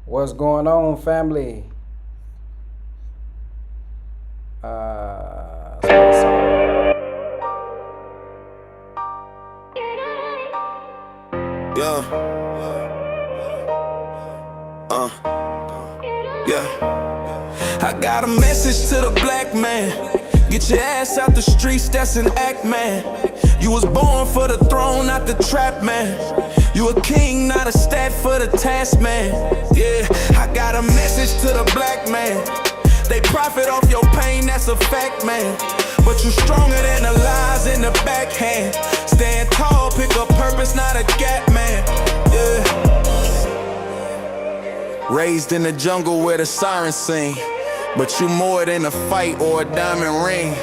What's going on, family? Yeah. Yeah. I got a message to the black man. Get your ass out the streets, that's an act, man. You was born for the throne, not the trap, man. You a king, not a stat for the task, man. Yeah, I got a message to the black man. They profit off your pain, that's a fact, man. But you stronger than the lies in the backhand. Stand tall, pick a purpose, not a gap, man. Yeah. Raised in the jungle where the sirens sing. But you more than a fight or a diamond ring.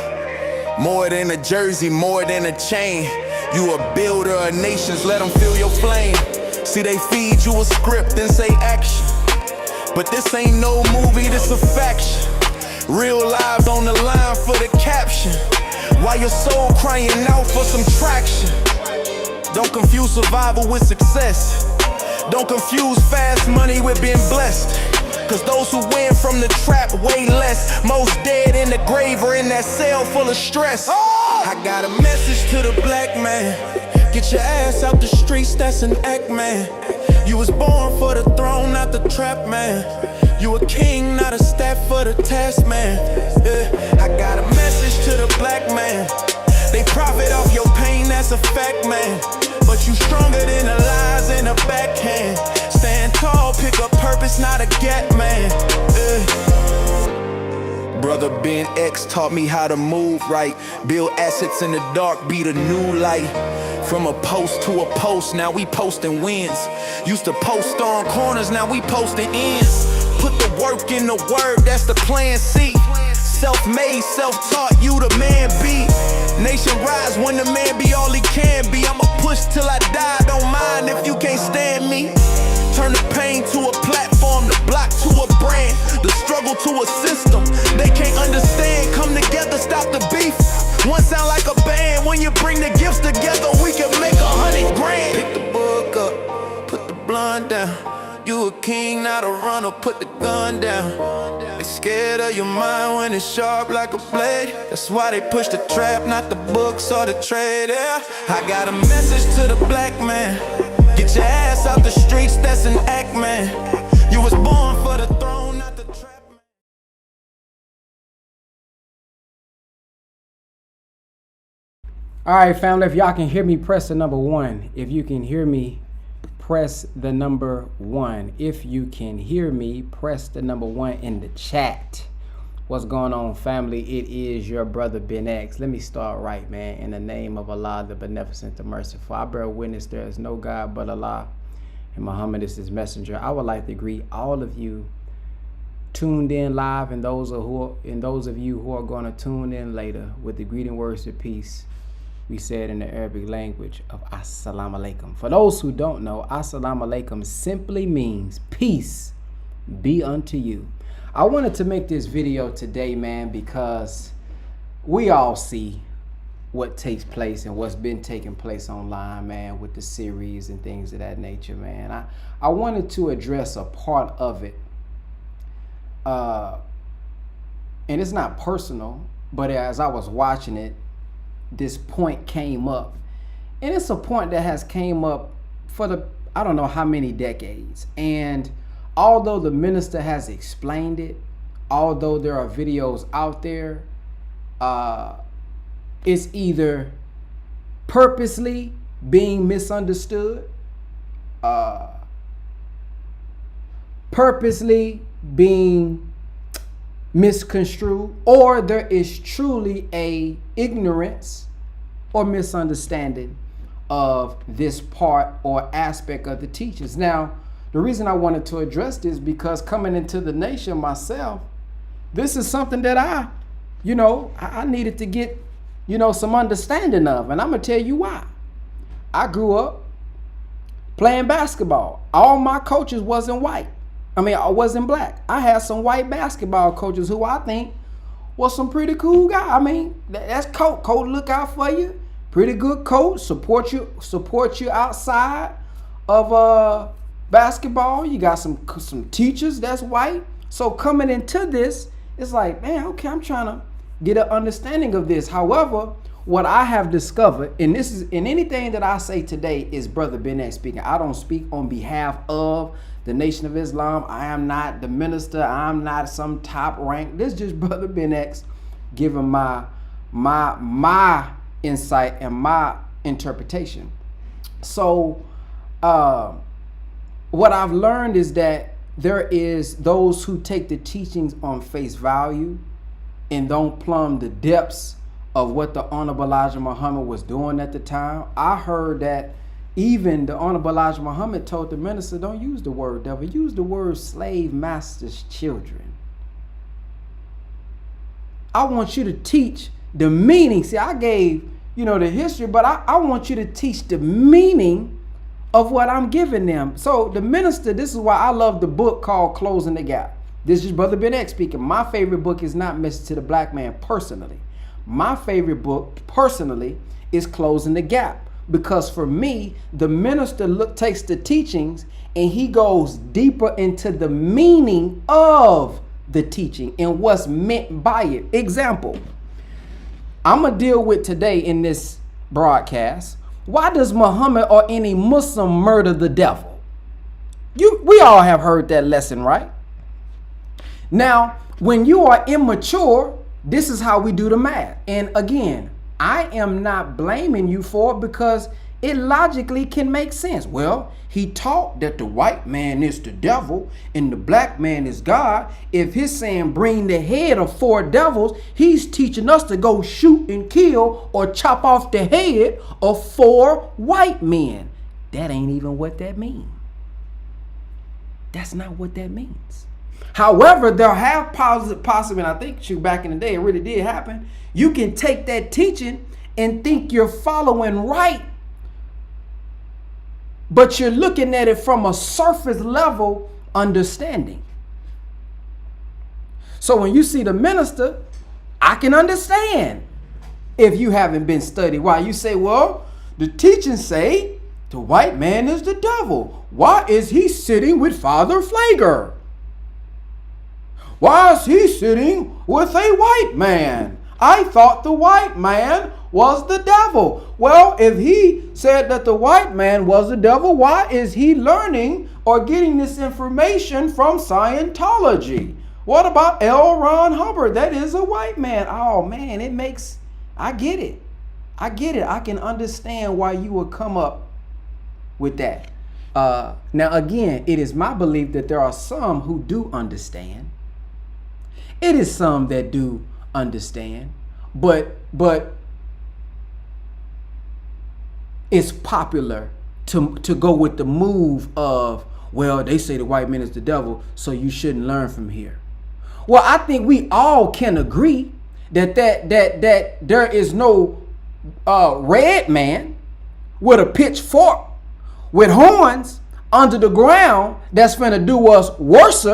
More than a jersey, more than a chain. You a builder of nations, let them feel your flame. See, they feed you a script and say action. But this ain't no movie, this a faction. Real lives on the line for the caption. While your soul crying out for some traction. Don't confuse survival with success. Don't confuse fast money with being blessed. Cause those who win from the trap way less. Most dead in the grave or in that cell full of stress. I got a message to the black man. Get your ass out the streets, that's an act, man. You was born for the throne, not the trap, man. You a king, not a stat for the task, man. Yeah. I got a message to the black man. They profit off your pain, that's a fact, man. But you stronger than the lies in the backhand. Stand tall, pick a purpose, not a gap, man. Brother Ben X taught me how to move right. Build assets in the dark, be the new light. From a post to a post, now we posting wins. Used to post on corners, now we posting ends. Put the work in the word, that's the plan C. Self-made, self-taught, you the man be. Nation rise when the man be all he can be. I'ma push till I die, don't mind if you can't stand me. Turn the pain to a platform, the block to a brand, the struggle to a system they can't understand. Come together, stop the beef. One sound like a band. When you bring the gifts together, we can make 100 grand. Pick the book up, put the blunt down. You a king, not a runner, put the gun down. They scared of your mind when it's sharp like a blade. That's why they push the trap, not the books or the trade, yeah. I got a message to the black man. Get your ass out the streets, that's an act, man. You was born for the throne, not the trap, man. All right, family, if y'all can hear me, press the number 1. If you can hear me, press the number 1. If you can hear me, press the number 1 in the chat. What's going on, family? It is your brother Ben X. Let me start right, man. In the name of Allah, the beneficent, the merciful, I bear witness there is no God but Allah, and Muhammad is his messenger. I would like to greet all of you tuned in live, and those of you who are going to tune in later with the greeting words of peace. We said in the Arabic language of Assalamu alaikum. For those who don't know, Assalamu alaikum simply means peace be unto you. I wanted to make this video today, man, because we all see what takes place and what's been taking place online, man, with the series and things of that nature, man. I wanted to address a part of it. And it's not personal, but as I was watching it, this point came up. And it's a point that has came up for I don't know how many decades. And although the minister has explained it, although there are videos out there, it's either purposely being misunderstood, purposely being misconstrued, or there is truly a ignorance or misunderstanding of this part or aspect of the teachings. Now, the reason I wanted to address this because coming into the nation myself, this is something that I needed to get, some understanding of. And I'm going to tell you why. I grew up playing basketball. All my coaches wasn't white. I wasn't black. I had some white basketball coaches who I think was some pretty cool guys. That's coach. Coach look out for you. Pretty good coach. Support you outside of basketball. You got some teachers that's white. So coming into this, it's like, man, okay, I'm trying to get an understanding of this. However, what I have discovered, and this is in anything that I say today is Brother Ben X speaking. I don't speak on behalf of the Nation of Islam. I am not the minister. I'm not some top rank. This is just Brother Ben X giving my insight and my interpretation. So what I've learned is that there is those who take the teachings on face value and don't plumb the depths of what the Honorable Elijah Muhammad was doing at the time. I heard that even the Honorable Elijah Muhammad told the minister, don't use the word devil, use the word slave master's children. I want you to teach the meaning. See, I gave, the history, but I want you to teach the meaning of what I'm giving them. So the minister, this is why I love the book called Closing the Gap. This is Brother Ben X speaking. My favorite book is not Message to the Black Man personally. My favorite book personally is Closing the Gap, because for me, the minister takes the teachings and he goes deeper into the meaning of the teaching and what's meant by it. Example, I'm going to deal with today in this broadcast, why does Muhammad or any Muslim murder the devil? We all have heard that lesson, right? Now, when you are immature, this is how we do the math. And again, I am not blaming you for it because it logically can make sense. Well, he taught that the white man is the devil and the black man is God. If he's saying bring the head of 4 devils, he's teaching us to go shoot and kill or chop off the head of 4 white men. That ain't even what that means. That's not what that means. However, there have possibly, and I think back in the day, it really did happen. You can take that teaching and think you're following right, but you're looking at it from a surface level understanding. So when you see the minister, I can understand if you haven't been studied. Why you say, well, the teachings say the white man is the devil. Why is he sitting with Father Flager? Why is he sitting with a white man? I thought the white man was the devil. Well, if he said that the white man was the devil, why is he learning or getting this information from Scientology? What about L. Ron Hubbard? That is a white man. Oh man, I get it. I can understand why you would come up with that. Now again, it is my belief that there are some who do understand. It is some that do understand, but it's popular to go with the move of, well, they say the white man is the devil, so you shouldn't learn from here. Well, I think we all can agree that there is no red man with a pitchfork with horns under the ground that's finna do us worse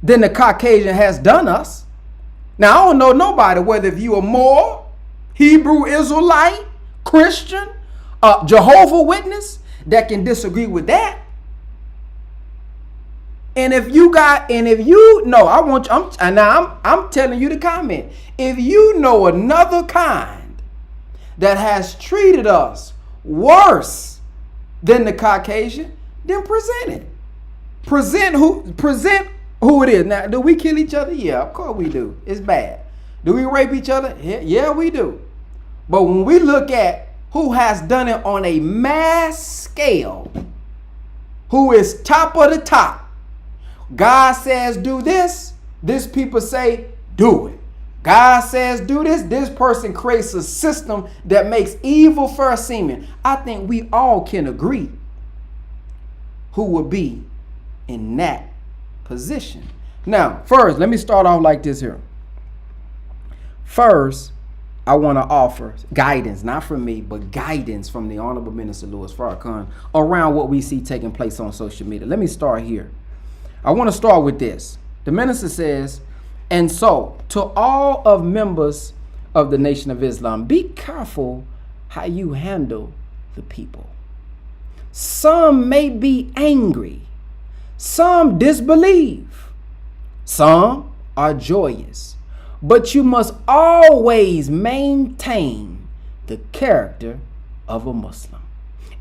than the Caucasian has done us. Now, I don't know nobody, whether if you are Moor, Hebrew Israelite, Christian, Jehovah Witness, that can disagree with that. And if you know, I'm telling you to comment. If you know another kind that has treated us worse than the Caucasian, then present it. Present who it is. Now, do we kill each other? Yeah, of course we do. It's bad. Do we rape each other? Yeah, we do. But when we look at who has done it on a mass scale, who is top of the top, God says do this, this people say do it. God says do this, this person creates a system that makes evil first seeming. I think we all can agree who would be in that position. Now, first, let me start off like this here. First, I want to offer guidance, not from me, but guidance from the Honorable Minister Louis Farrakhan around what we see taking place on social media. Let me start here. I want to start with this. The minister says, and so to all of members of the Nation of Islam, be careful how you handle the people. Some may be angry Some disbelieve. Some are joyous. But you must always maintain the character of a Muslim.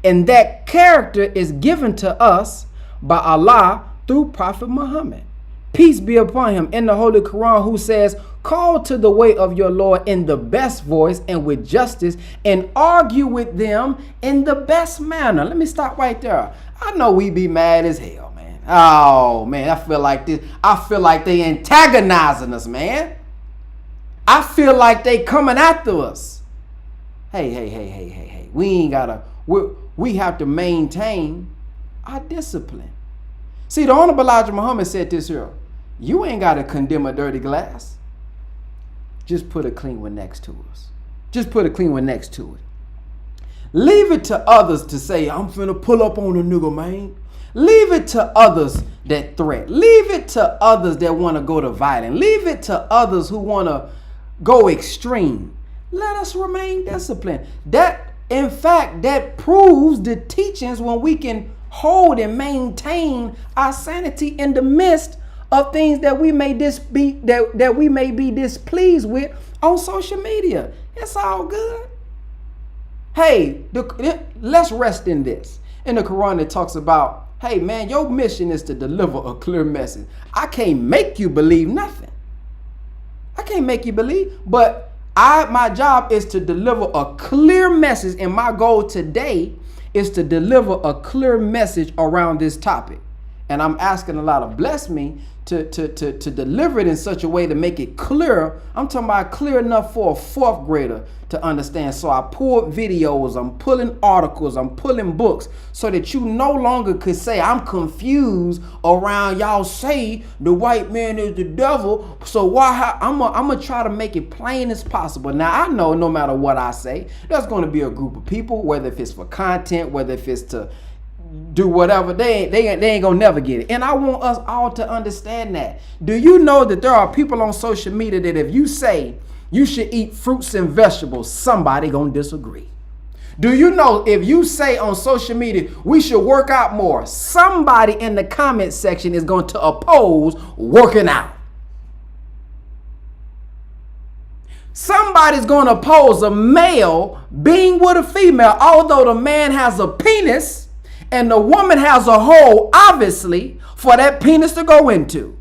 And that character is given to us by Allah through Prophet Muhammad. Peace be upon him in the Holy Quran, who says, call to the way of your Lord in the best voice and with justice, and argue with them in the best manner. Let me stop right there. I know we be mad as hell, man. Oh, man, I feel like this. I feel like they antagonizing us, man. I feel like they coming after us. Hey. We ain't gotta, we have to maintain our discipline. See, the Honorable Elijah Muhammad said this here. You ain't got to condemn a dirty glass. Just put a clean one next to us. Just put a clean one next to it. Leave it to others to say, I'm finna pull up on a nigga, man. Leave it to others that threat. Leave it to others that want to go to violence. Leave it to others who want to go extreme. Let us remain disciplined. That, in fact, that proves the teachings when we can hold and maintain our sanity in the midst of things that we may be displeased with on social media. It's all good. Hey, let's rest in this. In the Quran, it talks about, hey man, your mission is to deliver a clear message. I can't make you believe nothing. I can't make you believe, but my job is to deliver a clear message, and my goal today is to deliver a clear message around this topic. And I'm asking Allah to bless me to deliver it in such a way to make it clear. I'm talking about clear enough for a fourth grader to understand. So I pulled videos, I'm pulling articles, I'm pulling books, so that you no longer could say I'm confused around y'all say the white man is the devil. So why? I'm gonna try to make it plain as possible. Now I know no matter what I say, there's going to be a group of people, whether if it's for content, whether if it's to do whatever, they ain't gonna never get it. And I want us all to understand that. Do you know that there are people on social media that if you say you should eat fruits and vegetables, somebody gonna disagree? Do you know if you say on social media we should work out more, somebody in the comment section is going to oppose working out? Somebody's going to oppose a male being with a female, although the man has a penis and the woman has a hole, obviously, for that penis to go into.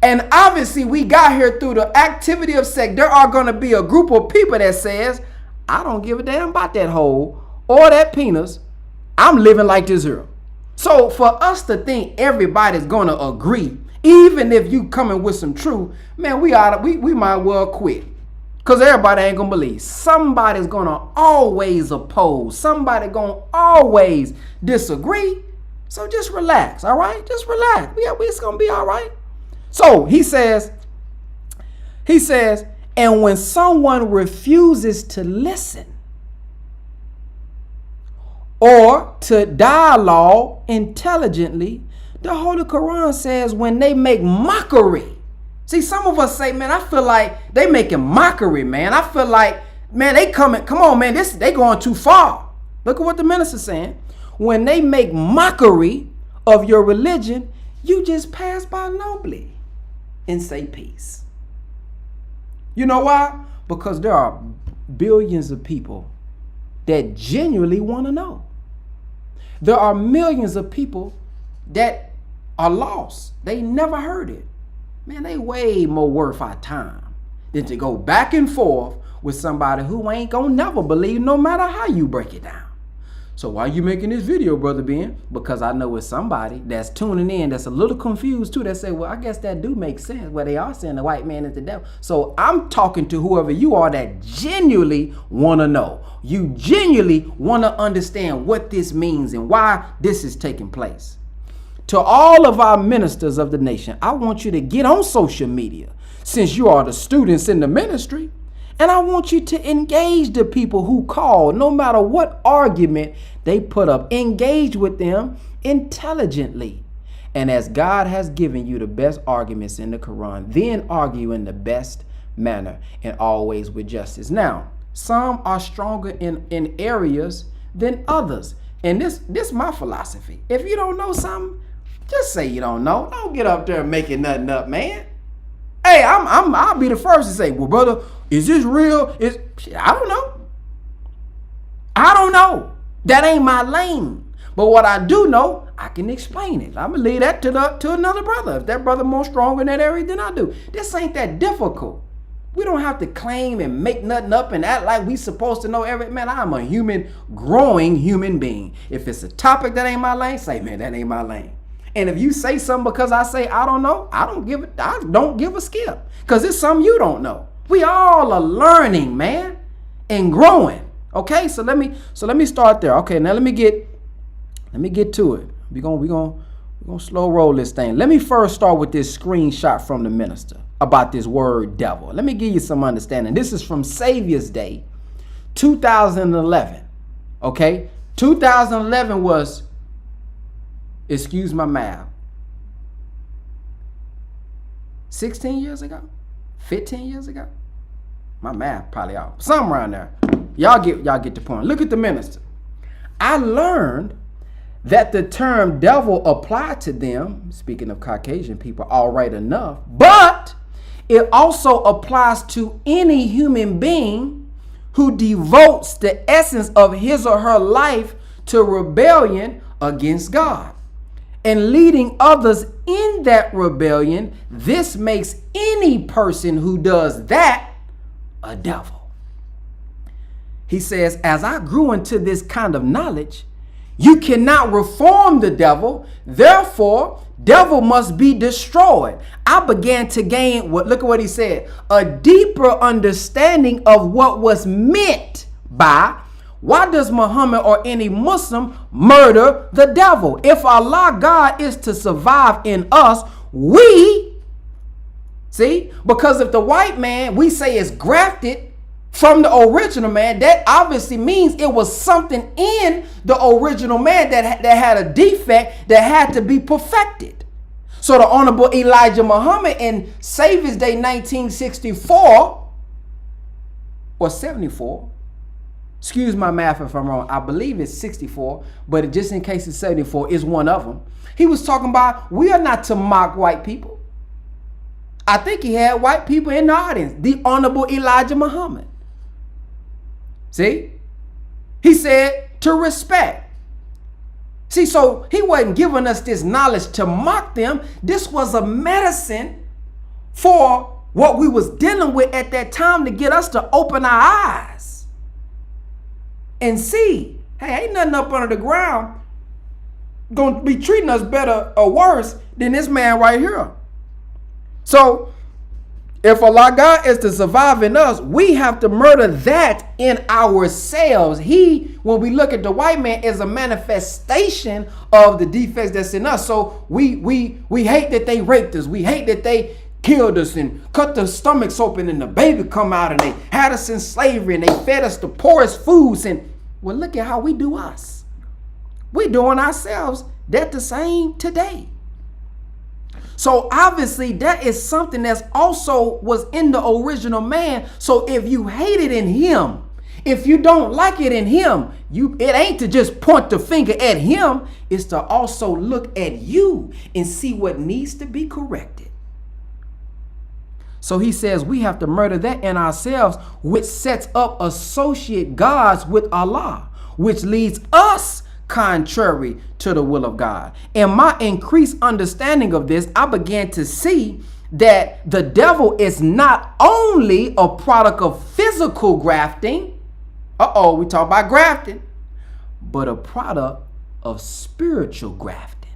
And obviously, we got here through the activity of sex. There are going to be a group of people that says, I don't give a damn about that hole or that penis. I'm living like this here. So for us to think everybody's going to agree, even if you coming with some truth, man, we might well quit. Because everybody ain't going to believe. Somebody's going to always oppose. Somebody going to always disagree. So just relax, all right? Just relax. It's going to be all right. So he says, and when someone refuses to listen or to dialogue intelligently, the Holy Quran says when they make mockery. See, some of us say, man, I feel like they making mockery, man. I feel like, man, come on, man, they going too far. Look at what the minister's saying. When they make mockery of your religion, you just pass by nobly and say peace. You know why? Because there are billions of people that genuinely want to know. There are millions of people that are lost. They never heard it. Man, they way more worth our time than to go back and forth with somebody who ain't gonna never believe no matter how you break it down. So why you making this video, Brother Ben? Because I know it's somebody that's tuning in that's a little confused too, that say, well, I guess that do make sense. Well, they are saying the white man is the devil. So I'm talking to whoever you are that genuinely want to know. You genuinely want to understand what this means and why this is taking place. To all of our ministers of the nation, I want you to get on social media since you are the students in the ministry. And I want you to engage the people who call, no matter what argument they put up. Engage with them intelligently. And as God has given you the best arguments in the Quran, then argue in the best manner and always with justice. Now, some are stronger in areas than others. And this is my philosophy. If you don't know something, Just say you don't know. Don't get up there and making nothing up, man. Hey, I'll be the first to say, well, brother, is this real? I don't know. I don't know. That ain't my lane. But what I do know, I can explain it. I'm gonna leave that to another brother. If that brother more stronger in that area than I do. This ain't that difficult. We don't have to claim and make nothing up and act like we supposed to know everything. Man, I'm a growing human being. If it's a topic that ain't my lane, say, man, that ain't my lane. And if you say something because I say I don't know, I don't give a skip. Because it's something you don't know. We all are learning, man, and growing. Okay, so let me start there. Okay, now let me get to it. We're gonna slow roll this thing. Let me first start with this screenshot from the minister about this word devil. Let me give you some understanding. This is from Savior's Day, 2011. Okay, 2011 was, excuse my math, 16 years ago, 15 years ago. My math probably off. Somewhere around there. Y'all get the point. Look at the minister. I learned that the term devil applied to them, speaking of Caucasian people, all right enough, but it also applies to any human being who devotes the essence of his or her life to rebellion against God and leading others in that rebellion. This makes any person who does that a devil. He says, as I grew into this kind of knowledge, you cannot reform the devil. Therefore, devil must be destroyed. I began to gain look at what he said, a deeper understanding of what was meant by, why does Muhammad or any Muslim murder the devil? If Allah God is to survive in us, because if the white man we say is grafted from the original man, that obviously means it was something in the original man that had a defect that had to be perfected. So the Honorable Elijah Muhammad in Savior's Day 1964 or 74, excuse my math if I'm wrong, I believe it's 64, but just in case it's 74, is one of them. He was talking about, we are not to mock white people. I think he had white people in the audience, the Honorable Elijah Muhammad. See, he said to respect. See, so he wasn't giving us this knowledge to mock them. This was a medicine for what we was dealing with at that time to get us to open our eyes and see, hey, ain't nothing up under the ground going to be treating us better or worse than this man right here. So if Allah God is to survive in us, we have to murder that in ourselves. When we look at the white man, is a manifestation of the defects that's in us. So we hate that they raped us. We hate that they killed us and cut the stomachs open and the baby come out and they had us in slavery and they fed us the poorest foods. And well, look at how we do us. We doing ourselves that the same today. So obviously that is something that's also was in the original man. So if you hate it in him, if you don't like it in him, it ain't to just point the finger at him. It's to also look at you and see what needs to be corrected. So he says we have to murder that in ourselves, which sets up associate gods with Allah, which leads us contrary to the will of God. In my increased understanding of this, I began to see that the devil is not only a product of physical grafting, we talk about grafting, but a product of spiritual grafting.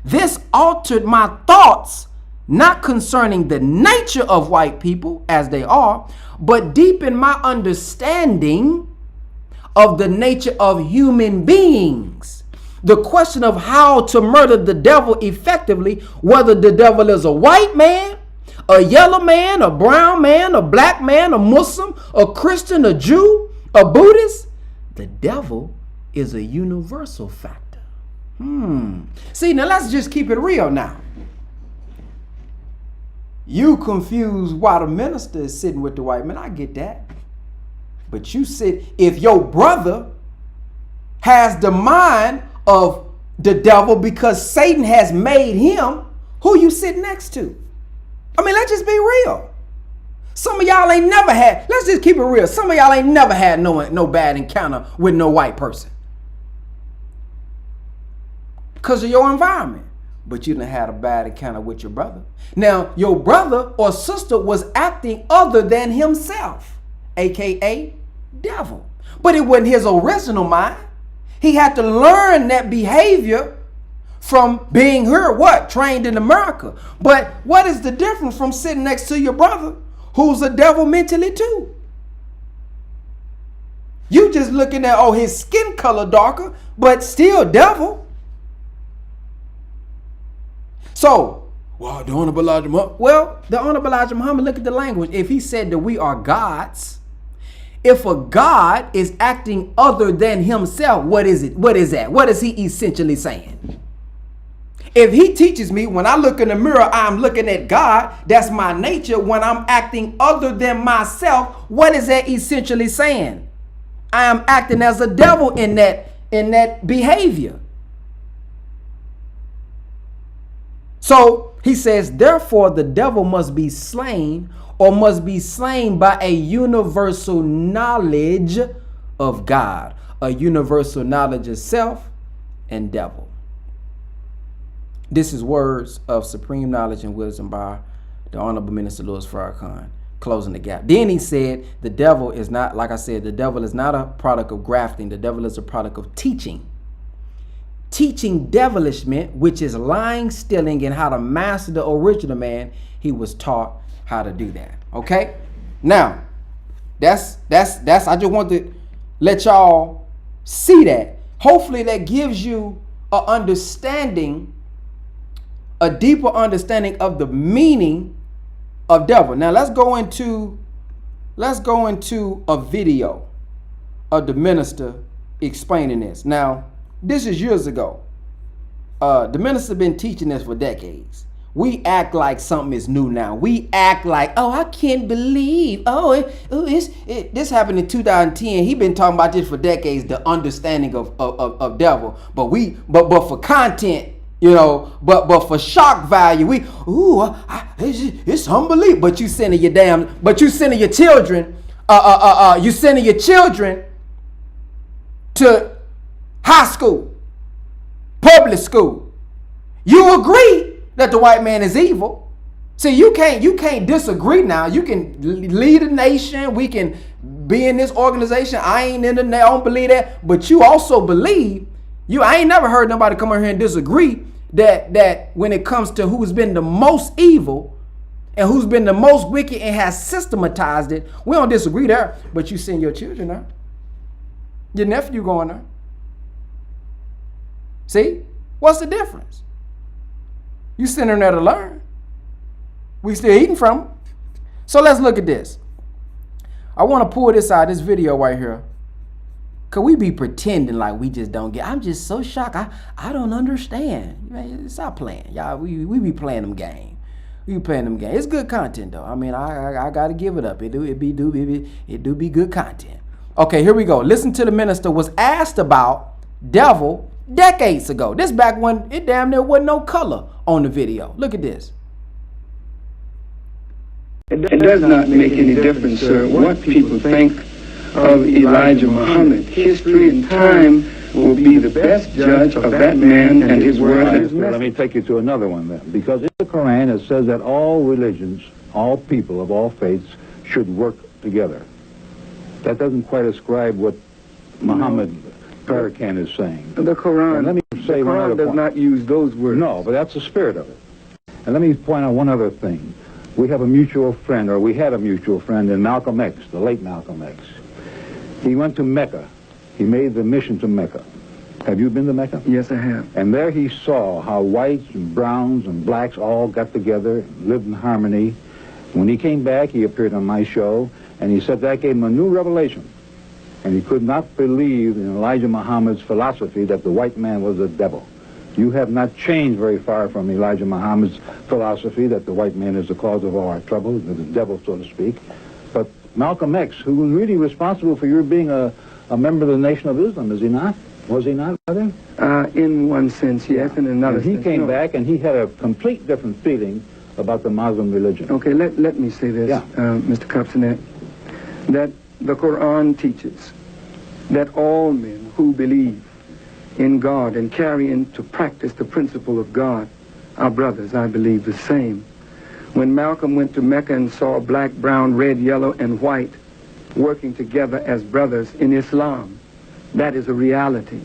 This altered my thoughts, not concerning the nature of white people as they are, but deepened my understanding of the nature of human beings. The question of how to murder the devil effectively, whether the devil is a white man, a yellow man, a brown man, a black man, a Muslim, a Christian, a Jew, a Buddhist, the devil is a universal factor. See, now let's just keep it real now. You confuse why the minister is sitting with the white man. I get that. But you said if your brother has the mind of the devil because Satan has made him who you sit next to. I mean, let's just be real. Some of y'all ain't never had, let's just keep it real. Some of y'all ain't never had no bad encounter with no white person. Because of your environment. But you done had a bad encounter with your brother. Now, your brother or sister was acting other than himself, aka devil. But it wasn't his original mind. He had to learn that behavior from being here, trained in America. But what is the difference from sitting next to your brother who's a devil mentally too? You just looking at, oh, his skin color darker, but still devil. So, well, the Honorable Elijah Muhammad. Well, the Honorable Elijah Muhammad, look at the language. If he said that we are gods, if a God is acting other than himself, what is it? What is that? What is he essentially saying? If he teaches me when I look in the mirror, I'm looking at God, that's my nature. When I'm acting other than myself, what is that essentially saying? I am acting as a devil in that behavior. So he says, therefore, the devil must be slain or must be slain by a universal knowledge of God, a universal knowledge of self and devil. This is words of supreme knowledge and wisdom by the Honorable Minister Louis Farrakhan, closing the gap. Then he said, the devil is not, like I said, the devil is not a product of grafting. The devil is a product of teaching. Teaching devilishment, which is lying, stealing, and how to master the original man. He was taught how to do that. Okay? Now, that's I just want to let y'all see that. Hopefully that gives you a understanding, a deeper understanding of the meaning of devil. Now let's go into a video of the minister explaining this. Now, this is years ago. The minister been teaching this for decades. We act like something is new now. We act like, oh, I can't believe. This happened in 2010. He been talking about this for decades. The understanding of devil. But for content, you know. But for shock value, it's unbelievable. But you sending your children. You sending your children to high school, public school. You agree that the white man is evil. See, you can't disagree now. You can lead a nation. We can be in this organization. I ain't in the, I don't believe that. But you also believe, I ain't never heard nobody come over here and disagree that when it comes to who's been the most evil and who's been the most wicked and has systematized it, we don't disagree there. But you send your children there. Your nephew going there. See? What's the difference? You send them there to learn. We still eating from them. So let's look at this. I want to pull this out, this video right here. Because we be pretending like we just don't get. I'm just so shocked. I don't understand. Man, stop playing. Y'all, we be playing them game. We be playing them game. It's good content though. I mean, I got to give it up. It do be good content. Okay, here we go. Listen to the minister was asked about devil decades ago. This back when it damn near wasn't no color on the video. Look at this. It does not make any difference, sir, what people think of Elijah Muhammad. History and time will be the best judge of that man and his word. Let me take you to another one then. Because in the Quran it says that all religions, all people of all faiths should work together. That doesn't quite ascribe what Muhammad Farrakhan is saying. The Quran, let me say the Quran does not use those words. No, but that's the spirit of it. And let me point out one other thing. We have a mutual friend, or we had a mutual friend in Malcolm X, the late Malcolm X. He went to Mecca. He made the mission to Mecca. Have you been to Mecca? Yes, I have. And there he saw how whites and browns and blacks all got together, lived in harmony. When he came back, he appeared on my show, and he said that gave him a new revelation. And he could not believe in Elijah Muhammad's philosophy that the white man was a devil. You have not changed very far from Elijah Muhammad's philosophy that the white man is the cause of all our trouble, the devil, so to speak. But Malcolm X, who was really responsible for your being a member of the Nation of Islam, is he not? Was he not, brother? In one sense, yes, in another And he sense, came no. back and he had a complete different feeling about the Muslim religion. Okay, let me say this, Yeah. Mr. Kopsanet, that the Quran teaches that all men who believe in God and carry into practice the principle of God are brothers, I believe the same. When Malcolm went to Mecca and saw black, brown, red, yellow, and white working together as brothers in Islam, that is a reality.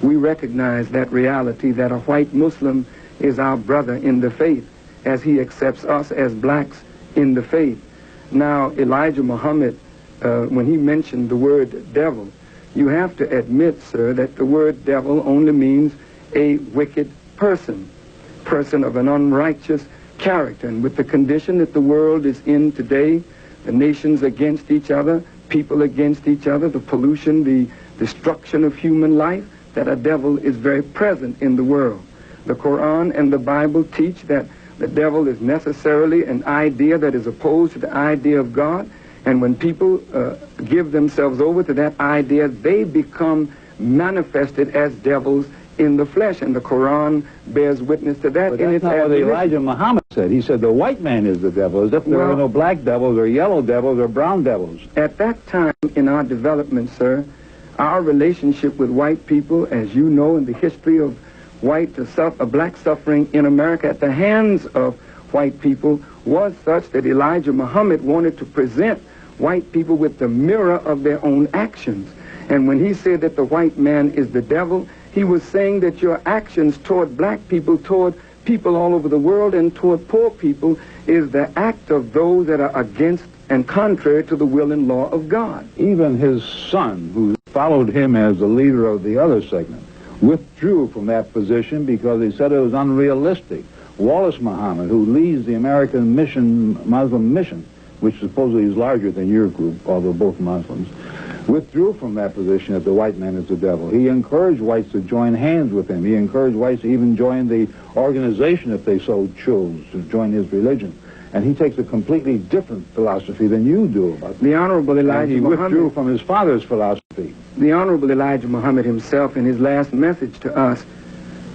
We recognize that reality, that a white Muslim is our brother in the faith, as he accepts us as blacks in the faith. Now, Elijah Muhammad, when he mentioned the word devil, you have to admit, sir, that the word devil only means a wicked person of an unrighteous character. And with the condition that the world is in today, the nations against each other, people against each other, the pollution, the destruction of human life, that a devil is very present in the world. The Quran and the Bible teach that the devil is necessarily an idea that is opposed to the idea of God, and when people give themselves over to that idea, they become manifested as devils in the flesh, and the Quran bears witness to that. But in that's its not what admonition. Elijah Muhammad said. He said the white man is the devil, as if there were Well- no black devils or yellow devils or brown devils. At that time in our development, sir, our relationship with white people, as you know, in the history of black suffering in America at the hands of white people, was such that Elijah Muhammad wanted to present white people with the mirror of their own actions. And when he said that the white man is the devil, he was saying that your actions toward black people, toward people all over the world, and toward poor people is the act of those that are against and contrary to the will and law of God. Even his son, who followed him as the leader of the other segment, withdrew from that position because he said it was unrealistic. Wallace Muhammad, who leads the American mission, Muslim mission, which supposedly is larger than your group, although both Muslims, withdrew from that position that the white man is the devil. He encouraged whites to join hands with him. He encouraged whites to even join the organization if they so chose to join his religion. And he takes a completely different philosophy than you do about The Honorable And Elijah he withdrew Muhammad, from his father's philosophy. the Honorable Elijah Muhammad himself, in his last message to us,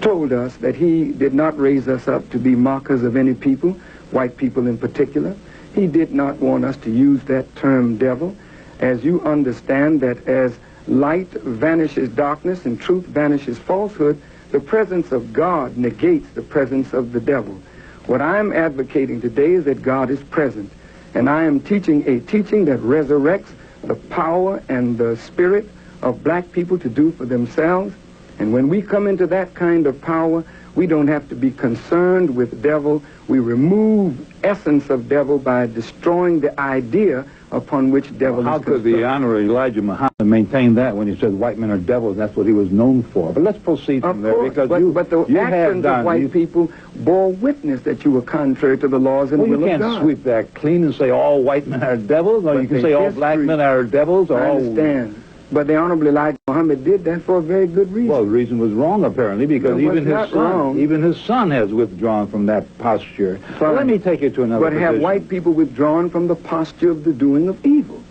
told us that he did not raise us up to be mockers of any people, white people in particular. He did not want us to use that term devil. As you understand that as light vanishes darkness and truth vanishes falsehood, the presence of God negates the presence of the devil. What I'm advocating today is that God is present. And I am teaching a teaching that resurrects the power and the spirit of black people to do for themselves. And when we come into that kind of power, we don't have to be concerned with devil. We remove essence of devil by destroying the idea upon which devil How is could the constructed. Honorable Elijah Muhammad maintain that when he said white men are devils? That's what he was known for. But let's proceed from Of there, course, because but the you have actions done. of white people bore witness that you were contrary to the laws and Well, you will of can't God. sweep that clean and say all white men are devils, or But you can the say all black history- men are devils, or I all... understand. But the Honorable Elijah Muhammad did that for a very good reason. Well, the reason was wrong, apparently, because It was even not wrong. his son has withdrawn from that posture. Fine. Well, let me take you to another But have position. white people withdrawn from the posture of the doing of evil?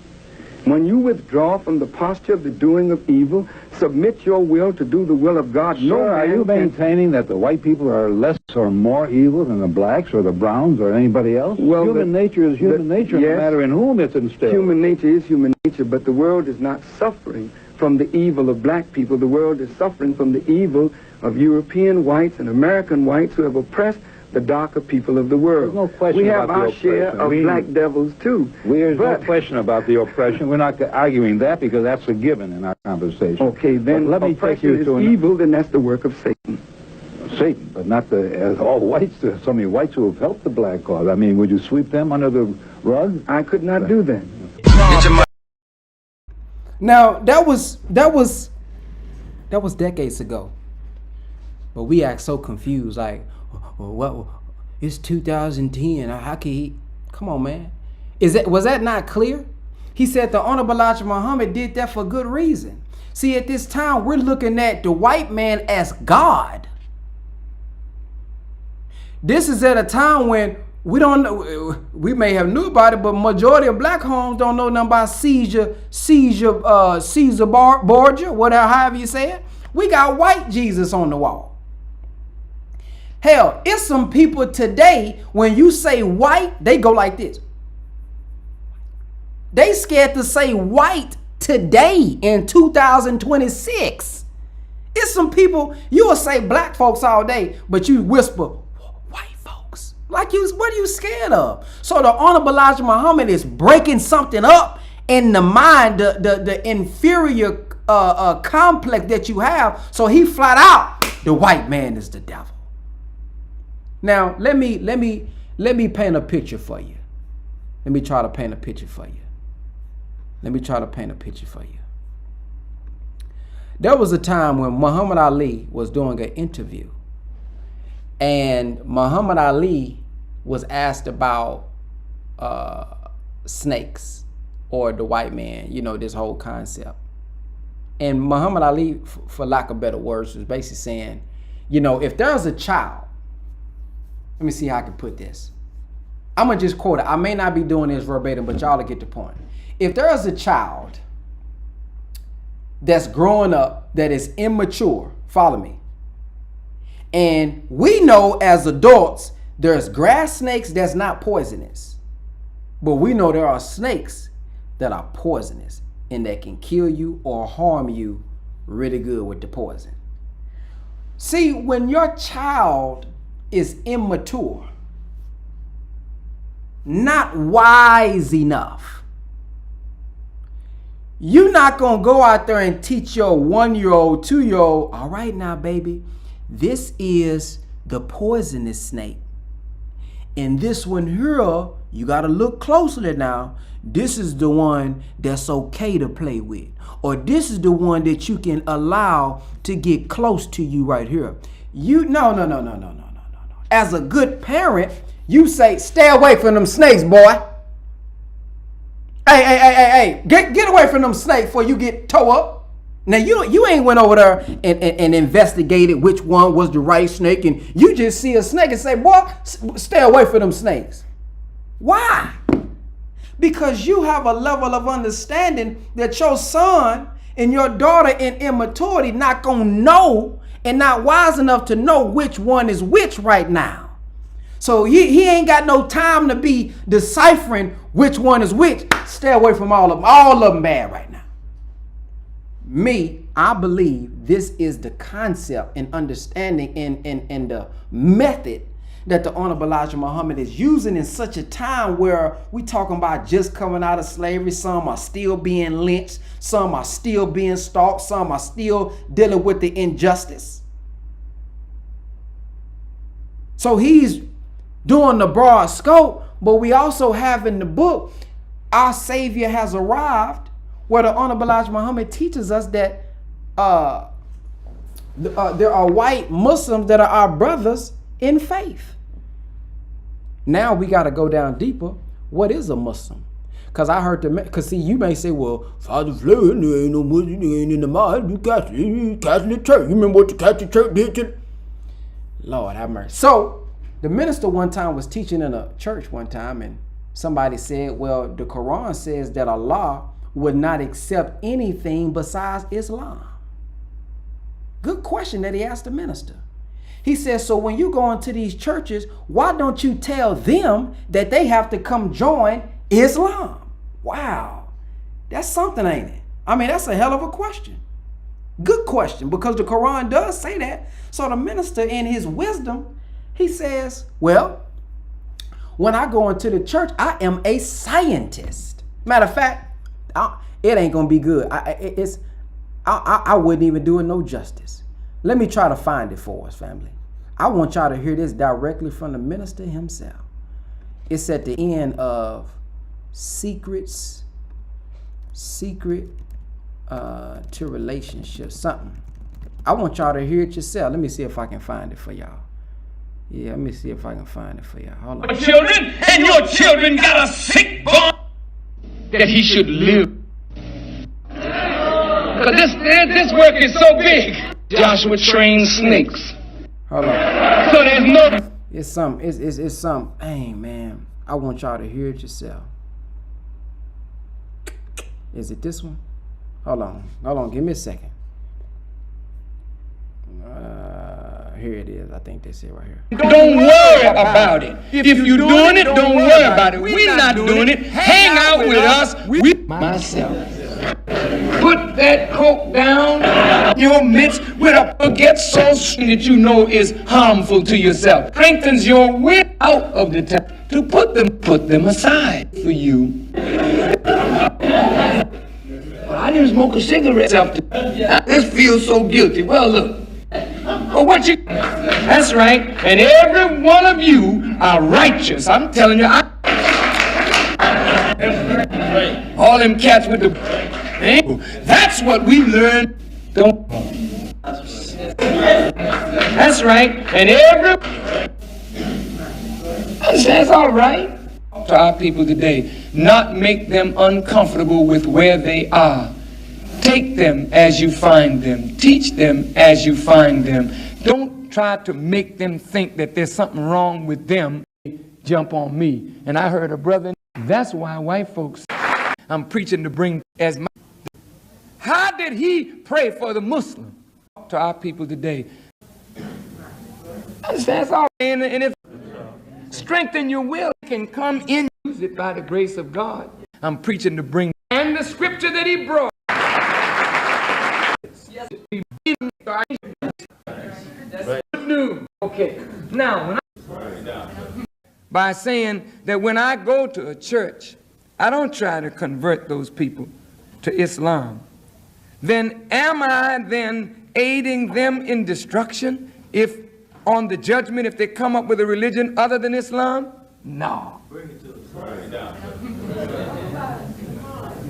When you withdraw from the posture of the doing of evil, submit your will to do the will of God. No Sir, are man you can- maintaining that the white people are less or more evil than the blacks or the browns or anybody else? Well, human nature is human nature, yes. no matter in whom it's instilled. Human nature is human nature, but the world is not suffering from the evil of black people. The world is suffering from the evil of European whites and American whites who have oppressed the darker people of the world. There's no question we have about the our share oppression. of black devils, too. There's no But- question about the oppression. We're not arguing that because that's a given in our conversation. Okay, then But let me take oppression you is to evil, then that's the work of Satan. Satan, but not all whites. There's so many whites who have helped the black cause. I mean, would you sweep them under the rug? I could not do that. Now that was decades ago, but we act so confused. Like, well, what? It's 2010. How can he? Come on, man. Was that not clear? He said the Honorable Elijah Muhammad did that for good reason. See, at this time, we're looking at the white man as God. This is at a time when we don't know, we may have knew about it, but majority of black homes don't know nothing about Caesar Borgia, whatever, however you say it. We got white Jesus on the wall. Hell, it's some people today, when you say white, they go like this. They scared to say white today in 2026. It's some people, you will say black folks all day, but you whisper white folks. Like, what are you scared of? So the Honorable Elijah Muhammad is breaking something up in the mind, the inferior complex that you have. So he flat out, the white man is the devil. Now, let me paint a picture for you. Let me try to paint a picture for you. There was a time when Muhammad Ali was doing an interview, and Muhammad Ali was asked about snakes or the white man, this whole concept. And Muhammad Ali, for lack of better words, was basically saying, if there's a child, let me see how I can put this. I'm going to just quote it. I may not be doing this verbatim, but y'all will get the point. If there is a child that's growing up that is immature, follow me. And we know as adults, there's grass snakes that's not poisonous. But we know there are snakes that are poisonous and that can kill you or harm you really good with the poison. See, when your child is immature, not wise enough, you're not going to go out there and teach your 1-year-old, 2-year-old, all right now, baby, this is the poisonous snake. And this one here, you got to look closely now. This is the one that's okay to play with. Or this is the one that you can allow to get close to you right here. No. As a good parent, you say, stay away from them snakes, boy. Hey, get away from them snakes before you get tore up. Now, you ain't went over there and investigated which one was the right snake, and you just see a snake and say, boy, stay away from them snakes. Why? Because you have a level of understanding that your son and your daughter in immaturity not going to know and not wise enough to know which one is which right now. So he ain't got no time to be deciphering which one is which. Stay away from all of them. All of them bad right now. I believe this is the concept and understanding and the method that the Honorable Elijah Muhammad is using in such a time where we talking about just coming out of slavery. Some are still being lynched. Some are still being stalked. Some are still dealing with the injustice. So he's doing the broad scope, but we also have in the book, Our Savior Has Arrived, where the Honorable Elijah Muhammad teaches us that there are white Muslims that are our brothers in faith. Now we got to go down deeper. What is a Muslim? Because I heard because see, you may say, well, Father Flynn, there ain't no Muslim, there ain't in the mind, you Catholic Church. You remember what the Catholic Church did to? Lord have mercy. So the minister one time was teaching in a church one time, and somebody said, well, the Quran says that Allah would not accept anything besides Islam. Good question that he asked the minister. He says, so when you go into these churches, why don't you tell them that they have to come join Islam? Wow. That's something, ain't it? I mean, that's a hell of a question. Good question, because the Quran does say that. So the minister, in his wisdom, he says, well, when I go into the church, I am a scientist. Matter of fact, it ain't going to be good. I wouldn't even do it no justice. Let me try to find it for us, family. I want y'all to hear this directly from the minister himself. It's at the end of Secret to Relationships, something. I want y'all to hear it yourself. Let me see if I can find it for y'all. Yeah, let me see if I can find it for y'all. Hold on. Your children, and your children got a sick bone that he should live. Because this work is so big. Joshua trained snakes. Hold on. So there's no... It's some. Hey, man. I want y'all to hear it yourself. Is it this one? Hold on. Give me a second. Here it is. I think they say right here. Don't worry about it. If you're doing it, don't worry about it. We're not doing it. Hang out with us. We myself. Put that coke down in your midst with a get so strong that you know is harmful to yourself. Strengthens your will out of the time to put them aside for you. I didn't smoke a cigarette after. This feels so guilty. Well, look. Well, that's right. And every one of you are righteous. I'm telling you. All them cats with the. That's what we learned. Don't. That's right. And that's all right. To our people today, not make them uncomfortable with where they are. Take them as you find them. Teach them as you find them. Don't try to make them think that there's something wrong with them. Jump on me. And I heard a brother, that's why white folks, I'm preaching to bring as my. How did he pray for the Muslim? To our people today. That's all. And if strengthen your will, it can come in. Use it by the grace of God. I'm preaching to bring. And the scripture that he brought. Good news. Okay. Now, by saying that when I go to a church, I don't try to convert those people to Islam. Then am I then aiding them in destruction if on the judgment if they come up with a religion other than Islam? No.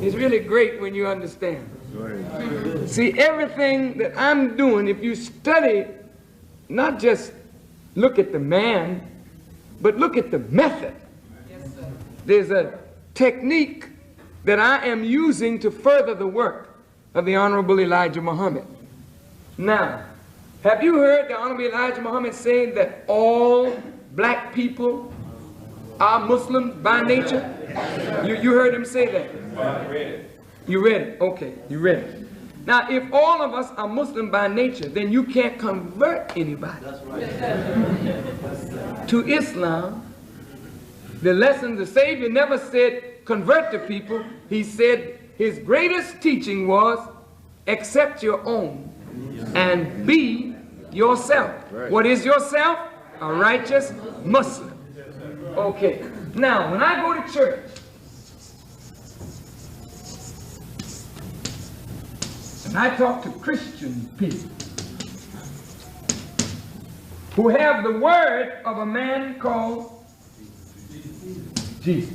It's really great when you understand. See, everything that I'm doing, if you study, not just look at the man, but look at the method. There's a technique that I am using to further the work of the Honorable Elijah Muhammad. Now, have you heard the Honorable Elijah Muhammad say that all black people are Muslims by nature? You heard him say that? I read it. You read it? Okay, you read it. Now, if all of us are Muslim by nature, then you can't convert anybody to Islam. The lesson, the Savior never said convert the people. He said his greatest teaching was accept your own and be yourself. Right. What is yourself? A righteous Muslim. Okay. Now, when I go to church, and I talk to Christian people who have the word of a man called Jesus.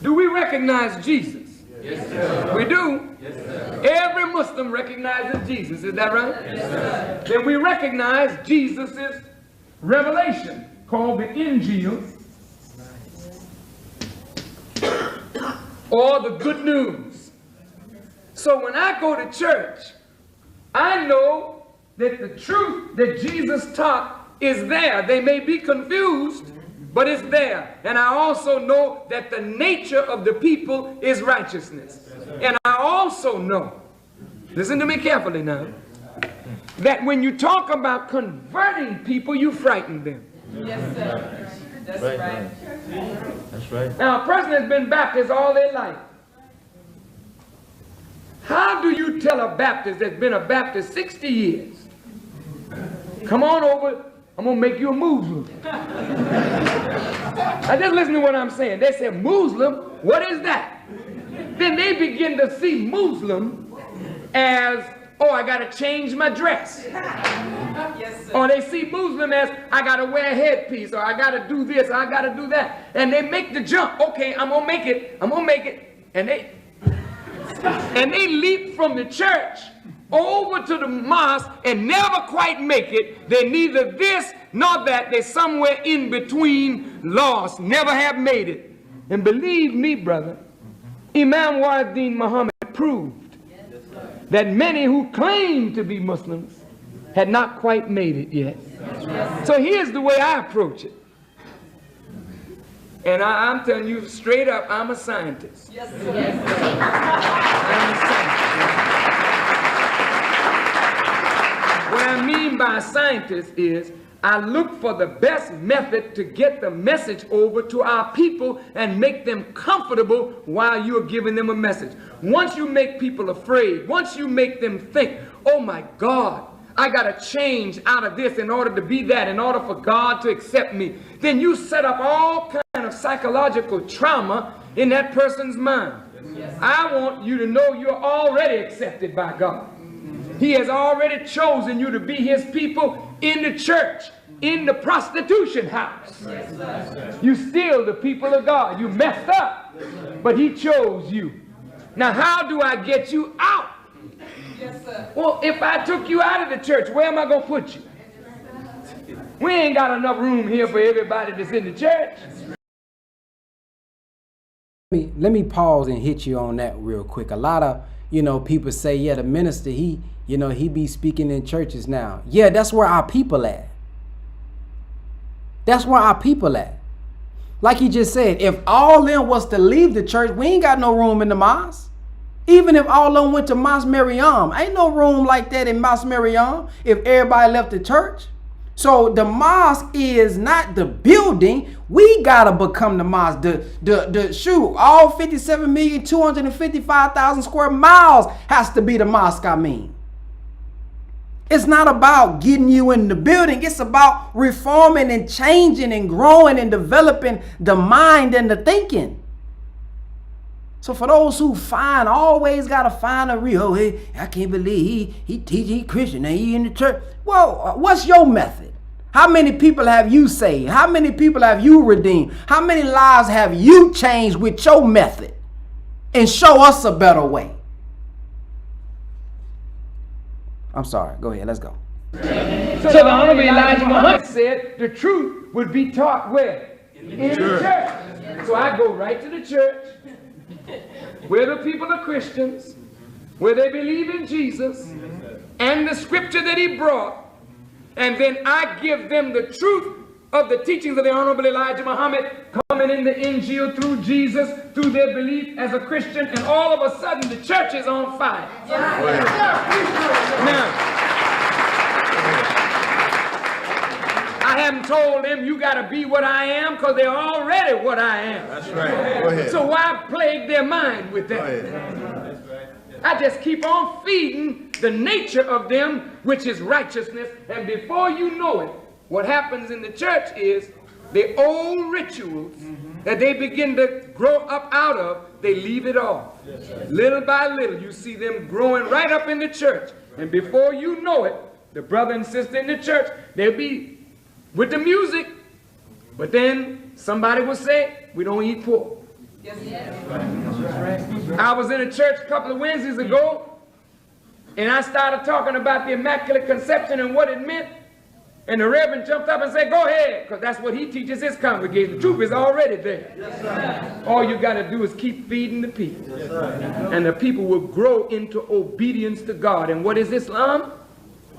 Do we recognize Jesus? Yes, sir. We do? Yes, sir. Every Muslim recognizes Jesus, is that right? Yes, sir. Then we recognize Jesus' revelation called the Injil or the good news. So when I go to church, I know that the truth that Jesus taught is there. They may be confused, but it's there. And I also know that the nature of the people is righteousness. And I also know, listen to me carefully now, that when you talk about converting people, you frighten them. Yes, sir. That's right. That's right. Now, a person has been Baptist all their life. How do you tell a Baptist that's been a Baptist 60 years, come on over, I'm going to make you a Muslim? Now just listen to what I'm saying. They say, Muslim, what is that? Then they begin to see Muslim as, oh, I got to change my dress. Yes, sir. Or they see Muslim as, I got to wear a headpiece, or I got to do this, or I got to do that. And they make the jump. Okay, I'm going to make it. I'm going to make it. And they leap from the church over to the mosque and never quite make it. They're neither this nor that. They're somewhere in between, lost, never have made it. And believe me, brother, Imam Waddin Muhammad proved that many who claim to be Muslims had not quite made it yet. So here's the way I approach it. And I'm telling you straight up, I'm a scientist. Yes, sir. Yes, sir. I'm a scientist. What I mean by a scientist is I look for the best method to get the message over to our people and make them comfortable while you're giving them a message. Once you make people afraid, once you make them think, oh my God, I got to change out of this in order to be that, in order for God to accept me, then you set up all kind of psychological trauma in that person's mind. I want you to know you're already accepted by God. He has already chosen you to be his people in the church, in the prostitution house. You still the people of God. You messed up, but he chose you. Now, how do I get you out? Well, if I took you out of the church, where am I going to put you? We ain't got enough room here for everybody that's in the church. Let me pause and hit you on that real quick. A lot of, people say, yeah, the minister, he be speaking in churches now. Yeah, that's where our people at. That's where our people at. Like he just said, if all them was to leave the church, we ain't got no room in the mosque. Even if all of them went to Mosque Mariam, ain't no room like that in Mosque Mariam if everybody left the church. So the mosque is not the building. We gotta become the mosque. All 57,255,000 square miles has to be the mosque. It's not about getting you in the building. It's about reforming and changing and growing and developing the mind and the thinking. So for those who always got to find a real, hey, I can't believe he teaching Christian and he in the church. Well, what's your method? How many people have you saved? How many people have you redeemed? How many lives have you changed with your method? And show us a better way. I'm sorry. Go ahead. Let's go. So the Honorable Elijah Muhammad said the truth would be taught where? In the church. So I go right to the church where the people are Christians, where they believe in Jesus and the scripture that he brought, and then I give them the truth of the teachings of the Honorable Elijah Muhammad coming in the Injil through Jesus, through their belief as a Christian, and all of a sudden the church is on fire. Now, I haven't told them you got to be what I am, because they're already what I am. That's right. Go ahead. So why plague their mind with that? I just keep on feeding the nature of them, which is righteousness, and before you know it, what happens in the church is the old rituals that they begin to grow up out of, they leave it off. Little by little, you see them growing right up in the church. And before you know it, the brother and sister in the church, they'll be with the music, but then somebody will say, we don't eat pork. I was in a church a couple of Wednesdays ago, and I started talking about the Immaculate Conception and what it meant. And the Reverend jumped up and said, go ahead, because that's what he teaches his congregation. The truth is already there. All you got to do is keep feeding the people. And the people will grow into obedience to God. And what is Islam?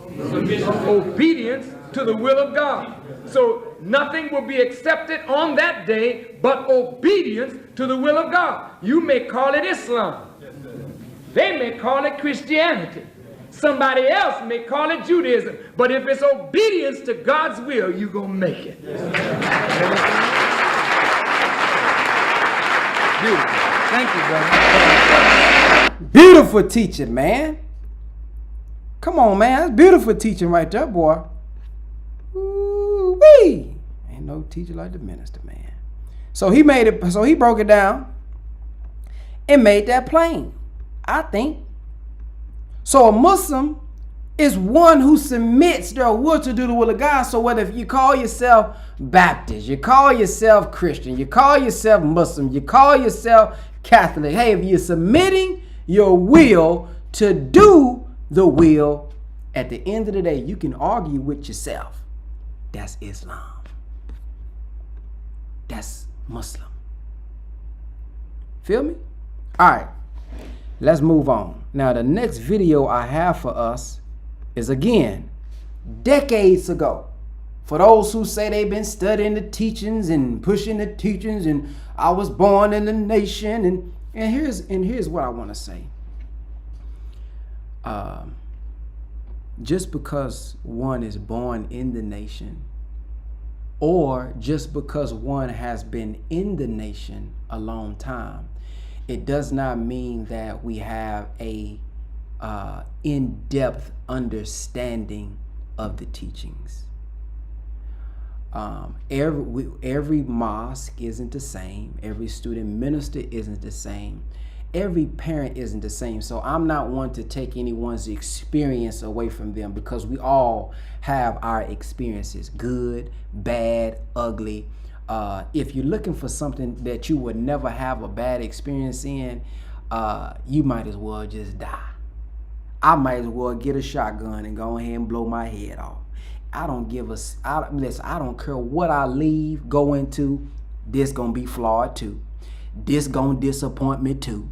Obedience to the will of God. So nothing will be accepted on that day but obedience to the will of God. You may call it Islam. They may call it Christianity. Somebody else may call it Judaism. But if it's obedience to God's will, you're going to make it. Beautiful. Thank you, brother. Beautiful teaching, man. Come on, man. That's beautiful teaching right there, boy. Ooh-wee. Ain't no teacher like the minister, man. So he broke it down and made that plain, I think. So a Muslim is one who submits their will to do the will of God. So whether if you call yourself Baptist, you call yourself Christian, you call yourself Muslim, you call yourself Catholic, hey, if you're submitting your will to do the will, at the end of the day, you can argue with yourself. That's Islam. That's Muslim. Feel me? All right. Let's move on. Now, the next video I have for us is, again, decades ago. For those who say they've been studying the teachings and pushing the teachings, and I was born in the nation, and here's what I want to say. Just because one is born in the nation or just because one has been in the nation a long time, it does not mean that we have a in-depth understanding of the teachings. Every mosque isn't the same. Every student minister isn't the same. Every parent isn't the same. So I'm not one to take anyone's experience away from them, because we all have our experiences, good, bad, ugly. If you're looking for something that you would never have a bad experience in, you might as well just die. I might as well get a shotgun and go ahead and blow my head off. I don't give a, listen, I don't care what I leave, go into, this gonna be flawed too. This gonna disappoint me too.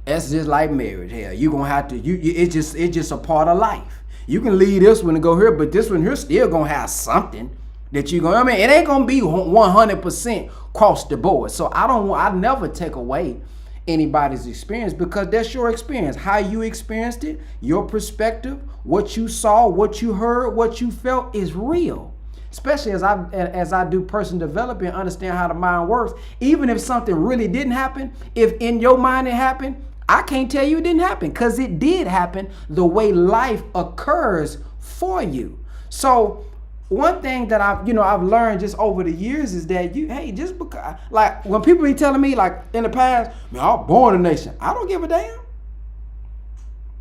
That's just like marriage. Hell, you gonna have to, it's just a part of life. You can leave this one and go here, but this one here still gonna have something that you gonna, I mean, it ain't gonna be 100% across the board. So I never take away anybody's experience, because that's your experience. How you experienced it, your perspective, what you saw, what you heard, what you felt is real. Especially as I do personal development, understand how the mind works. Even if something really didn't happen, if in your mind it happened, I can't tell you it didn't happen, because it did happen the way life occurs for you. So one thing that I've learned just over the years is that just because, like, when people be telling me, like, in the past, man, I was born in a nation, I don't give a damn.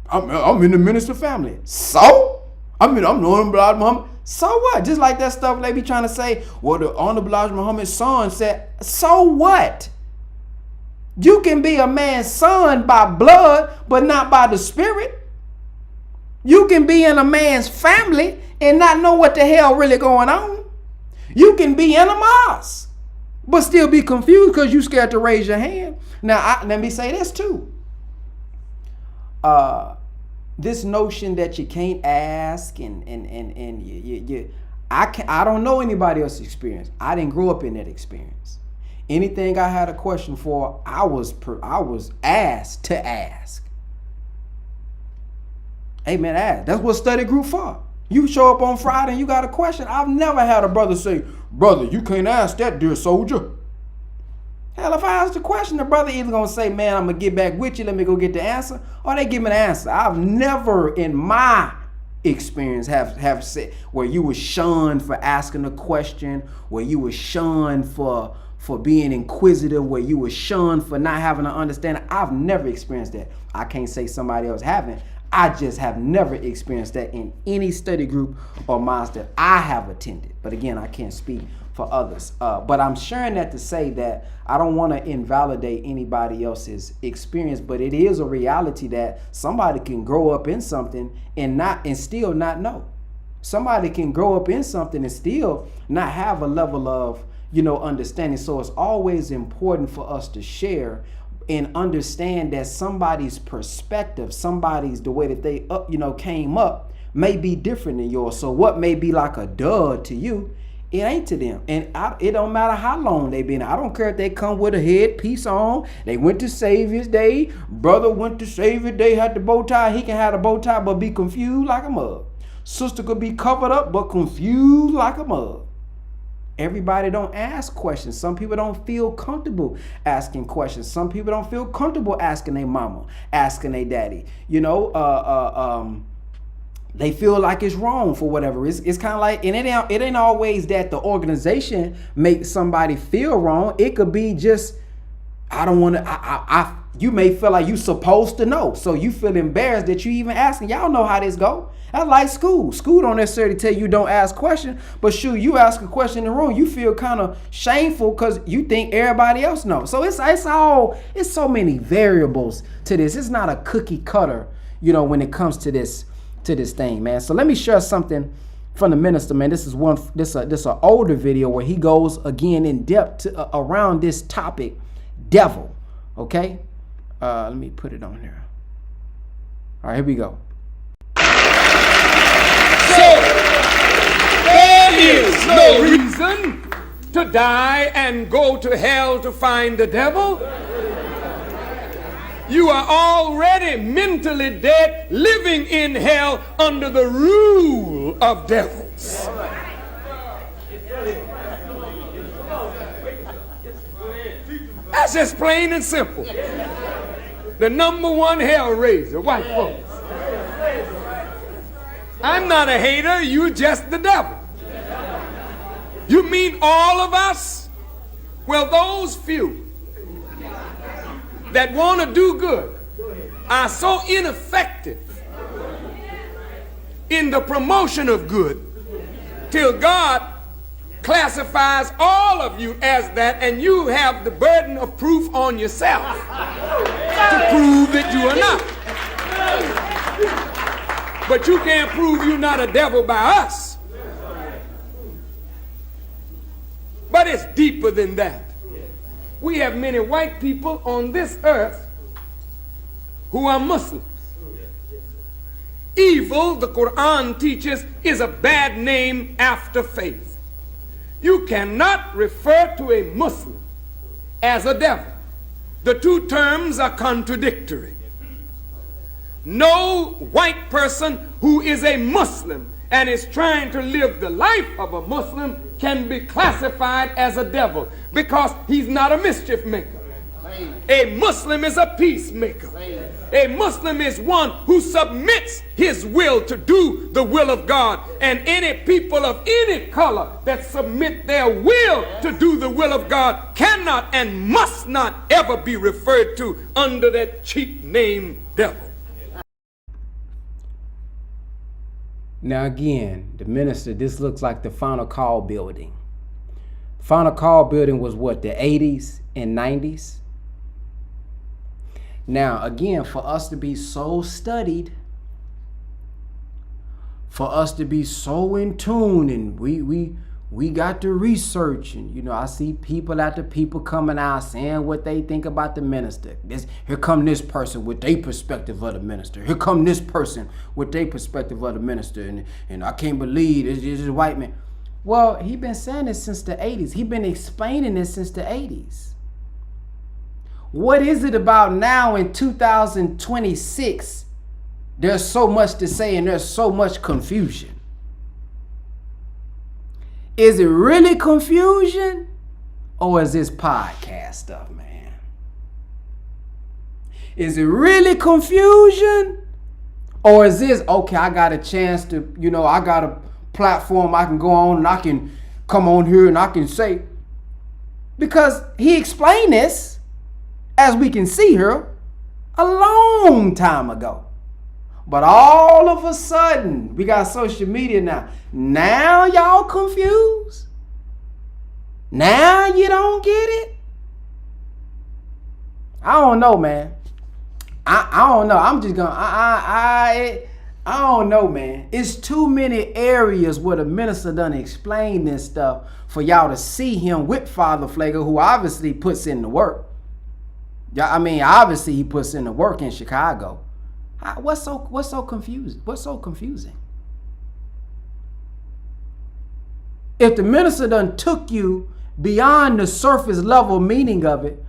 I'm in the minister family. So? I'm knowing Elijah Muhammad. So what? Just like that stuff they be trying to say, well, the Honorable Elijah Muhammad's son said, so what? You can be a man's son by blood, but not by the spirit. You can be in a man's family and not know what the hell really going on. You can be in a mosque, but still be confused because you scared to raise your hand. Now, let me say this too. This notion that you can't ask I don't know anybody else's experience. I didn't grow up in that experience. Anything I had a question for, I was asked to ask. Hey man, ask. That's what study group for. You show up on Friday and you got a question. I've never had a brother say, brother, you can't ask that, dear soldier. Hell, if I ask the question, the brother either gonna say, man, I'm gonna get back with you, let me go get the answer, or they give me the answer. I've never in my experience have said where you were shunned for asking a question, where you were shunned for being inquisitive, where you were shunned for not having an understanding. I've never experienced that. I can't say somebody else haven't. I just have never experienced that in any study group or mosque that I have attended. But again, I can't speak for others. But I'm sharing that to say that I don't want to invalidate anybody else's experience, but it is a reality that somebody can grow up in something and still not know. Somebody can grow up in something and still not have a level of, understanding. So it's always important for us to share and understand that somebody's perspective, the way that they came up may be different than yours. So what may be like a dud to you, it ain't to them. And it don't matter how long they been. I don't care if they come with a headpiece on. They went to Savior's Day. Brother went to Savior's Day, had the bow tie. He can have the bow tie but be confused like a mug. Sister could be covered up but confused like a mug. Everybody don't ask questions. Some people don't feel comfortable asking questions. Some people don't feel comfortable asking their mama, asking their daddy. They feel like it's wrong for whatever. It's kind of like, and it ain't always that the organization makes somebody feel wrong. It could be just, I don't want to, you may feel like you supposed to know. So you feel embarrassed that you even asking. Y'all know how this go. That's like school. School don't necessarily tell you don't ask questions, but shoot, you ask a question in the room, you feel kind of shameful because you think everybody else knows. So it's so many variables to this. It's not a cookie cutter, when it comes to this thing, man. So let me share something from the minister, man. This is an older video where he goes again in depth around this topic, devil. Okay, let me put it on here. All right, here we go. So, there is no reason to die and go to hell to find the devil. You are already mentally dead, living in hell under the rule of devils. That's just plain and simple. The number one hell raiser, white folks. I'm not a hater, you just the devil. You mean all of us? Well, those few that want to do good are so ineffective in the promotion of good till God classifies all of you as that, and you have the burden of proof on yourself to prove that you are not. But you can't prove you're not a devil by us. But it's deeper than that. We have many white people on this earth who are Muslims. Evil, the Quran teaches, is a bad name after faith. You cannot refer to a Muslim as a devil. The two terms are contradictory. No white person who is a Muslim and is trying to live the life of a Muslim can be classified as a devil because he's not a mischief maker. A Muslim is a peacemaker. A Muslim is one who submits his will to do the will of God. And any people of any color that submit their will to do the will of God cannot and must not ever be referred to under that cheap name devil. Now again, the minister, this looks like the Final Call building. Final Call building was what, the 80s and 90s? Now again, for us to be so studied, for us to be so in tune, and we got to research, and you know, I see people after people coming out saying what they think about the minister. Here come this person with their perspective of the minister. Here come this person with their perspective of the minister, and I can't believe it's just a white man. Well, he been saying this since the 80s. He been explaining this since the 80s. What is it about now in 2026? There's so much to say and there's so much confusion. Is it really confusion, or is this podcast stuff, man? Is it really confusion, or is this, okay, I got a chance to, you know, I got a platform I can go on and I can come on here and I can say, because he explained this, as we can see here, a long time ago. But all of a sudden, we got social media now. Now y'all confused? Now you don't get it? I don't know, man. I don't know. I'm just gonna, I don't know, man. It's too many areas where the minister done explain this stuff for y'all to see him with Father Pfleger, who obviously puts in the work. I mean, obviously he puts in the work in Chicago. What's so confusing? What's so confusing? If the minister done took you beyond the surface level meaning of it,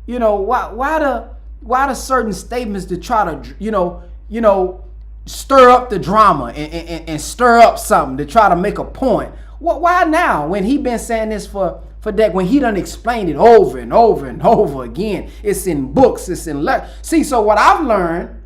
you know, why the certain statements to try to, you know, stir up the drama and stir up something to try to make a point? Why now, when he been saying this for that, when he done explained it over and over and over again? It's in books, it's in lectures. See, so what I've learned,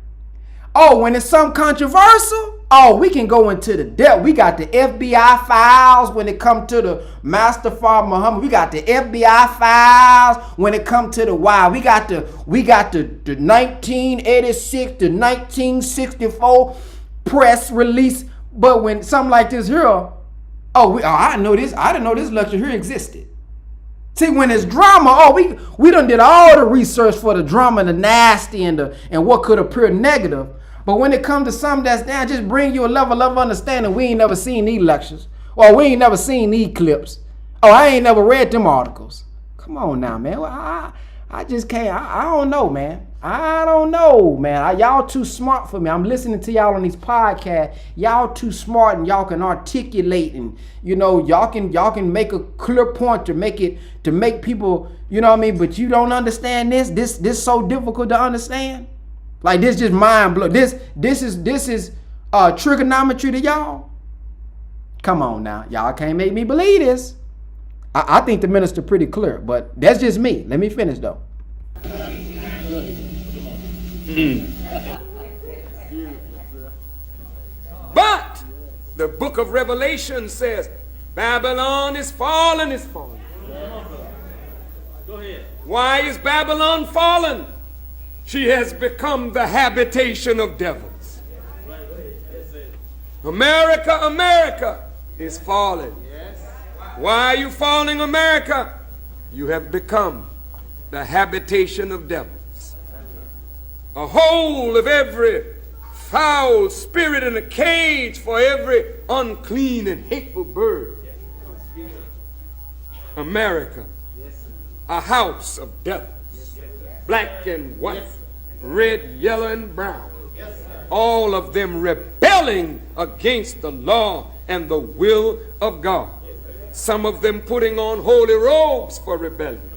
when it's something controversial, we can go into the depth. We got the FBI files when it come to the Mustafa Muhammad. We got the FBI files when it come to the why. We got the 1986 to 1964 press release. But when something like this here, I know this. I didn't know this lecture here existed. See, when it's drama, we done did all the research for the drama, the nasty, and what could appear negative. But when it comes to something that's down, just bring you a level of understanding. We ain't never seen these lectures. Or we ain't never seen these clips. I ain't never read them articles. Come on now, man. I just can't. I don't know, man. I don't know, man. Y'all too smart for me. I'm listening to y'all on these podcasts. Y'all too smart, and y'all can articulate, and you know, y'all can make a clear point to make people, you know what I mean? But you don't understand this so difficult to understand. Like, this just mind blow. This is trigonometry to y'all. Come on now, y'all can't make me believe this. I think the minister pretty clear, but that's just me. Let me finish though. But the book of Revelation says, Babylon is fallen, is fallen. Why is Babylon fallen? She has become the habitation of devils. America, America is falling. Why are you falling, America? You have become the habitation of devils. A hole of every foul spirit in a cage for every unclean and hateful bird. America, a house of devils, black and white, red, yellow, and brown, all of them rebelling against the law and the will of God. Some of them putting on holy robes for rebellion.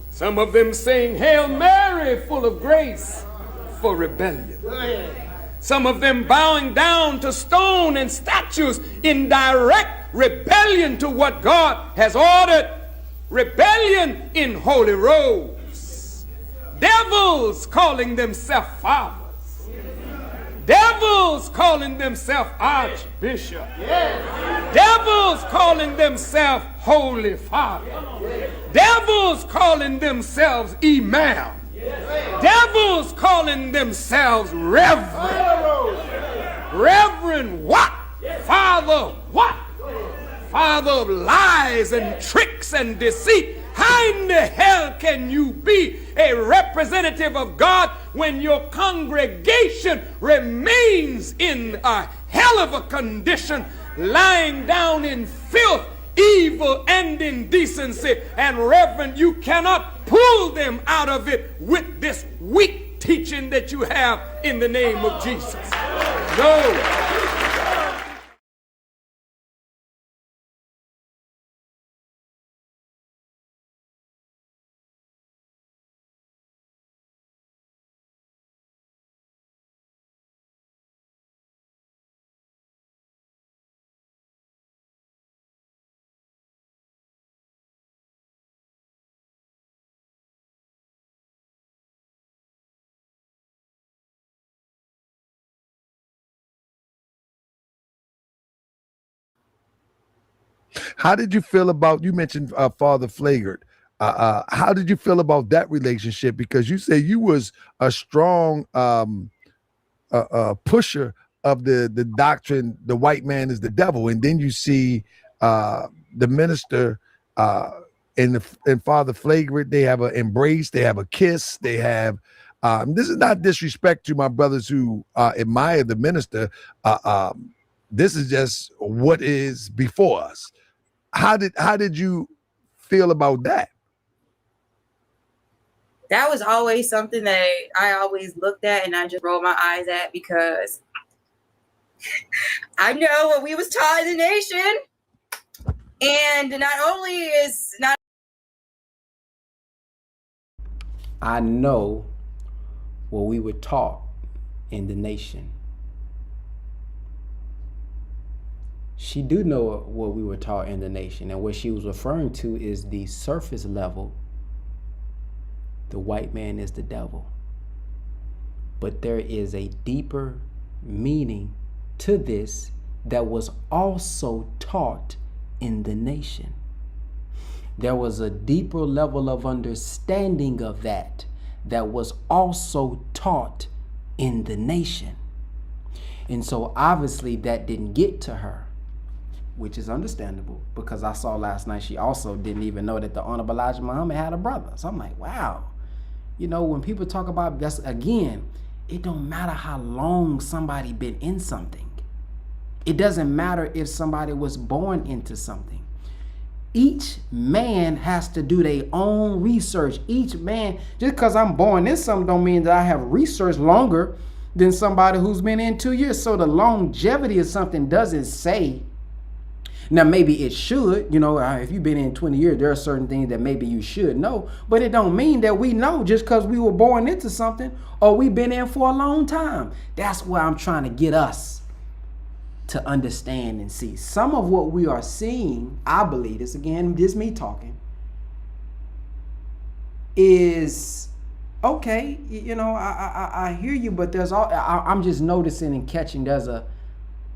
Some of them saying, Hail Mary, full of grace, for rebellion. Some of them bowing down to stone and statues in direct rebellion to what God has ordered. Rebellion in holy robes. Devils calling themselves fathers. Devils calling themselves archbishop. Devils calling themselves holy father. Devils calling themselves imam. Devils calling themselves reverend. Reverend what? Father what? Father of lies and tricks and deceit. How in the hell can you be a representative of God when your congregation remains in a hell of a condition, lying down in filth, evil, and indecency? And Reverend, you cannot pull them out of it with this weak teaching that you have in the name of Jesus. No. How did you feel about, you mentioned Father Flagrant. How did you feel about that relationship? Because you say you was a strong pusher of the doctrine, the white man is the devil. And then you see the minister and Father Flagrant, they have an embrace, they have a kiss, they have, this is not disrespect to my brothers who admire the minister. This is just what is before us. How did you feel about that? That was always something that I always looked at and I just rolled my eyes at, because I know what we was taught in the nation. And not only is not, I know what we were taught in the nation. She do know what we were taught in the nation, and what she was referring to is the surface level. The white man is the devil. But there is a deeper meaning to this that was also taught in the nation. There was a deeper level of understanding of that was also taught in the nation. And so obviously that didn't get to her, which is understandable, because I saw last night she also didn't even know that the Honorable Elijah Muhammad had a brother. So I'm like, wow. You know, when people talk about this, again, it don't matter how long somebody been in something. It doesn't matter if somebody was born into something. Each man has to do their own research. Each man, just because I'm born in something don't mean that I have researched longer than somebody who's been in 2 years. So the longevity of something doesn't say. Now, maybe it should, you know, if you've been in 20 years, there are certain things that maybe you should know, but it don't mean that we know just because we were born into something or we've been in for a long time. That's where I'm trying to get us to understand and see. Some of what we are seeing, I believe, this again, just me talking, is okay. You know, I hear you, but there's all I'm just noticing and catching. There's a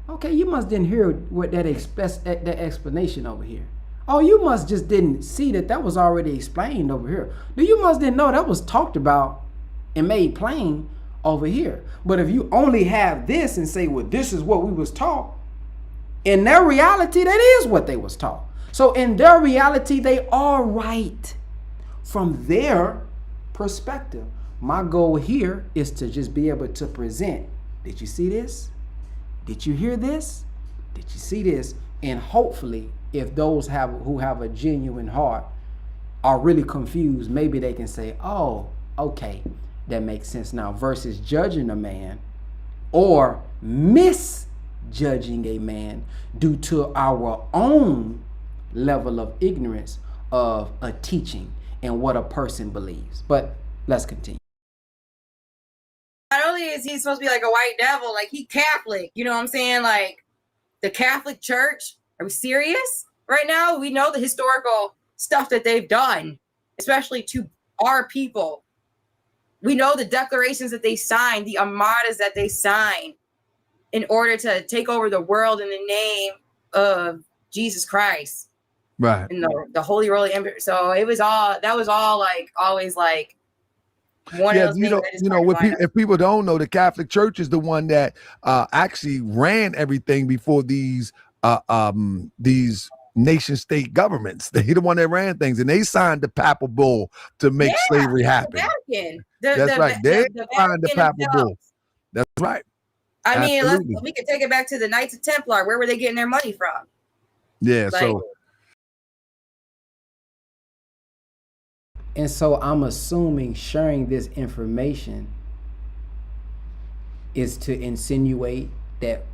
okay. You must didn't hear what that explanation over here. Oh, you must just didn't see that was already explained over here. You must didn't know that was talked about and made plain over here. But if you only have this and say, well, this is what we was taught, in their reality, that is what they was taught. So in their reality, they are right from their perspective. My goal here is to just be able to present. Did you see this? Did you hear this? Did you see this? And hopefully, if those who have a genuine heart are really confused, maybe they can say, oh, okay, that makes sense now, versus judging a man or misjudging a man due to our own level of ignorance of a teaching and what a person believes. But let's continue. Not only is he supposed to be like a white devil, like he Catholic, you know what I'm saying? Like the Catholic Church, are we serious right now? We know the historical stuff that they've done, especially to our people. We know the declarations that they signed, the armadas that they signed in order to take over the world in the name of Jesus Christ. Right. And the Holy Roller Empire. So it was all, that was all like, always like one of those things. If people don't know, the Catholic Church is the one that actually ran everything before these nation state governments. They're the one that ran things, and they signed the papal bull to make slavery happen. That's right. They signed the papal bull. That's right. I mean, we could take it back to the Knights of Templar. Where were they getting their money from? Yeah. So I'm assuming sharing this information is to insinuate that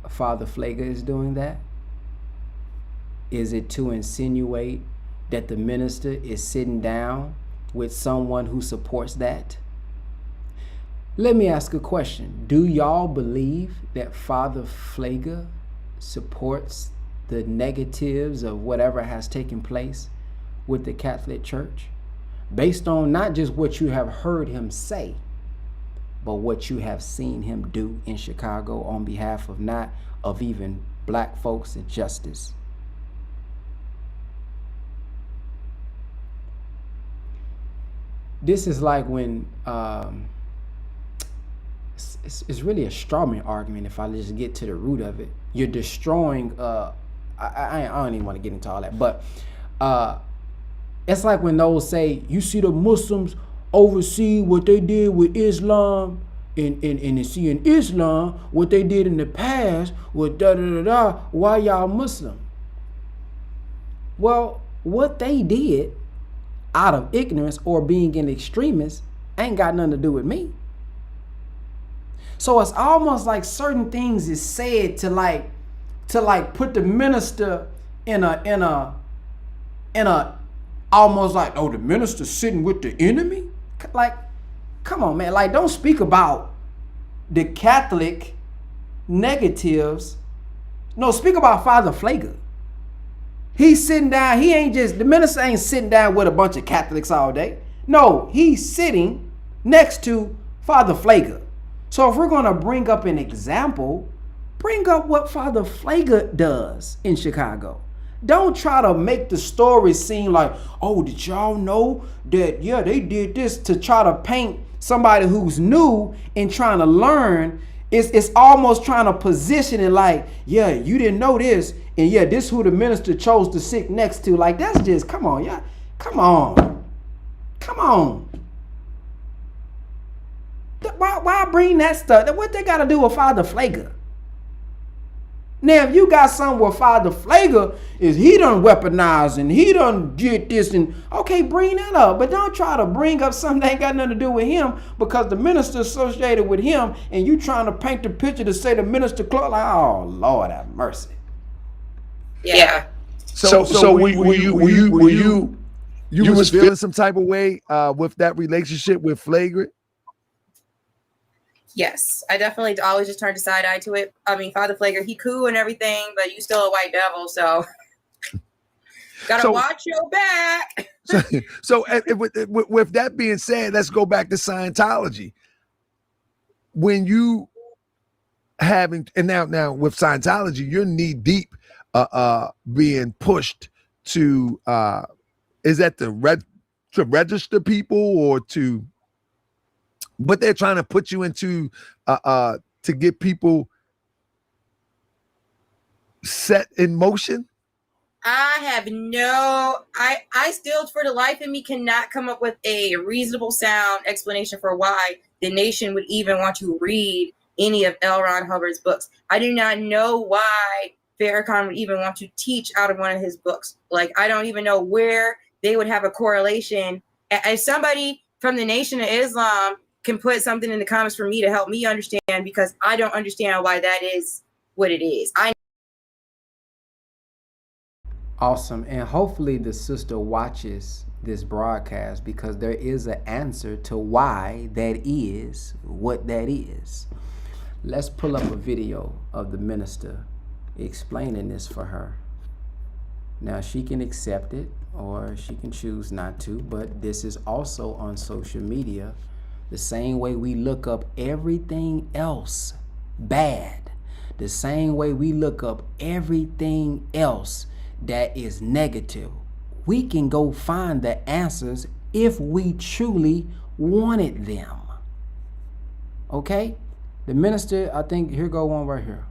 Father Pfleger is doing that? Is it to insinuate that the minister is sitting down with someone who supports that? Let me ask a question. Do y'all believe that Father Pfleger supports the negatives of whatever has taken place with the Catholic Church? Based on not just what you have heard him say, but what you have seen him do in Chicago on behalf of even black folks and justice. This is like when it's really a straw man argument. If I just get to the root of it, you're destroying. I don't even want to get into all that, but it's like when those say, you see the Muslims oversee what they did with Islam, and see in Islam what they did in the past with da-da-da-da, why y'all Muslim? Well, what they did out of ignorance or being an extremist ain't got nothing to do with me. So it's almost like certain things is said to like put the minister in a almost like, oh, the minister's sitting with the enemy? Like, come on, man. Like, don't speak about the Catholic negatives. No, speak about Father Pfleger. He's sitting down. The minister ain't sitting down with a bunch of Catholics all day. No, he's sitting next to Father Pfleger. So if we're going to bring up an example, bring up what Father Pfleger does in Chicago. Don't try to make the story seem like, oh, did y'all know that, yeah, they did this, to try to paint somebody who's new and trying to learn. It's almost trying to position it like, yeah, you didn't know this, and yeah, this who the minister chose to sit next to. Like, that's just, come on, yeah, come on. Why bring that stuff? What they got to do with Father Pfleger? Now, if you got something where Father Pfleger is, he done weaponized and he done did this, and okay, bring that up. But don't try to bring up something that ain't got nothing to do with him because the minister associated with him, and you trying to paint the picture to say the minister close. Like, oh, Lord have mercy. Yeah. So were you was feeling some type of way with that relationship with Pfleger? Yes, I definitely always just turned a side eye to it. I mean, Father Flager, he cool and everything, but you still a white devil, so gotta watch your back. So with that being said, let's go back to Scientology. When you having, and now with Scientology, you're knee deep being pushed to is that to register people, or to what they're trying to put you into to get people set in motion? I still, for the life of me, cannot come up with a reasonable sound explanation for why the nation would even want to read any of L. Ron Hubbard's books. I do not know why Farrakhan would even want to teach out of one of his books. Like, I don't even know where they would have a correlation. If somebody from the Nation of Islam can put something in the comments for me to help me understand, because I don't understand why that is what it is. Awesome. And hopefully the sister watches this broadcast, because there is an answer to why that is what that is. Let's pull up a video of the minister explaining this for her. Now, she can accept it or she can choose not to, but this is also on social media, the same way we look up everything else bad, the same way we look up everything else that is negative. We can go find the answers if we truly wanted them. Okay? The minister, I think, here go one right here.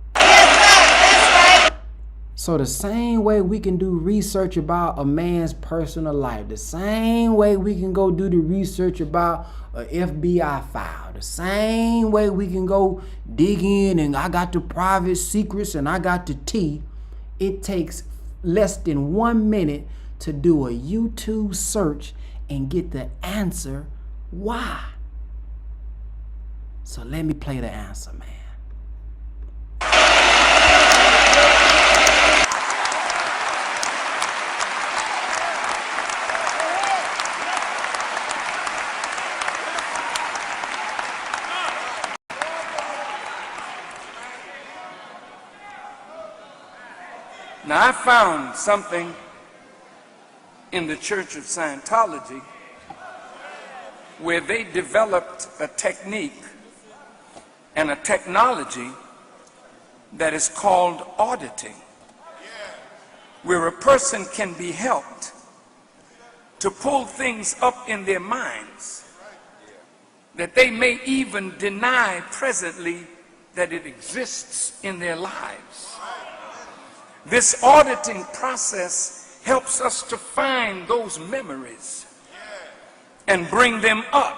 So the same way we can do research about a man's personal life, the same way we can go do the research about an FBI file, the same way we can go dig in and I got the private secrets and I got the tea, it takes less than 1 minute to do a YouTube search and get the answer why. So let me play the answer, man. Now, I found something in the Church of Scientology where they developed a technique and a technology that is called auditing, where a person can be helped to pull things up in their minds that they may even deny presently that it exists in their lives. This auditing process helps us to find those memories and bring them up.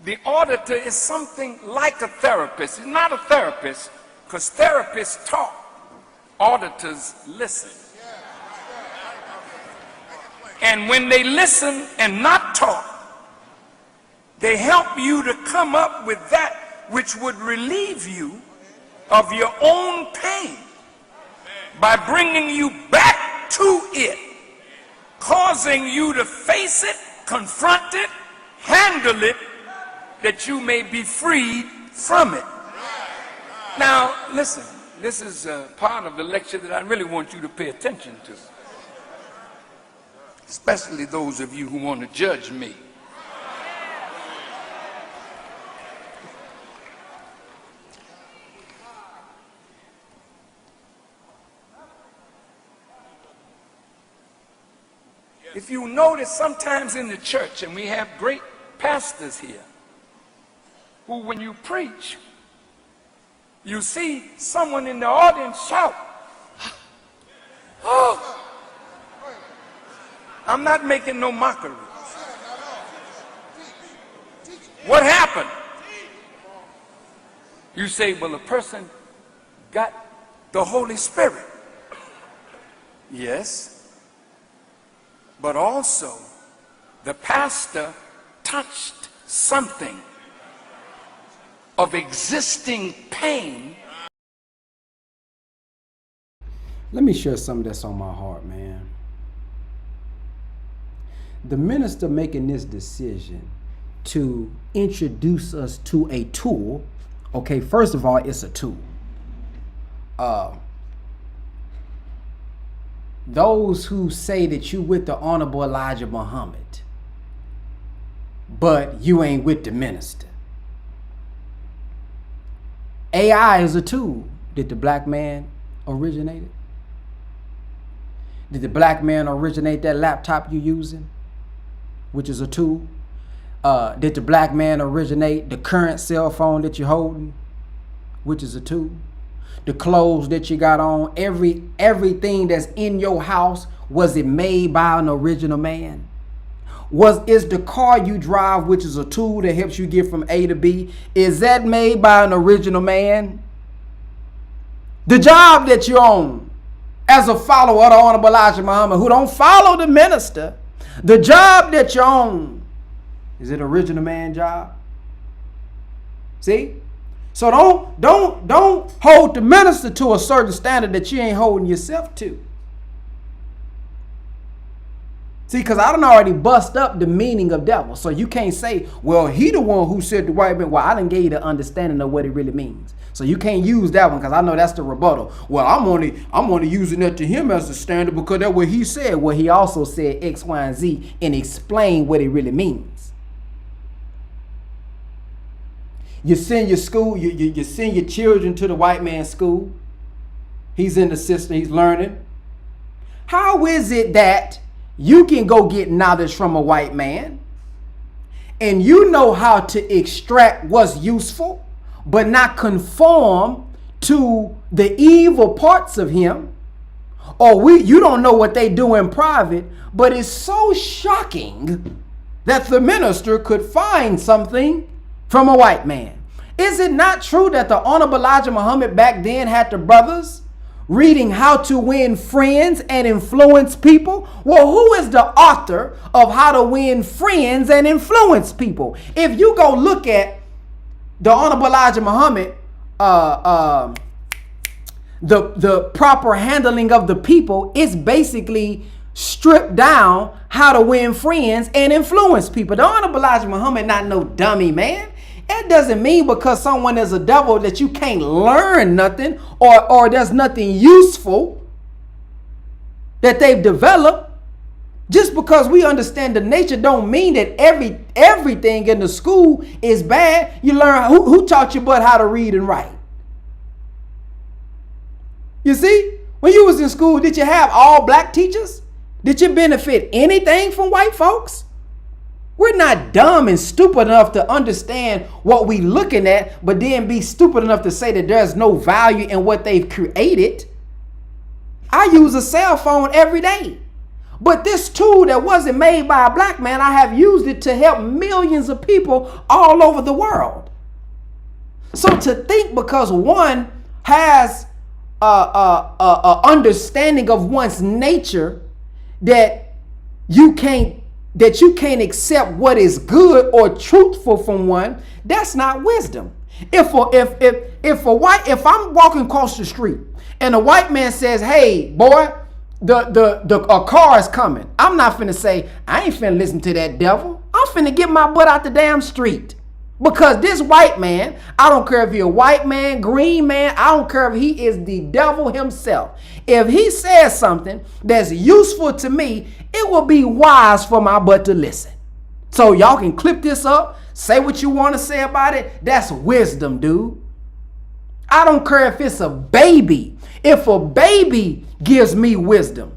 The auditor is something like a therapist. He's not a therapist, because therapists talk, auditors listen. And when they listen and not talk, they help you to come up with that which would relieve you of your own pain, by bringing you back to it, causing you to face it, confront it, handle it, that you may be freed from it. Now, listen, this is a part of the lecture that I really want you to pay attention to, especially those of you who want to judge me. If you notice, sometimes in the church, and we have great pastors here, who when you preach, you see someone in the audience shout, "Oh!" I'm not making no mockery. What happened? You say, well, a person got the Holy Spirit. Yes. But also, the pastor touched something of existing pain. Let me share something that's on my heart, man. The minister making this decision to introduce us to a tool. Okay, first of all, it's a tool. Those who say that you with the Honorable Elijah Muhammad, but you ain't with the minister. AI is a tool. Did the black man originate it? Did the black man originate that laptop you using, which is a tool? Did the black man originate the current cell phone that you're holding, which is a tool? The clothes that you got on, everything that's in your house, was it made by an original man? Is the car you drive, which is a tool that helps you get from A to B, is that made by an original man? The job that you're on as a follower of the Honorable Elijah Muhammad, who don't follow the minister, the job that you're on, is it original man job? See? So don't hold the minister to a certain standard that you ain't holding yourself to. See, because I done already bust up the meaning of devil. So you can't say, well, he the one who said the white man. Well, I done gave you the understanding of what it really means. So you can't use that one because I know that's the rebuttal. Well, I'm only using that to him as a standard because that's what he said. Well, he also said X, Y, and Z and explain what it really means. You send your school, you send your children to the white man's school. He's in the system, he's learning. How is it that you can go get knowledge from a white man and you know how to extract what's useful, but not conform to the evil parts of him? Or you don't know what they do in private, but it's so shocking that the minister could find something from a white man. Is it not true that the Honorable Elijah Muhammad back then had the brothers reading how to win friends and influence people? Well, who is the author of how to win friends and influence people? If you go look at the Honorable Elijah Muhammad, the proper handling of the people, is basically stripped down how to win friends and influence people. The Honorable Elijah Muhammad not no dummy, man. It doesn't mean because someone is a devil that you can't learn nothing or there's nothing useful that they've developed. Just because we understand the nature don't mean that everything in the school is bad. You learn who taught you but how to read and write. You see, when you was in school, did you have all black teachers? Did you benefit anything from white folks? We're not dumb and stupid enough to understand what we looking at, but then be stupid enough to say that there's no value in what they've created. I use a cell phone every day. But this tool that wasn't made by a black man, I have used it to help millions of people all over the world. So to think because one has a understanding of one's nature that you can't accept what is good or truthful from one, that's not wisdom. If I'm walking across the street and a white man says, "Hey, boy, a car is coming," I'm not finna say, "I ain't finna listen to that devil. I'm finna get my butt out the damn street." Because this white man, I don't care if he's a white man, green man, I don't care if he is the devil himself. If he says something that's useful to me, it will be wise for my butt to listen. So y'all can clip this up, say what you want to say about it. That's wisdom, dude. I don't care if it's a baby. If a baby gives me wisdom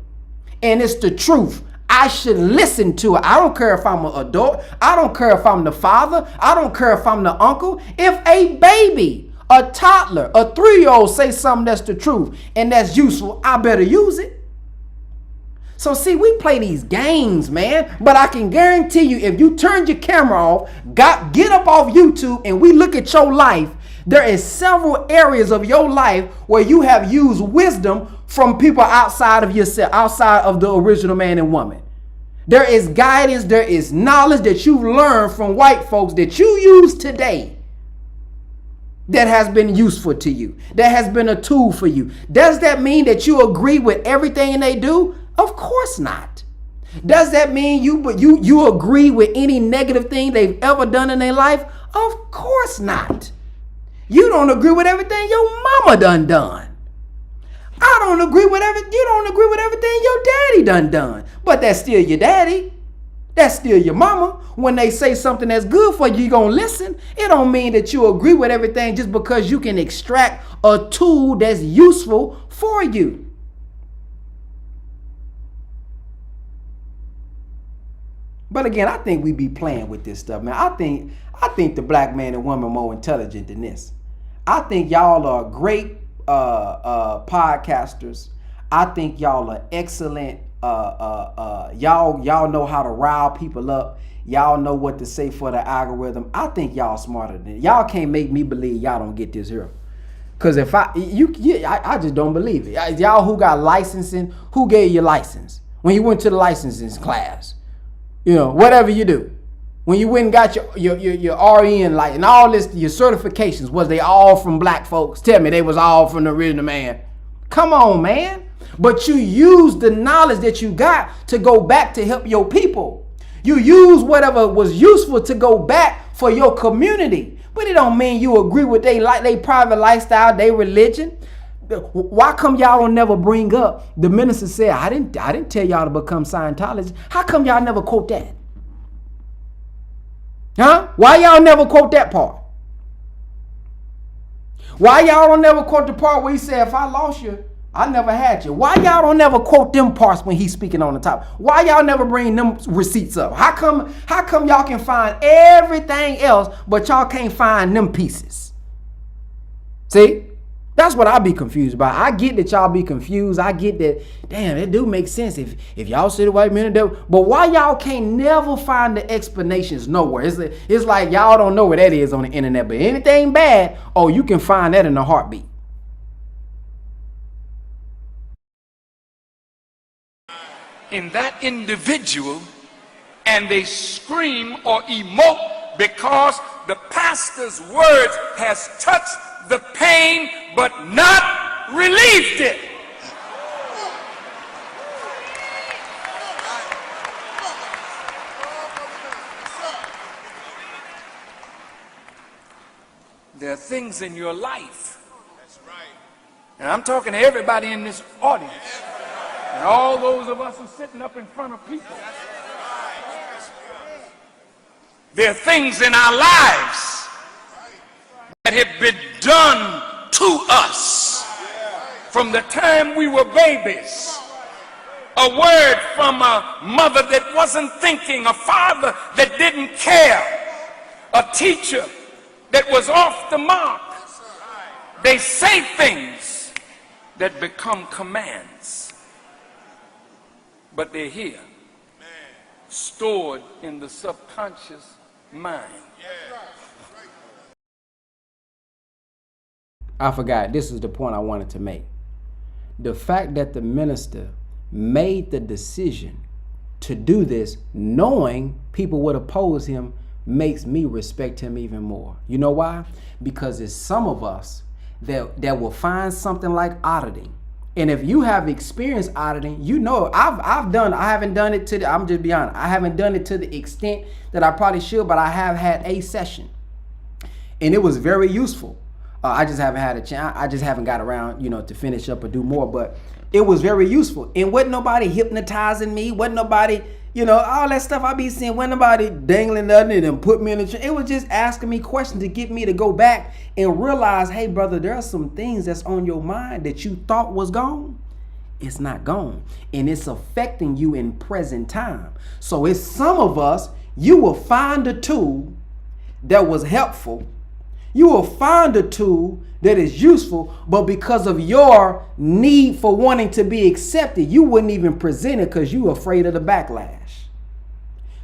and it's the truth, I should listen to it. I don't care if I'm an adult. I don't care if I'm the father. I don't care if I'm the uncle. If a baby, a toddler, a 3-year-old say something that's the truth and that's useful, I better use it. So see, we play these games, man. But I can guarantee you, if you turn your camera off, get up off YouTube and we look at your life, there is several areas of your life where you have used wisdom from people outside of yourself, outside of the original man and woman. There is guidance, there is knowledge that you've learned from white folks that you use today that has been useful to you, that has been a tool for you. Does that mean that you agree with everything they do? Of course not. Does that mean you agree with any negative thing they've ever done in their life? Of course not. You don't agree with everything your mama done. You don't agree with everything your daddy done. But that's still your daddy. That's still your mama. When they say something that's good for you, you're going to listen. It don't mean that you agree with everything just because you can extract a tool that's useful for you. But again, I think we be playing with this stuff, man. I think the black man and woman more intelligent than this. I think y'all are great podcasters. I think y'all are excellent. Y'all know how to rile people up. Y'all know what to say for the algorithm. I think y'all smarter than y'all. Can't make me believe y'all don't get this here. Cause if I just don't believe it. Y'all who got licensing, who gave you license when you went to the licensing class? You know, whatever you do. When you went and got your RN license and all this, your certifications, was they all from black folks? Tell me they was all from the original man. Come on, man. But you use the knowledge that you got to go back to help your people. You use whatever was useful to go back for your community. But it don't mean you agree with they private lifestyle, they religion. Why come y'all don't never bring up the minister said, I didn't tell y'all to become Scientologists. How come y'all never quote that? Huh? Why y'all never quote that part? Why y'all don't never quote the part where he said, if I lost you, I never had you? Why y'all don't never quote them parts when he's speaking on the top? Why y'all never bring them receipts up? How come y'all can find everything else, but y'all can't find them pieces? See? That's what I be confused about. I get that y'all be confused. I get that, damn, it do make sense if y'all see the white men and devil. But why y'all can't never find the explanations nowhere? It's like y'all don't know where that is on the internet. But anything bad, oh, you can find that in a heartbeat. In that individual, and they scream or emote because the pastor's words has touched the pain but not relieved it. There are things in your life, and I'm talking to everybody in this audience, and all those of us who are sitting up in front of people. There are things in our lives that have been done to us from the time we were babies. A word from a mother that wasn't thinking, a father that didn't care, a teacher that was off the mark. They say things that become commands, but they're here, stored in the subconscious mind. I forgot. This is the point I wanted to make. The fact that the minister made the decision to do this knowing people would oppose him makes me respect him even more. You know why? Because it's some of us that will find something like auditing. And if you have experienced auditing, you know I haven't done it to the, I'm just be honest, I haven't done it to the extent that I probably should, but I have had a session. And it was very useful. I just haven't had a chance. I just haven't got around, to finish up or do more. But it was very useful. And wasn't nobody hypnotizing me. Wasn't nobody, all that stuff I be seeing. Wasn't nobody dangling nothing and put me in the chair. It was just asking me questions to get me to go back and realize, hey, brother, there are some things that's on your mind that you thought was gone. It's not gone. And it's affecting you in present time. So it's some of us, you will find a tool that was helpful. You will find a tool that is useful, but because of your need for wanting to be accepted, you wouldn't even present it because you're afraid of the backlash.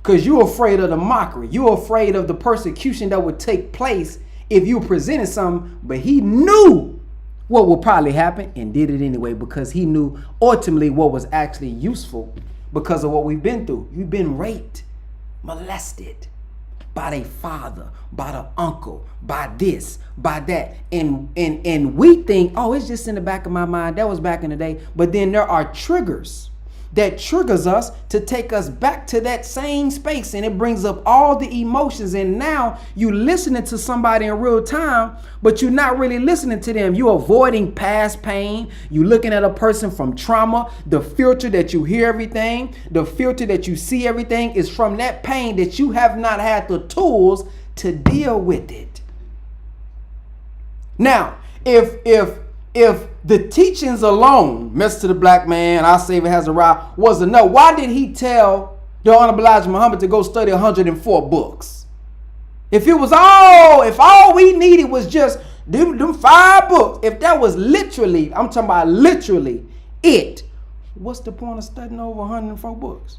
Because you're afraid of the mockery. You're afraid of the persecution that would take place if you presented something, but he knew what would probably happen and did it anyway because he knew ultimately what was actually useful because of what we've been through. You've been raped, molested by their father, by the uncle, by this, by that. And we think, oh, it's just in the back of my mind. That was back in the day. But then there are triggers that triggers us to take us back to that same space, and it brings up all the emotions. And now you listening to somebody in real time, but you're not really listening to them. You're avoiding past pain. You're looking at a person from trauma. The filter that you hear everything, the filter that you see everything is from that pain that you have not had the tools to deal with it. Now, if the teachings alone, Mr. the Black Man, Our Savior Has Arrived, was enough, why did he tell the Honorable Elijah Muhammad to go study 104 books? If all we needed was just them 5 books, if that was literally, I'm talking about literally it, what's the point of studying over 104 books?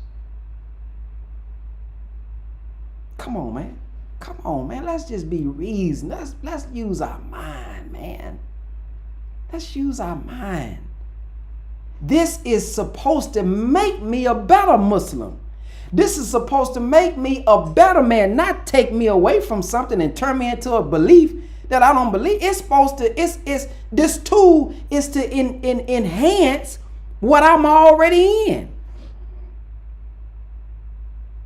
Come on, man. Come on, man. Let's just be reasonable. Let's use our mind, man. Let's use our mind. This is supposed to make me a better Muslim. This is supposed to make me a better man, not take me away from something and turn me into a belief that I don't believe. It's supposed to, this tool is to enhance what I'm already in.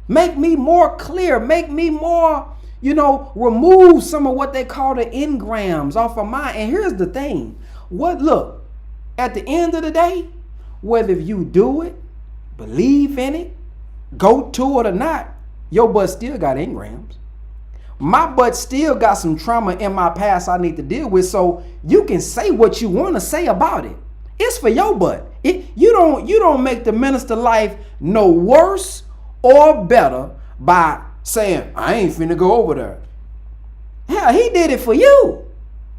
Make me more clear, make me more, remove some of what they call the engrams off of mine. And here's the thing. Look, at the end of the day, whether you do it, believe in it, go to it or not, your butt still got engrams. My butt still got some trauma in my past I need to deal with. So you can say what you want to say about it. It's for your butt. You don't make the minister life no worse or better by saying, I ain't finna go over there. Hell, he did it for you.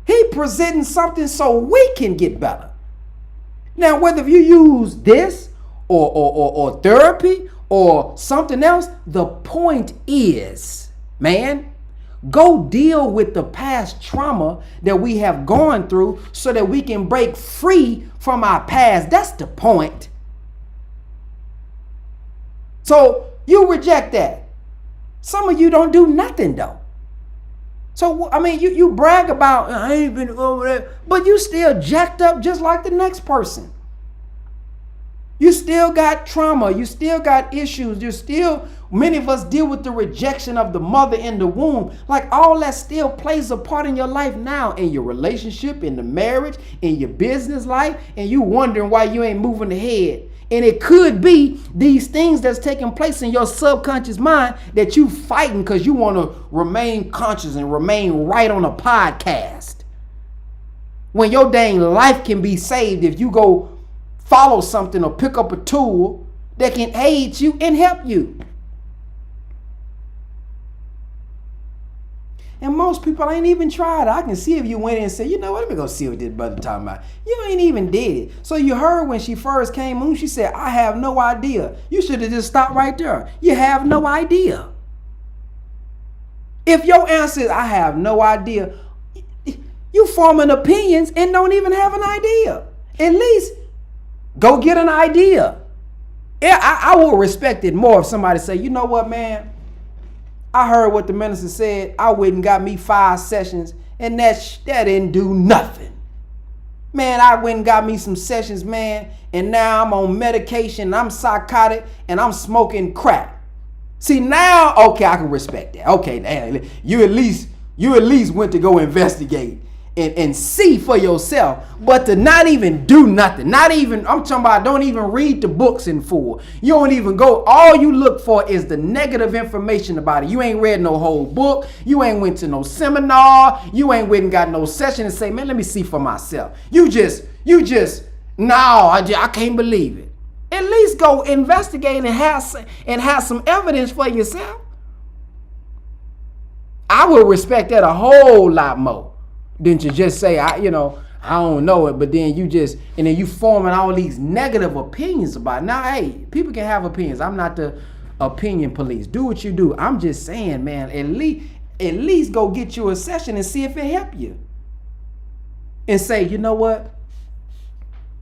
He presenting something so we can get better. Now, whether you use this or therapy or something else, the point is, man, go deal with the past trauma that we have gone through so that we can break free from our past. That's the point. So you reject that. Some of you don't do nothing though. So, I mean, you brag about, I ain't been over there, but you still jacked up just like the next person. You still got trauma. You still got issues. Many of us deal with the rejection of the mother in the womb. Like all that still plays a part in your life now, in your relationship, in the marriage, in your business life, and you wondering why you ain't moving ahead. And it could be these things that's taking place in your subconscious mind that you fighting because you want to remain conscious and remain right on a podcast. When your dang life can be saved if you go follow something or pick up a tool that can aid you and help you. And most people ain't even tried it. I can see if you went in and said, you know what, let me go see what this brother talking about. You ain't even did it. So you heard when she first came on, she said, I have no idea. You should have just stopped right there. You have no idea. If your answer is, I have no idea, you forming opinions and don't even have an idea. At least go get an idea. Yeah, I will respect it more if somebody say, you know what, man? I heard what the minister said. I went and got me 5 sessions, and that didn't do nothing. Man, I went and got me some sessions, man, and now I'm on medication, I'm psychotic, and I'm smoking crack. See, now, okay, I can respect that. Okay, damn, you at least went to go investigate and see for yourself, but to not even do nothing, I'm talking about don't even read the books in full. You don't even go, all you look for is the negative information about it. You ain't read no whole book, you ain't went to no seminar, you ain't went and got no session and say, man, let me see for myself. You just, I can't believe it. At least go investigate and have some evidence for yourself. I would respect that a whole lot more than to just say, I don't know it, but then you forming all these negative opinions about it. Now, hey, people can have opinions. I'm not the opinion police. Do what you do. I'm just saying, man, at least go get you a session and see if it help you. And say, you know what?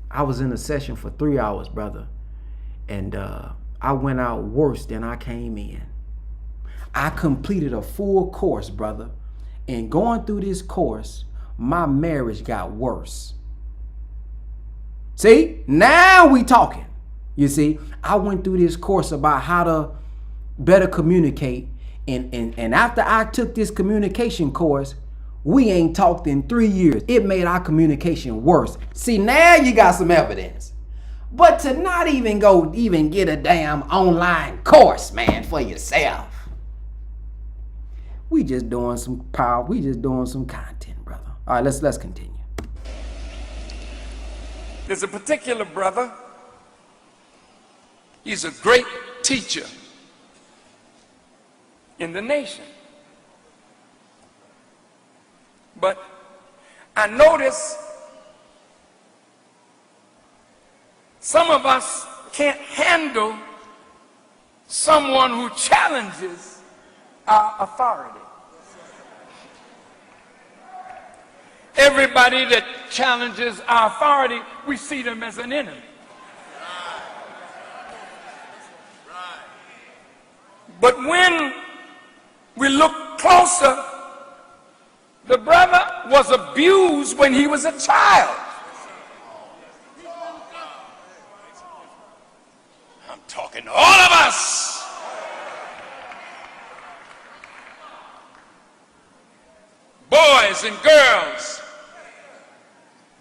I was in a session for 3 hours, brother, and I went out worse than I came in. I completed a full course, brother. And going through this course, my marriage got worse. See, now we talking. You see, I went through this course about how to better communicate. And after I took this communication course, we ain't talked in 3 years. It made our communication worse. See, now you got some evidence. But to not even get a damn online course, man, for yourself. We just doing some power. We just doing some content, brother. All right, let's continue. There's a particular brother. He's a great teacher in the nation. But I notice some of us can't handle someone who challenges our authority. Everybody that challenges our authority, we see them as an enemy. But when we look closer, the brother was abused when he was a child. I'm talking to all of us. Boys and girls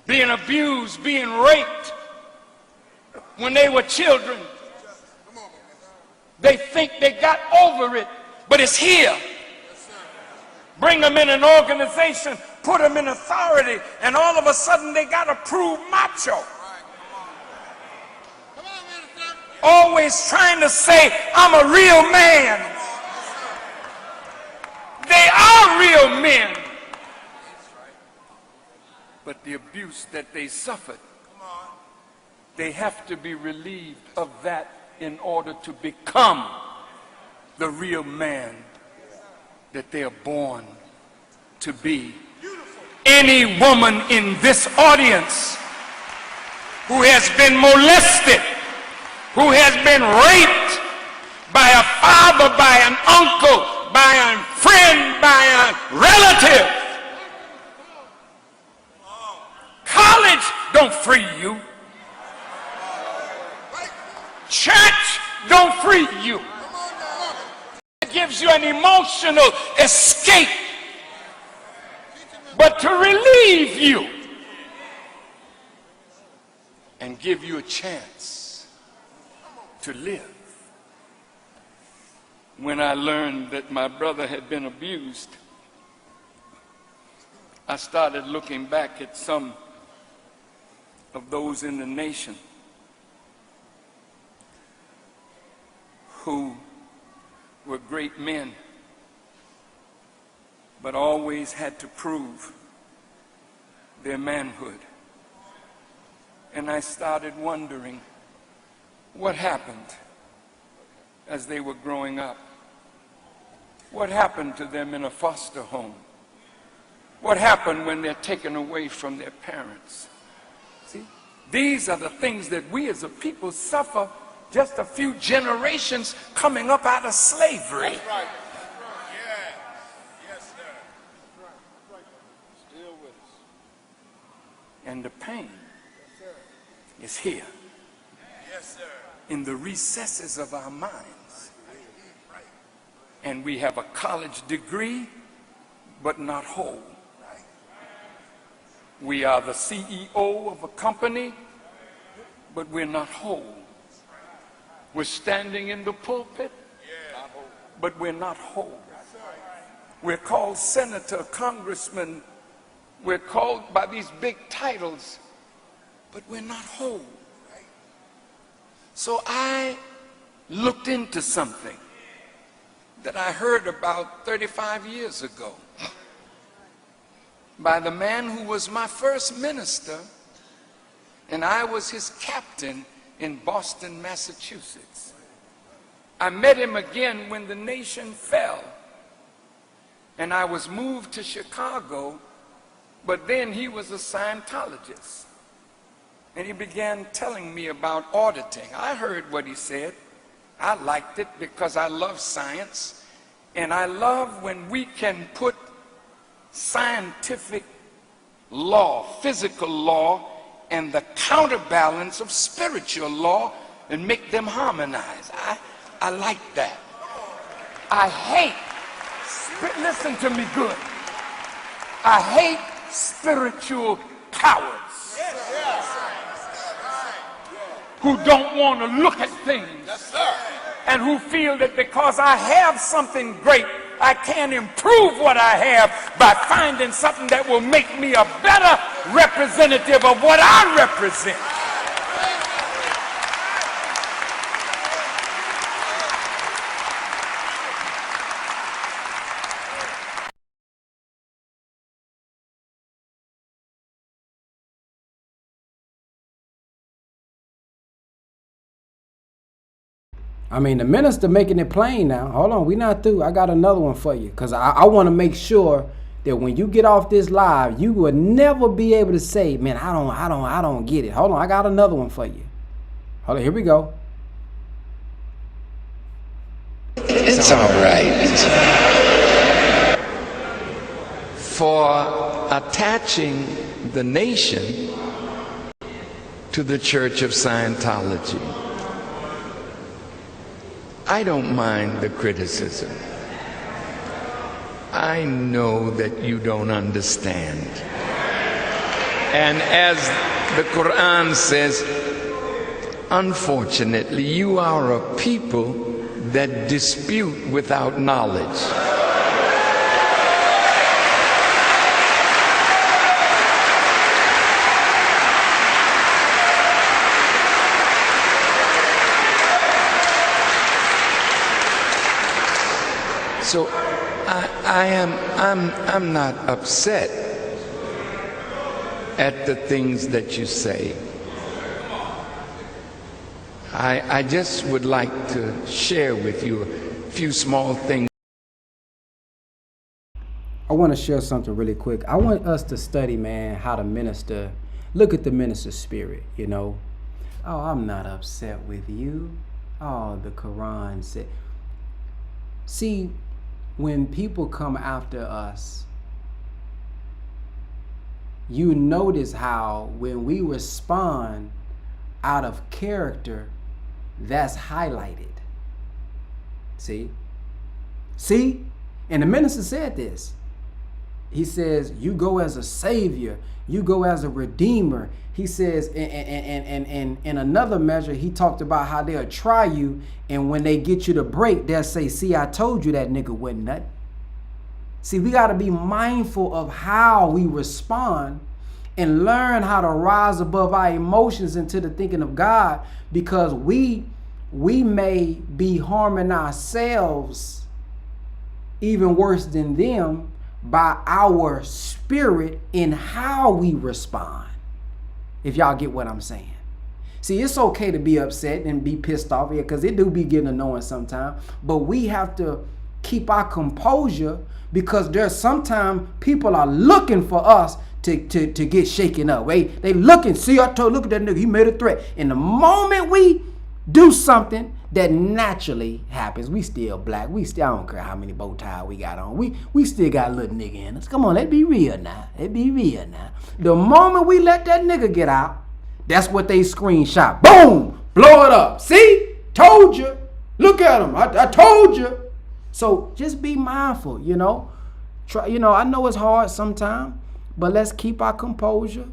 being abused, being raped when they were children. They think they got over it, but it's here. Bring them in an organization, put them in authority, and all of a sudden they got to prove macho. Always trying to say, I'm a real man. They are real men. But the abuse that they suffered, they have to be relieved of that in order to become the real man that they are born to be. Any woman in this audience who has been molested, who has been raped by a father, by an uncle, by a friend, by a relative, college don't free you. Church don't free you. It gives you an emotional escape. But to relieve you and give you a chance to live. When I learned that my brother had been abused, I started looking back at some of those in the nation who were great men, but always had to prove their manhood. And I started wondering what happened as they were growing up. What happened to them in a foster home? What happened when they're taken away from their parents? See, these are the things that we as a people suffer just a few generations coming up out of slavery. That's right. Yeah. Yes, sir. Still with us. And the pain is here. Yes, sir. In the recesses of our minds. And we have a college degree, but not whole. We are the CEO of a company, but we're not whole. We're standing in the pulpit, but we're not whole. We're called senator, congressman. We're called by these big titles, but we're not whole. So I looked into something that I heard about 35 years ago by the man who was my first minister, and I was his captain in Boston, Massachusetts. I met him again when the nation fell, and I was moved to Chicago, but then he was a Scientologist, and he began telling me about auditing. I heard what he said. I liked it because I love science, and I love when we can put scientific law, physical law, and the counterbalance of spiritual law and make them harmonize. I like that. I hate, listen to me good, I hate spiritual cowards who don't want to look at things and who feel that because I have something great, I can improve what I have by finding something that will make me a better representative of what I represent. I mean, the minister making it plain now. Hold on, we not through. I got another one for you, because I want to make sure that when you get off this live, you will never be able to say, man, I don't get it. Hold on, I got another one for you. Hold on, here we go. It's all right. For attaching the nation to the Church of Scientology. I don't mind the criticism. I know that you don't understand. And as the Quran says, unfortunately, you are a people that dispute without knowledge. So I'm not upset at the things that you say. I just would like to share with you a few small things. I want to share something really quick. I want us to study, man, how to minister. Look at the minister's spirit, you know. Oh, I'm not upset with you. Oh, the Quran said. See, when people come after us, you notice how when we respond out of character, that's highlighted. See? And the minister said this. He says, you go as a savior, you go as a redeemer. He says, in another measure, he talked about how they'll try you, and when they get you to break, they'll say, see, I told you that nigga wasn't nothing. See, we got to be mindful of how we respond and learn how to rise above our emotions into the thinking of God, because we may be harming ourselves even worse than them by our spirit in how we respond. If y'all get what I'm saying. See, it's okay to be upset and be pissed off here, because it do be getting annoying sometimes. But we have to keep our composure, because there's sometimes people are looking for us to get shaken up. They looking, see, look at that nigga, he made a threat. And the moment we do something that naturally happens, we still black. I don't care how many bow ties we got on. We still got a little nigga in us. Come on, let's be real now. The moment we let that nigga get out, that's what they screenshot. Boom! Blow it up. See? Told you. Look at him. I told you. So just be mindful, you know. Try, you know, I know it's hard sometimes, but let's keep our composure.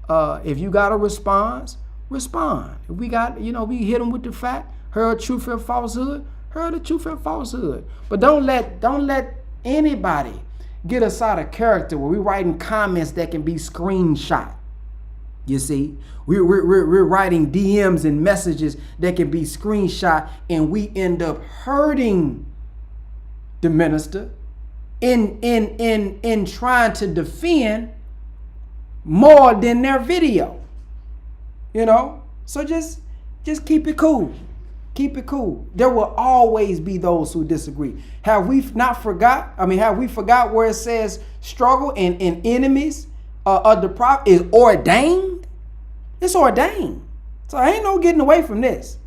If you got a response, respond. If we got, you know, we hit them with the fact, heard truth and falsehood, heard the truth and falsehood. But don't let anybody get us out of character where we're writing comments that can be screenshot. You see, we're writing DMs and messages that can be screenshot, and we end up hurting the minister in trying to defend more than their video. You know, so just keep it cool. Keep it cool. There will always be those who disagree. Have we forgot where it says struggle and enemies of the prophet is ordained? It's ordained. So ain't no getting away from this.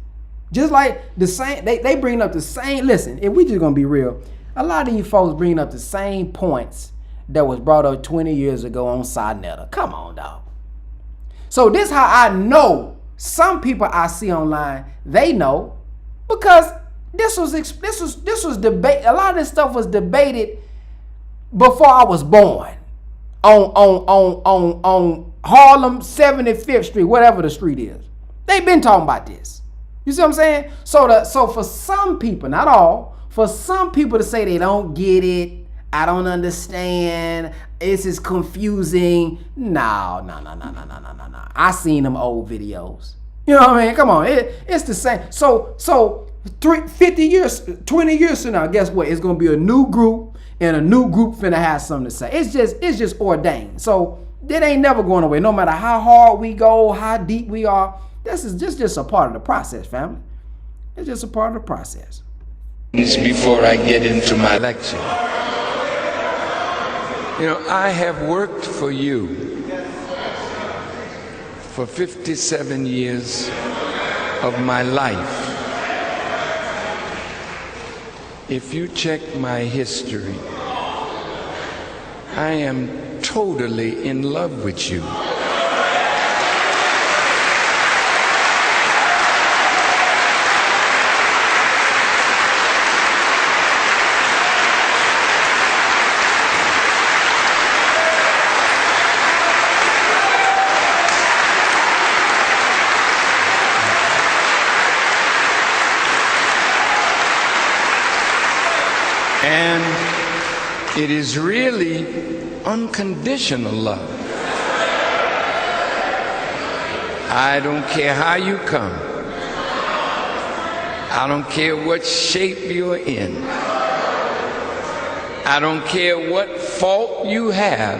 Just like the same, they bring up the same. Listen, if we just gonna be real, a lot of you folks bring up the same points that was brought up 20 years ago on Sinetta. Come on, dog. So this how I know Some people I see online, they know, because this was debate. A lot of this stuff was debated before I was born on Harlem 75th Street, whatever the street is. They've been talking about this. You see what I'm saying? So for some people, not all, for some people to say they don't get it, I don't understand, this is confusing. No. I seen them old videos. You know what I mean? Come on, it's the same. So 50 years, 20 years from now, guess what? It's gonna be a new group, and a new group finna have something to say. It's just ordained. So that ain't never going away. No matter how hard we go, how deep we are, this is just a part of the process, family. It's just a part of the process. Before I get into my lecture, you know, I have worked for you for 57 years of my life. If you check my history, I am totally in love with you. And it is really unconditional love. I don't care how you come. I don't care what shape you're in. I don't care what fault you have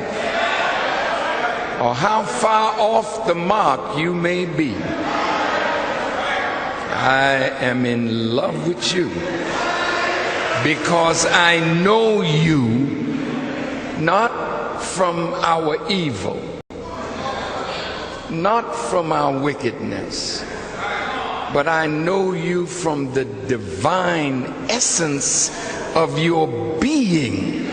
or how far off the mark you may be. I am in love with you. Because I know you not from our evil, not from our wickedness, but I know you from the divine essence of your being.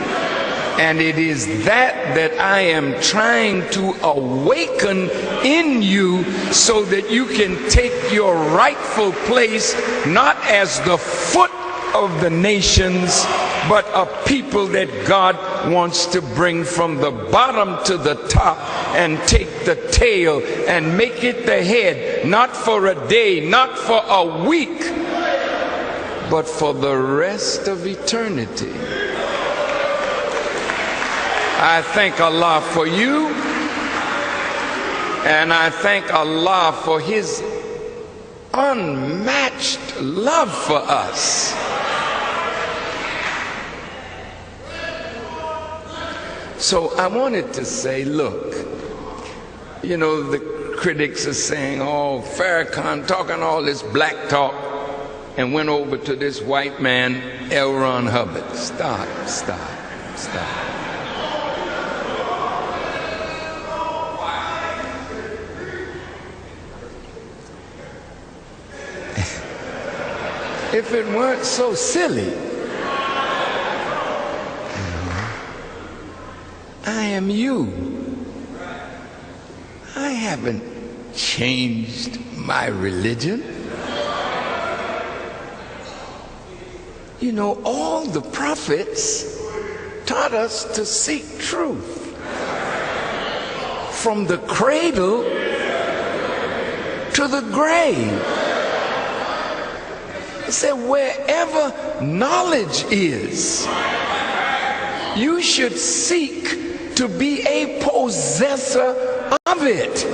And it is that I am trying to awaken in you so that you can take your rightful place, not as the foot of the nations, but a people that God wants to bring from the bottom to the top and take the tail and make it the head, not for a day, not for a week, but for the rest of eternity. I thank Allah for you, and I thank Allah for His unmatched love for us. So I wanted to say, look, you know, the critics are saying, oh, Farrakhan talking all this black talk and went over to this white man, L. Ron Hubbard. Stop. If it weren't so silly, I am you. I haven't changed my religion. You know, all the prophets taught us to seek truth. From the cradle to the grave. He said, wherever knowledge is, you should seek to be a possessor of it.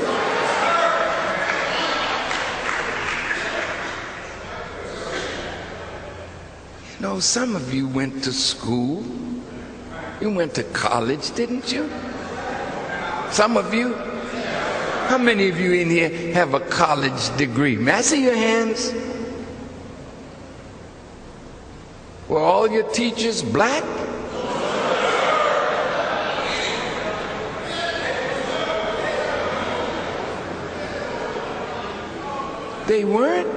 You know, some of you went to school. You went to college, didn't you? Some of you. How many of you in here have a college degree? May I see your hands? Were all your teachers black? They weren't?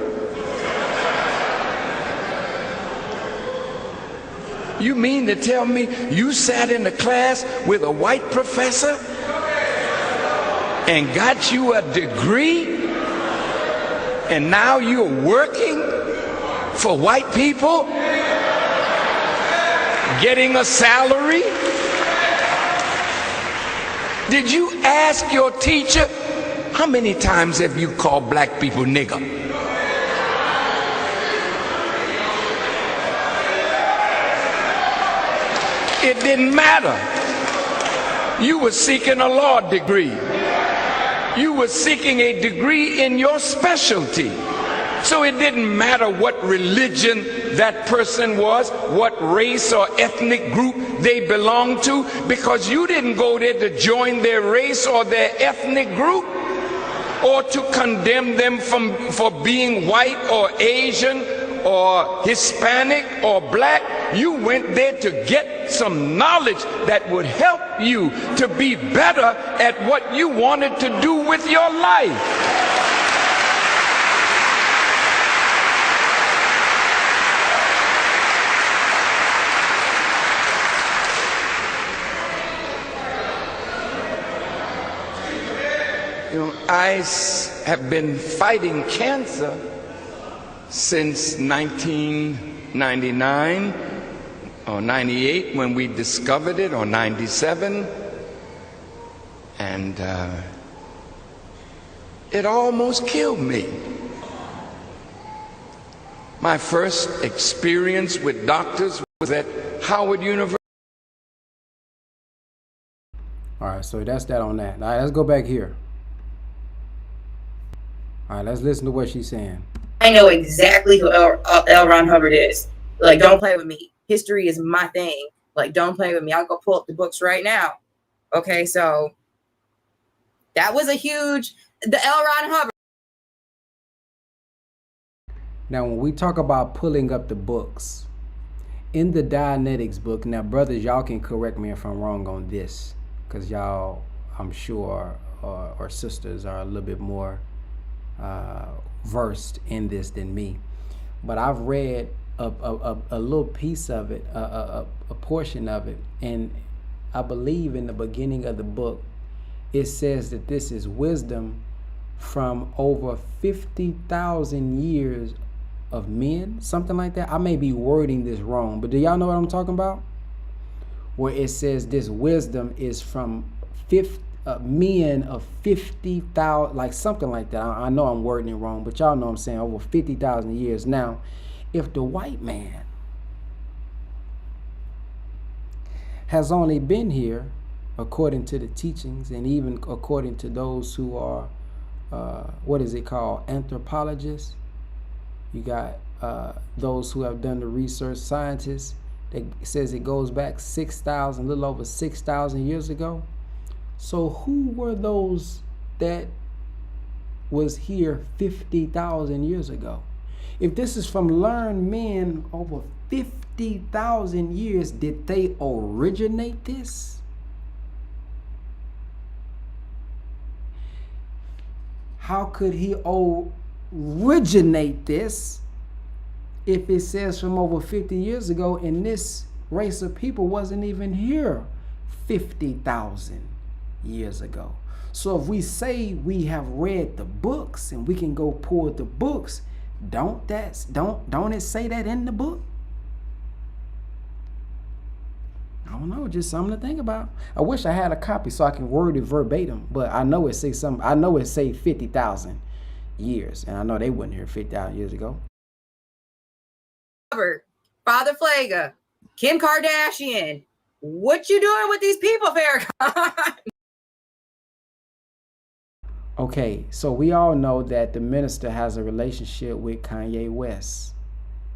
You mean to tell me you sat in a class with a white professor and got you a degree? And now you're working for white people, getting a salary. Did you ask your teacher, how many times have you called black people nigger? It didn't matter. You were seeking a law degree. You were seeking a degree in your specialty. So it didn't matter what religion that person was, what race or ethnic group they belonged to, because you didn't go there to join their race or their ethnic group or to condemn them for being white or Asian or Hispanic or black. You went there to get some knowledge that would help you to be better at what you wanted to do with your life. You know, I have been fighting cancer since 1999 or 98 when we discovered it, or 97, and it almost killed me. My first experience with doctors was at Howard University. All right, so that's that on that. All right, let's go back here. All right, let's listen to what she's saying. I know exactly who L. Ron Hubbard is. Like, don't play with me. History is my thing. Like, don't play with me. I'll go pull up the books right now. Okay, so that was a huge, the L. Ron Hubbard. Now, when we talk about pulling up the books, in the Dianetics book, now, brothers, y'all can correct me if I'm wrong on this, because y'all, I'm sure, or sisters are a little bit more versed in this than me. But I've read a little piece of it, a portion of it, and I believe in the beginning of the book, it says that this is wisdom from over 50,000 years of men, something like that. I may be wording this wrong, but do y'all know what I'm talking about? Where it says this wisdom is from men of 50,000, like something like that. I know I'm wording it wrong, but y'all know what I'm saying, over 50,000 years. Now, if the white man has only been here, according to the teachings, and even according to those who are, what is it called, anthropologists, you got those who have done the research, scientists, that says it goes back 6,000, a little over 6,000 years ago. So who were those that was here 50,000 years ago? If this is from learned men over 50,000 years, did they originate this? How could he originate this if it says from over 50 years ago and this race of people wasn't even here 50,000 years ago? So if we say we have read the books and we can go pull the books, don't it say that in the book? I don't know, just something to think about. I wish I had a copy so I can word it verbatim, but I know it say something. I know it say 50,000 years, and I know they weren't here 50,000 years ago. Father Flaga, Kim Kardashian, what you doing with these people, Farrakhan? Okay, so we all know that the minister has a relationship with Kanye West.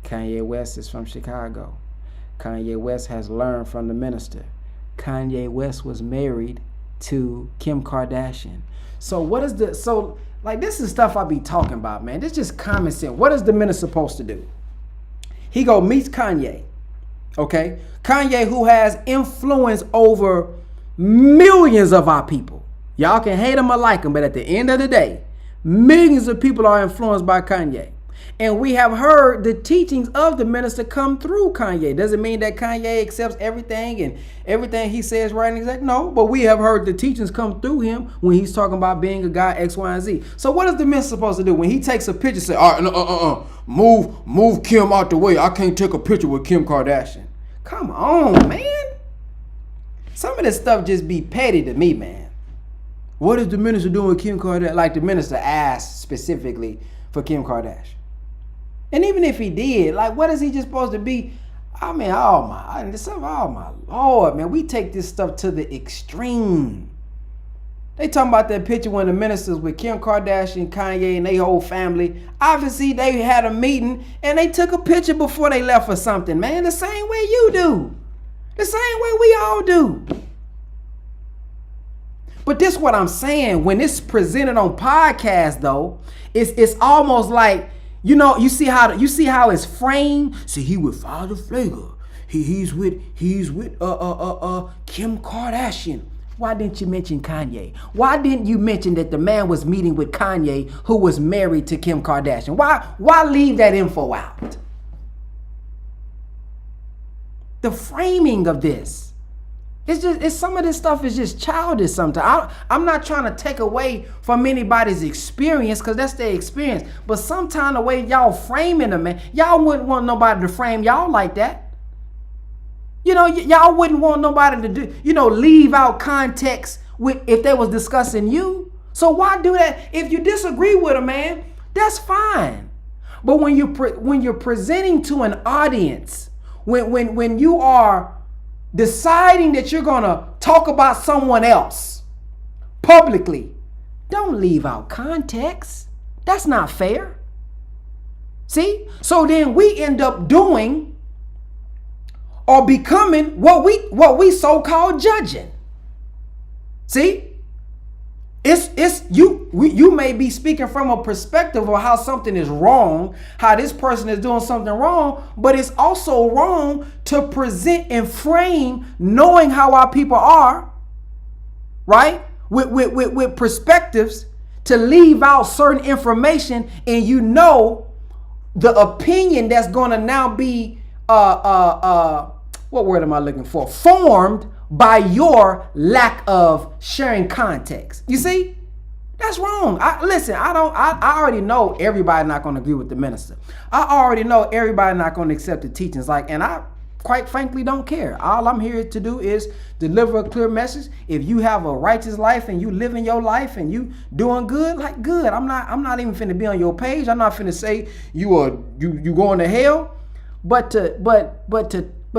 Kanye West is from Chicago. Kanye West has learned from the minister. Kanye West was married to Kim Kardashian. So what is this is stuff I be talking about, man. This is just common sense. What is the minister supposed to do? He go meets Kanye, okay? Kanye, who has influence over millions of our people. Y'all can hate him or like him, but at the end of the day, millions of people are influenced by Kanye. And we have heard the teachings of the minister come through Kanye. Doesn't mean that Kanye accepts everything and everything he says right and exact. No, but we have heard the teachings come through him when he's talking about being a guy X, Y, and Z. So what is the minister supposed to do when he takes a picture? Say, all right, move Kim out the way. I can't take a picture with Kim Kardashian. Come on, man. Some of this stuff just be petty to me, man. What is the minister doing with Kim Kardashian? Like the minister asked specifically for Kim Kardashian. And even if he did, like, what is he just supposed to be? I mean, oh my Lord, man, we take this stuff to the extreme. They talking about that picture when the ministers with Kim Kardashian, Kanye, and their whole family. Obviously, they had a meeting and they took a picture before they left or something, man. The same way you do. The same way we all do. But this is what I'm saying. When it's presented on podcast, though, it's almost like, you know, you see how it's framed. See, he with Father Flagler. He's with Kim Kardashian. Why didn't you mention Kanye? Why didn't you mention that the man was meeting with Kanye, who was married to Kim Kardashian? Why leave that info out? The framing of this. It's some of this stuff is just childish sometimes. I'm not trying to take away from anybody's experience, because that's their experience. But sometimes the way y'all framing them, man, y'all wouldn't want nobody to frame y'all like that. You know, y'all wouldn't want nobody to do, you know, leave out context with if they was discussing you. So why do that? If you disagree with a man, that's fine. But when you're presenting to an audience, when you are deciding that you're going to talk about someone else publicly, don't leave out context. That's not fair. See? So then we end up doing or becoming what we so-called judging. See? You may be speaking from a perspective of how something is wrong, how this person is doing something wrong, but it's also wrong to present and frame knowing how our people are, right? With perspectives, to leave out certain information, and you know the opinion that's going to now be what word am I looking for? Formed by your lack of sharing context. You see? That's wrong. I already know everybody not going to agree with the minister. I already know everybody not going to accept the teachings. And I quite frankly don't care. All I'm here to do is deliver a clear message. If you have a righteous life and you living your life and you doing good, like good. I'm not even finna be on your page. I'm not finna say you going to hell. But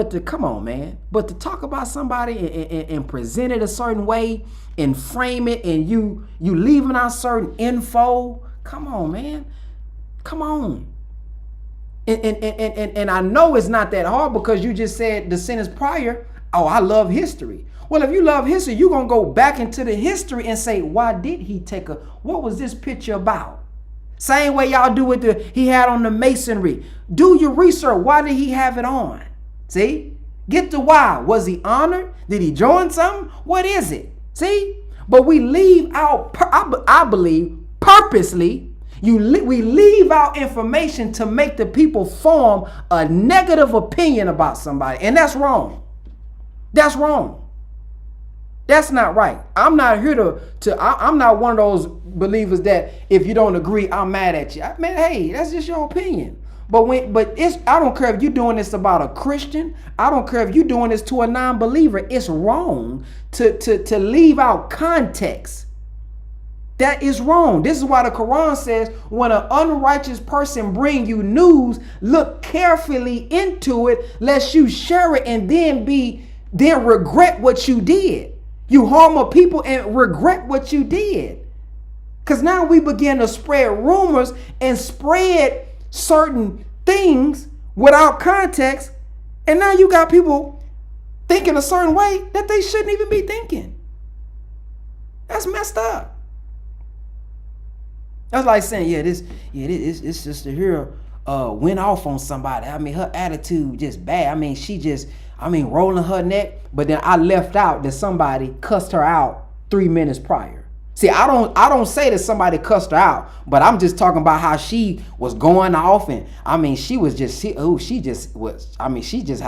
to come on, man. But to talk about somebody and present it a certain way and frame it, and you leaving out certain info. Come on, man. Come on. And I know it's not that hard, because you just said the sentence prior, oh, I love history. Well, if you love history, you're going to go back into the history and say, why did he what was this picture about? Same way y'all do with he had on the masonry. Do your research. Why did he have it on? See? Get the why. Was he honored? Did he join something? What is it? See? But we leave out, I believe, purposely, we leave out information to make the people form a negative opinion about somebody. And that's wrong. That's wrong. That's not right. I'm not here I'm not one of those believers that if you don't agree, I'm mad at you. Man, hey, that's just your opinion. But I don't care if you're doing this about a Christian. I don't care if you're doing this to a non-believer. It's wrong to leave out context. That is wrong. This is why the Quran says, when an unrighteous person bring you news, look carefully into it, lest you share it and then regret what you did. You harm a people and regret what you did. Because now we begin to spread rumors and spread certain things without context, and now you got people thinking a certain way that they shouldn't even be thinking. That's messed up. That's like saying, this sister here went off on somebody. I mean, her attitude just bad. I mean, rolling her neck, but then I left out that somebody cussed her out 3 minutes prior. See, I don't say that somebody cussed her out, but I'm just talking about how she was going off, and I mean, she just had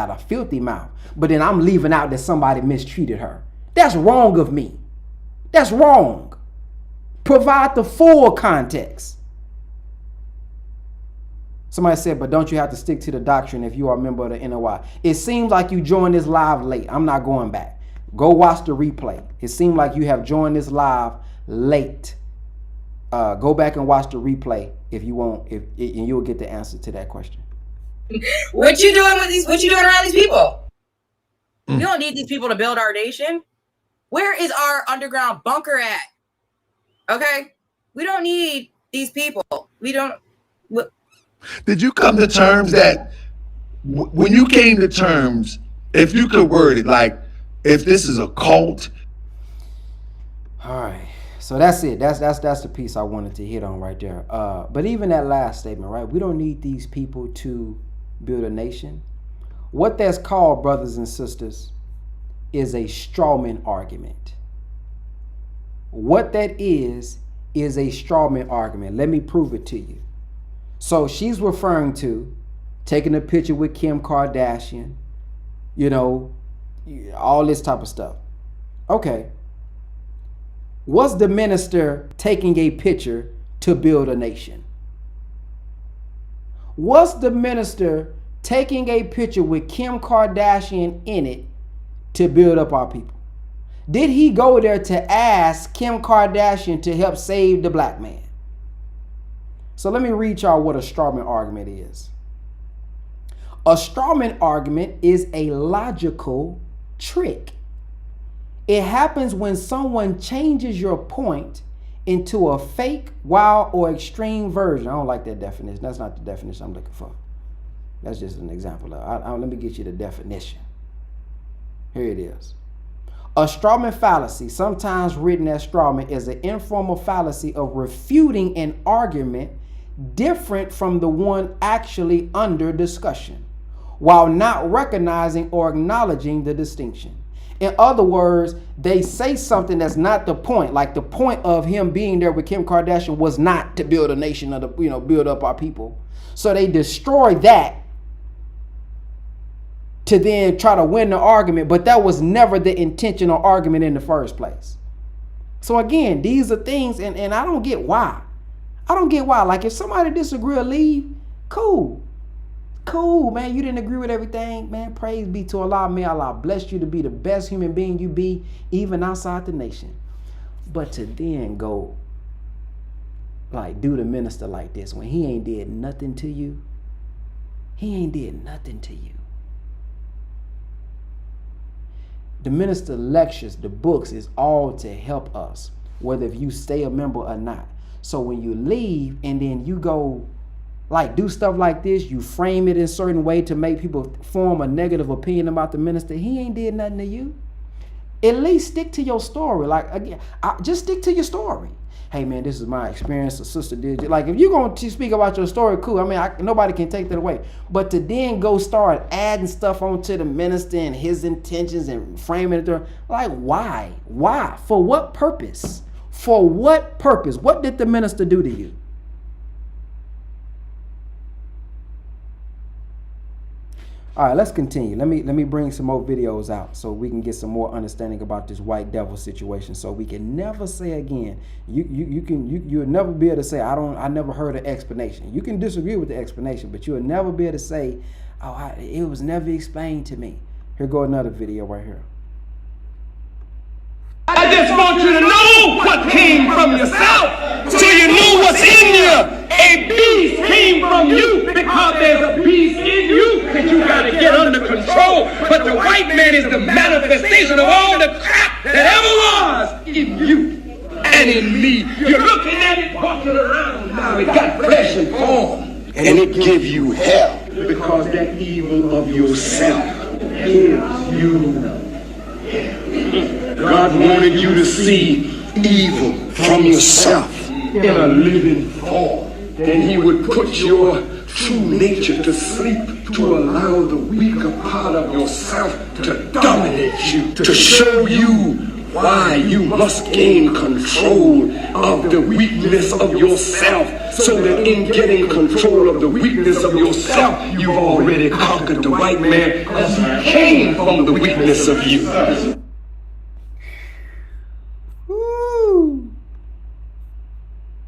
a filthy mouth. But then I'm leaving out that somebody mistreated her. That's wrong of me. That's wrong. Provide the full context. Somebody said, but don't you have to stick to the doctrine if you are a member of the NOI? It seems like you joined this live late. I'm not going back. Go watch the replay. It seemed like you have joined this live late. Go back and watch the replay if you want, and you'll get the answer to that question. What you doing with these? What you doing around these people? We don't need these people to build our nation. Where is our underground bunker at? Okay, we don't need these people. We don't. Did you come to terms that when you came to terms, if you could word it like, if this is a cult? All right. So that's it. That's the piece I wanted to hit on right there. But even that last statement, right? We don't need these people to build a nation. What that's called, brothers and sisters, is a strawman argument. What that is a strawman argument. Let me prove it to you. So she's referring to taking a picture with Kim Kardashian, you know, all this type of stuff. Okay. Was the minister taking a picture to build a nation? Was the minister taking a picture with Kim Kardashian in it to build up our people? Did he go there to ask Kim Kardashian to help save the black man? So let me read y'all what a strawman argument is. A strawman argument is a logical trick. It happens when someone changes your point into a fake, wild, or extreme version. I don't like that definition. That's not the definition I'm looking for. That's just an example. Let me get you the definition. Here it is. A strawman fallacy, sometimes written as strawman, is an informal fallacy of refuting an argument different from the one actually under discussion, while not recognizing or acknowledging the distinction. In other words, they say something that's not the point. Like the point of him being there with Kim Kardashian was not to build a nation, or to, build up our people. So they destroy that to then try to win the argument, but that was never the intentional argument in the first place. So again, these are things, and I don't get why. Like if somebody disagree or leave, cool, man. You didn't agree with everything, man. Praise be to Allah. May Allah bless you to be the best human being you be, even outside the nation. But to then go like do the minister like this when he ain't did nothing to you. The minister lectures, the books is all to help us, whether if you stay a member or not. So when you leave and then you go like do stuff like this, you frame it in a certain way to make people form a negative opinion about the minister. He ain't did nothing to you. At least stick to your story. Like again, just stick to your story. Hey man, this is my experience. A sister did it. Like if you're going to speak about your story, cool. I mean, nobody can take that away. But to then go start adding stuff onto the minister and his intentions and framing it there, like why? Why? For what purpose? For what purpose? What did the minister do to you? All right, let's continue. Let me bring some more videos out so we can get some more understanding about this white devil situation. So we can never say again. You'll never be able to say I never heard an explanation. You can disagree with the explanation, but you'll never be able to say, it was never explained to me. Here go another video right here. I just want you to know what came from yourself, so you know what's in you. A beast came from you because there's a beast in you that you got to get under control. But the white man is the manifestation of all the crap that ever was in you and in me. You're looking at it walking around now. It got flesh and form, and it give you hell because that evil of yourself gives you hell. God wanted you to see evil from yourself in a living form. Then he would put your true nature to sleep to allow the weaker part of yourself to dominate you, to show you why you must gain control of the weakness of yourself, so that in getting control of the weakness of yourself, you've already conquered the white man, because he came from the weakness of you. Woo.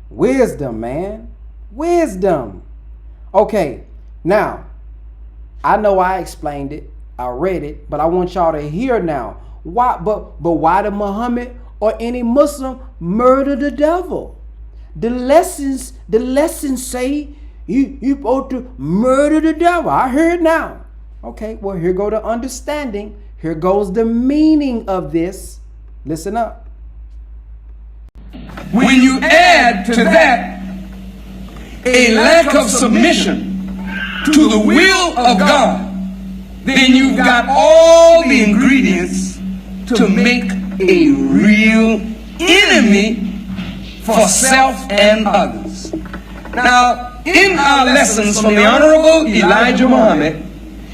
Wisdom, man. Wisdom. Okay, now, I know I explained it, I read it, but I want y'all to hear now. Why? But why did Muhammad or any Muslim murder the devil? The lessons say you supposed to murder the devil. I heard now. Okay, well, here go the understanding. Here goes the meaning of this. Listen up. When you add to that a lack of submission to the will of God, then you've got all the ingredients to make a real enemy for self and others. Now, in our lessons from the Honorable Elijah Muhammad,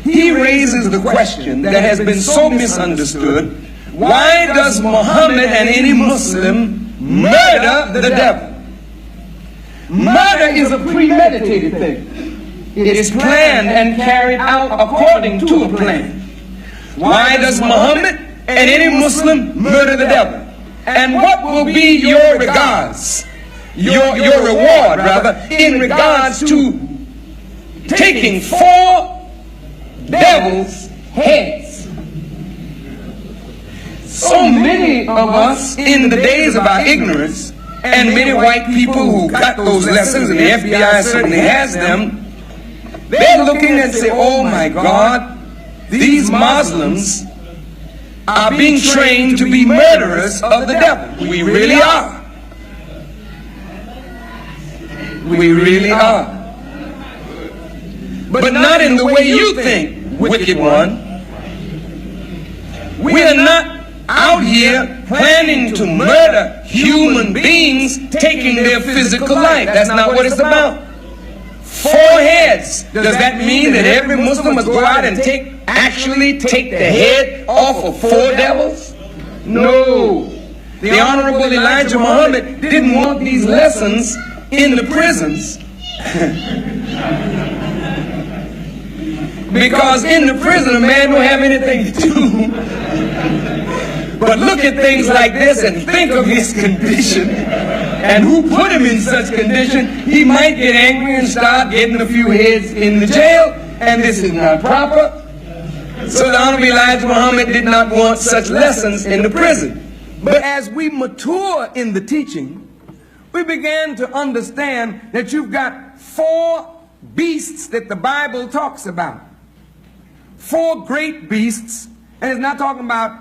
he raises the question that has been so misunderstood: why does Muhammad and any Muslim murder the devil? Murder is a premeditated thing. It is planned and carried out according to a plan. Why does Muhammad and any Muslim murder the devil? And what will be your regards, your reward rather, in regards to taking 4 devils' heads? So many of us in the days of our ignorance, and many white people who got those lessons, and the FBI certainly has them, they're looking and say, oh my God, these Muslims are being trained to be murderers of the devil. We really are. We really are. But not in the way you think, wicked one. We are not out here planning to murder human beings, taking their physical life. That's not what it's about. 4 heads. Does that mean that every Muslim must go out and actually take the head off of 4 devils? No. The Honorable Elijah Muhammad didn't want these lessons in the prisons. Because in the prison a man don't have anything to do but look at things like this and think of his condition and who put him in such condition. He might get angry and start getting a few heads in the jail, and this is not proper. So the Honorable Elijah Muhammad did not want such lessons in the prison. But as we mature in the teaching, we began to understand that you've got 4 beasts that the Bible talks about. 4 great beasts, and it's not talking about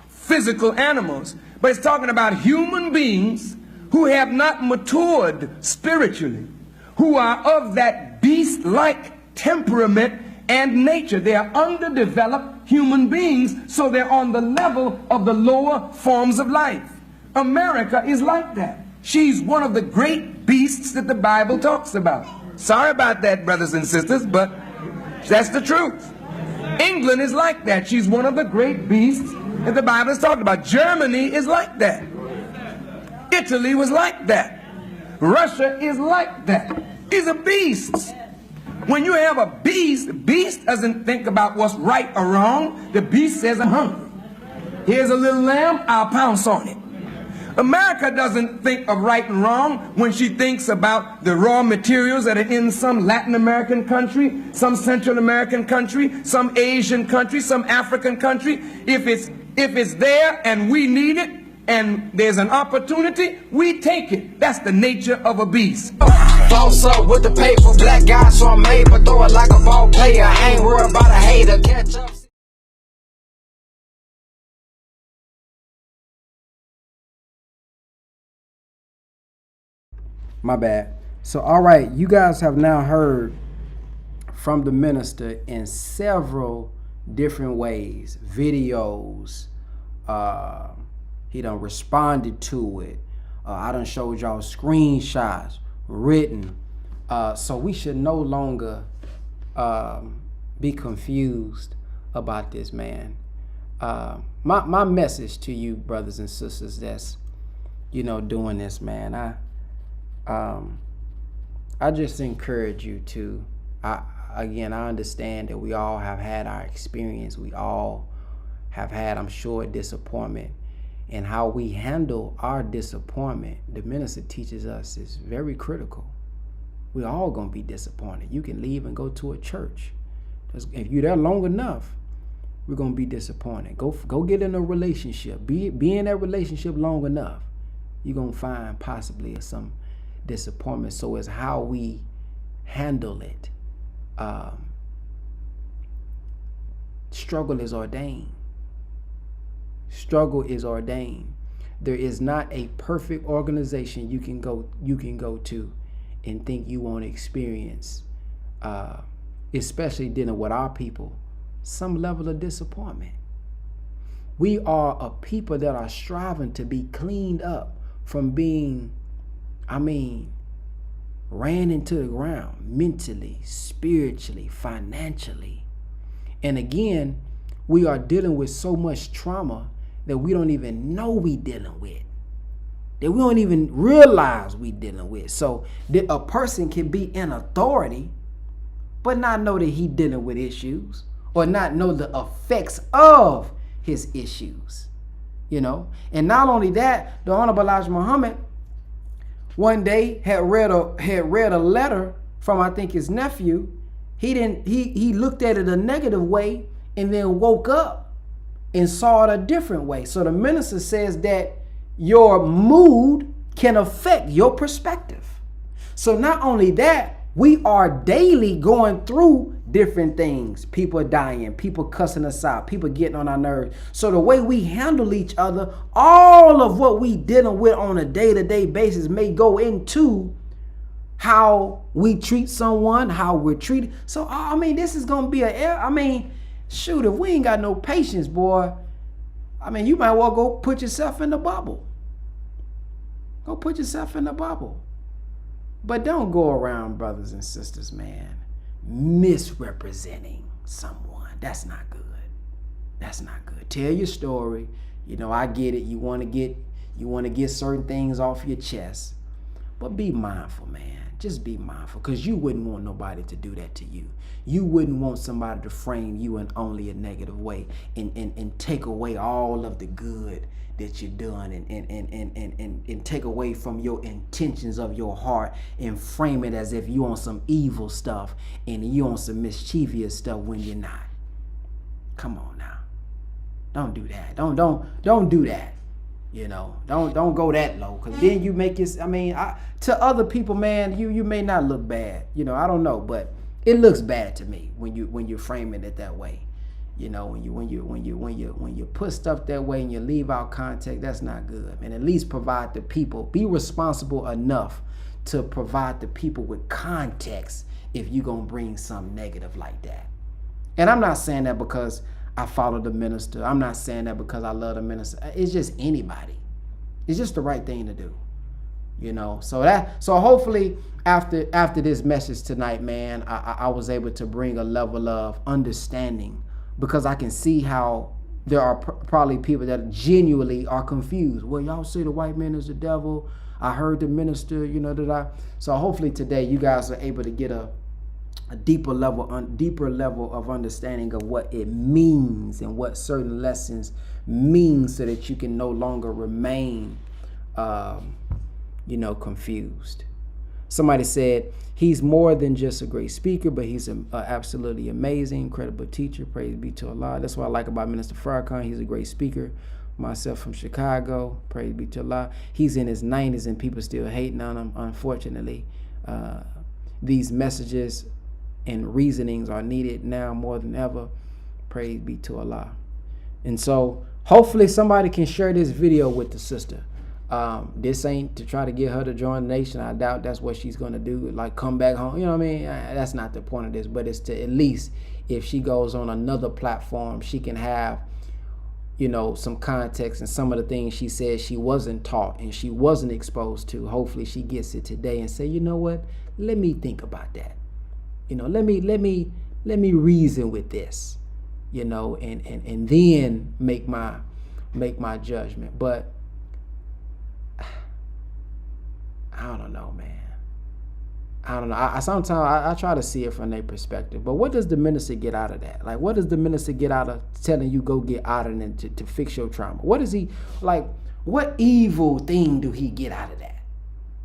physical animals, but it's talking about human beings who have not matured spiritually, who are of that beast-like temperament and nature. They are underdeveloped human beings, so they're on the level of the lower forms of life. America is like that. She's one of the great beasts that the Bible talks about. Sorry about that, brothers and sisters, but that's the truth. England is like that. She's one of the great beasts that the Bible is talking about. Germany is like that. Italy was like that. Russia is like that. These are beasts. When you have a beast, the beast doesn't think about what's right or wrong. The beast says, I'm hungry. Here's a little lamb, I'll pounce on it. America doesn't think of right and wrong when she thinks about the raw materials that are in some Latin American country, some Central American country, some Asian country, some African country. If it's there and we need it and there's an opportunity, we take it. That's the nature of a beast. Boss up with the paper, black guy, so I'm made, but throw it like a ball player. I ain't worried about a hater. Catch up. My bad. So, all right, you guys have now heard from the minister in several different ways, videos. He done responded to it. I done showed y'all screenshots, written. So we should no longer be confused about this man. my message to you, brothers and sisters, that's, you know, doing this, man. I just encourage you to, again, I understand that we all have had our experience. We all have had, I'm sure, disappointment. And how we handle our disappointment, the minister teaches us, is very critical. We're all going to be disappointed. You can leave and go to a church. If you're there long enough, we're going to be disappointed. Go get in a relationship. Be in that relationship long enough. You're going to find possibly some disappointment. So it's how we handle it. Struggle is ordained. Struggle is ordained. There is not a perfect organization you can go to and think you won't experience, especially dealing with our people, some level of disappointment. We are a people that are striving to be cleaned up from being, ran into the ground mentally, spiritually, financially. And again, we are dealing with so much trauma that we don't even know we dealing with, that we don't even realize we dealing with. So that a person can be in authority, but not know that he dealing with issues, or not know the effects of his issues, you know. And not only that, the Honorable Elijah Muhammad one day had read a letter from, I think, his nephew. He looked at it a negative way and then woke up and saw it a different way. So the minister says that your mood can affect your perspective. So not only that, we are daily going through different things. People are dying, people cussing us out, people getting on our nerves. So the way we handle each other, all of what we dealing with on a day-to-day basis may go into how we treat someone, how we're treated. So, this is going to be shoot, if we ain't got no patience, boy, you might well go put yourself in the bubble. Go put yourself in the bubble. But don't go around, brothers and sisters, man, misrepresenting someone. That's not good. That's not good. Tell your story. You know, I get it. You want to get certain things off your chest. But be mindful, man. Just be mindful, because you wouldn't want nobody to do that to you. You wouldn't want somebody to frame you in only a negative way and take away all of the good that you're doing and take away from your intentions of your heart and frame it as if you on some evil stuff and you on some mischievous stuff when you're not. Come on now. Don't do that. Don't do that. You know, don't go that low, because then you make it, to other people, man, you may not look bad. You know, I don't know, but it looks bad to me when you're framing it that way. You know, when you put stuff that way and you leave out context, that's not good. And at least provide the people, be responsible enough to provide the people with context if you're gonna bring something negative like that. And I'm not saying that because I follow the minister. I'm not saying that because I love the minister. It's just anybody. It's just the right thing to do. You know, so hopefully after this message tonight, man, I was able to bring a level of understanding, because I can see how there are probably people that genuinely are confused. Well, y'all say the white man is the devil. I heard the minister, so hopefully today you guys are able to get a deeper level of understanding of what it means and what certain lessons mean, so that you can no longer remain confused. Somebody said he's more than just a great speaker, but he's an absolutely amazing, incredible teacher. Praise be to Allah. That's what I like about Minister Farrakhan. He's a great speaker. Myself from Chicago, praise be to Allah. He's in his 90s and people still hating on him, unfortunately. These messages and reasonings are needed now more than ever. Praise be to Allah. And so hopefully somebody can share this video with the sister. This ain't to try to get her to join the nation. I doubt that's what she's going to do, like come back home. You know what I mean? That's not the point of this, but it's to at least, if she goes on another platform, she can have, some context and some of the things she said she wasn't taught and she wasn't exposed to. Hopefully she gets it today and say, you know what? Let me think about that. Let me reason with this, and then make my make my judgment. But I don't know, man. I don't know. I sometimes I try to see it from their perspective. But what does the minister get out of that? Like, what does the minister get out of telling you go get out of it to fix your trauma? What is he like? What evil thing do he get out of that?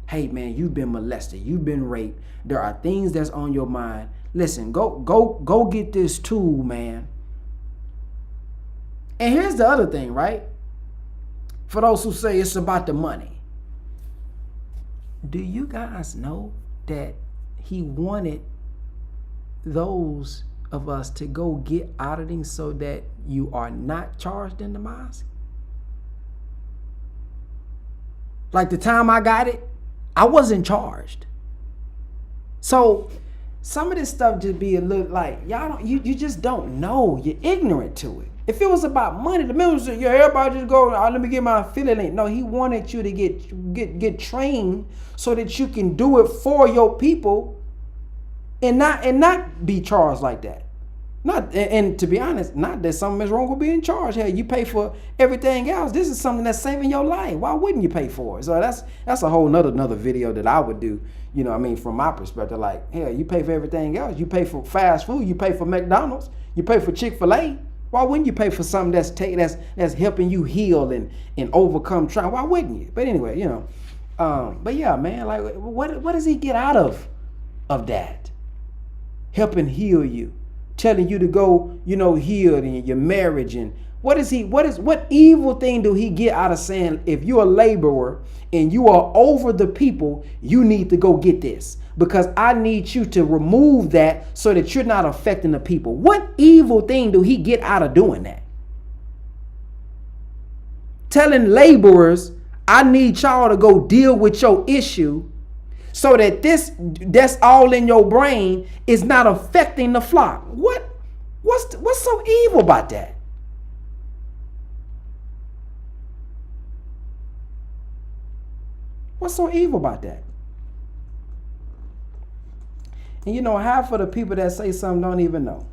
Hey, man, you've been molested. You've been raped. There are things that's on your mind. Listen, go get this tool, man. And here's the other thing, right? For those who say it's about the money. Do you guys know that he wanted those of us to go get auditing so that you are not charged in the mosque? Like the time I got it, I wasn't charged. So some of this stuff just be a little like, y'all don't, you just don't know. You're ignorant to it. If it was about money, the minister said, yeah, everybody just go, let me get my affiliate link. No, he wanted you to get trained so that you can do it for your people and not be charged like that. And to be honest, not that something is wrong with being charged. Hey, you pay for everything else. This is something that's saving your life. Why wouldn't you pay for it? So that's a whole another video that I would do. You know what I mean? From my perspective, like, hell, you pay for everything else. You pay for fast food. You pay for McDonald's. You pay for Chick-fil-A. Why wouldn't you pay for something that's helping you heal and overcome trauma? Why wouldn't you? But anyway, you know, but yeah, man, like, what does he get out of that? Helping heal you, telling you to go, you know, heal in your marriage. And what evil thing do he get out of saying, if you're a laborer and you are over the people, you need to go get this because I need you to remove that so that you're not affecting the people? What evil thing do he get out of doing that? Telling laborers, I need y'all to go deal with your issue so that that's all in your brain is not affecting the flock. What's so evil about that? What's so evil about that? And you know, half of the people that say something don't even know.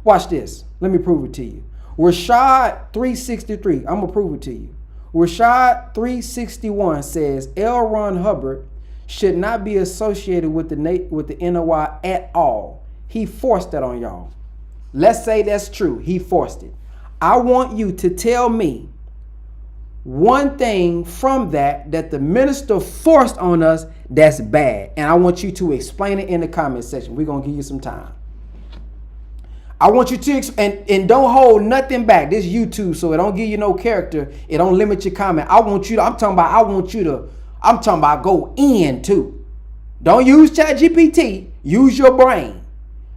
Watch this. Let me prove it to you. Rashad 363. I'm going to prove it to you. Rashad 361 says L. Ron Hubbard should not be associated with the NOI at all. He forced that on y'all. Let's say that's true. He forced it. I want you to tell me one thing from that the minister forced on us that's bad. And I want you to explain it in the comment section. We're going to give you some time. I want you to, and don't hold nothing back. This YouTube, so it don't give you no character. It don't limit your comment. I'm talking about go in too. Don't use ChatGPT. Use your brain.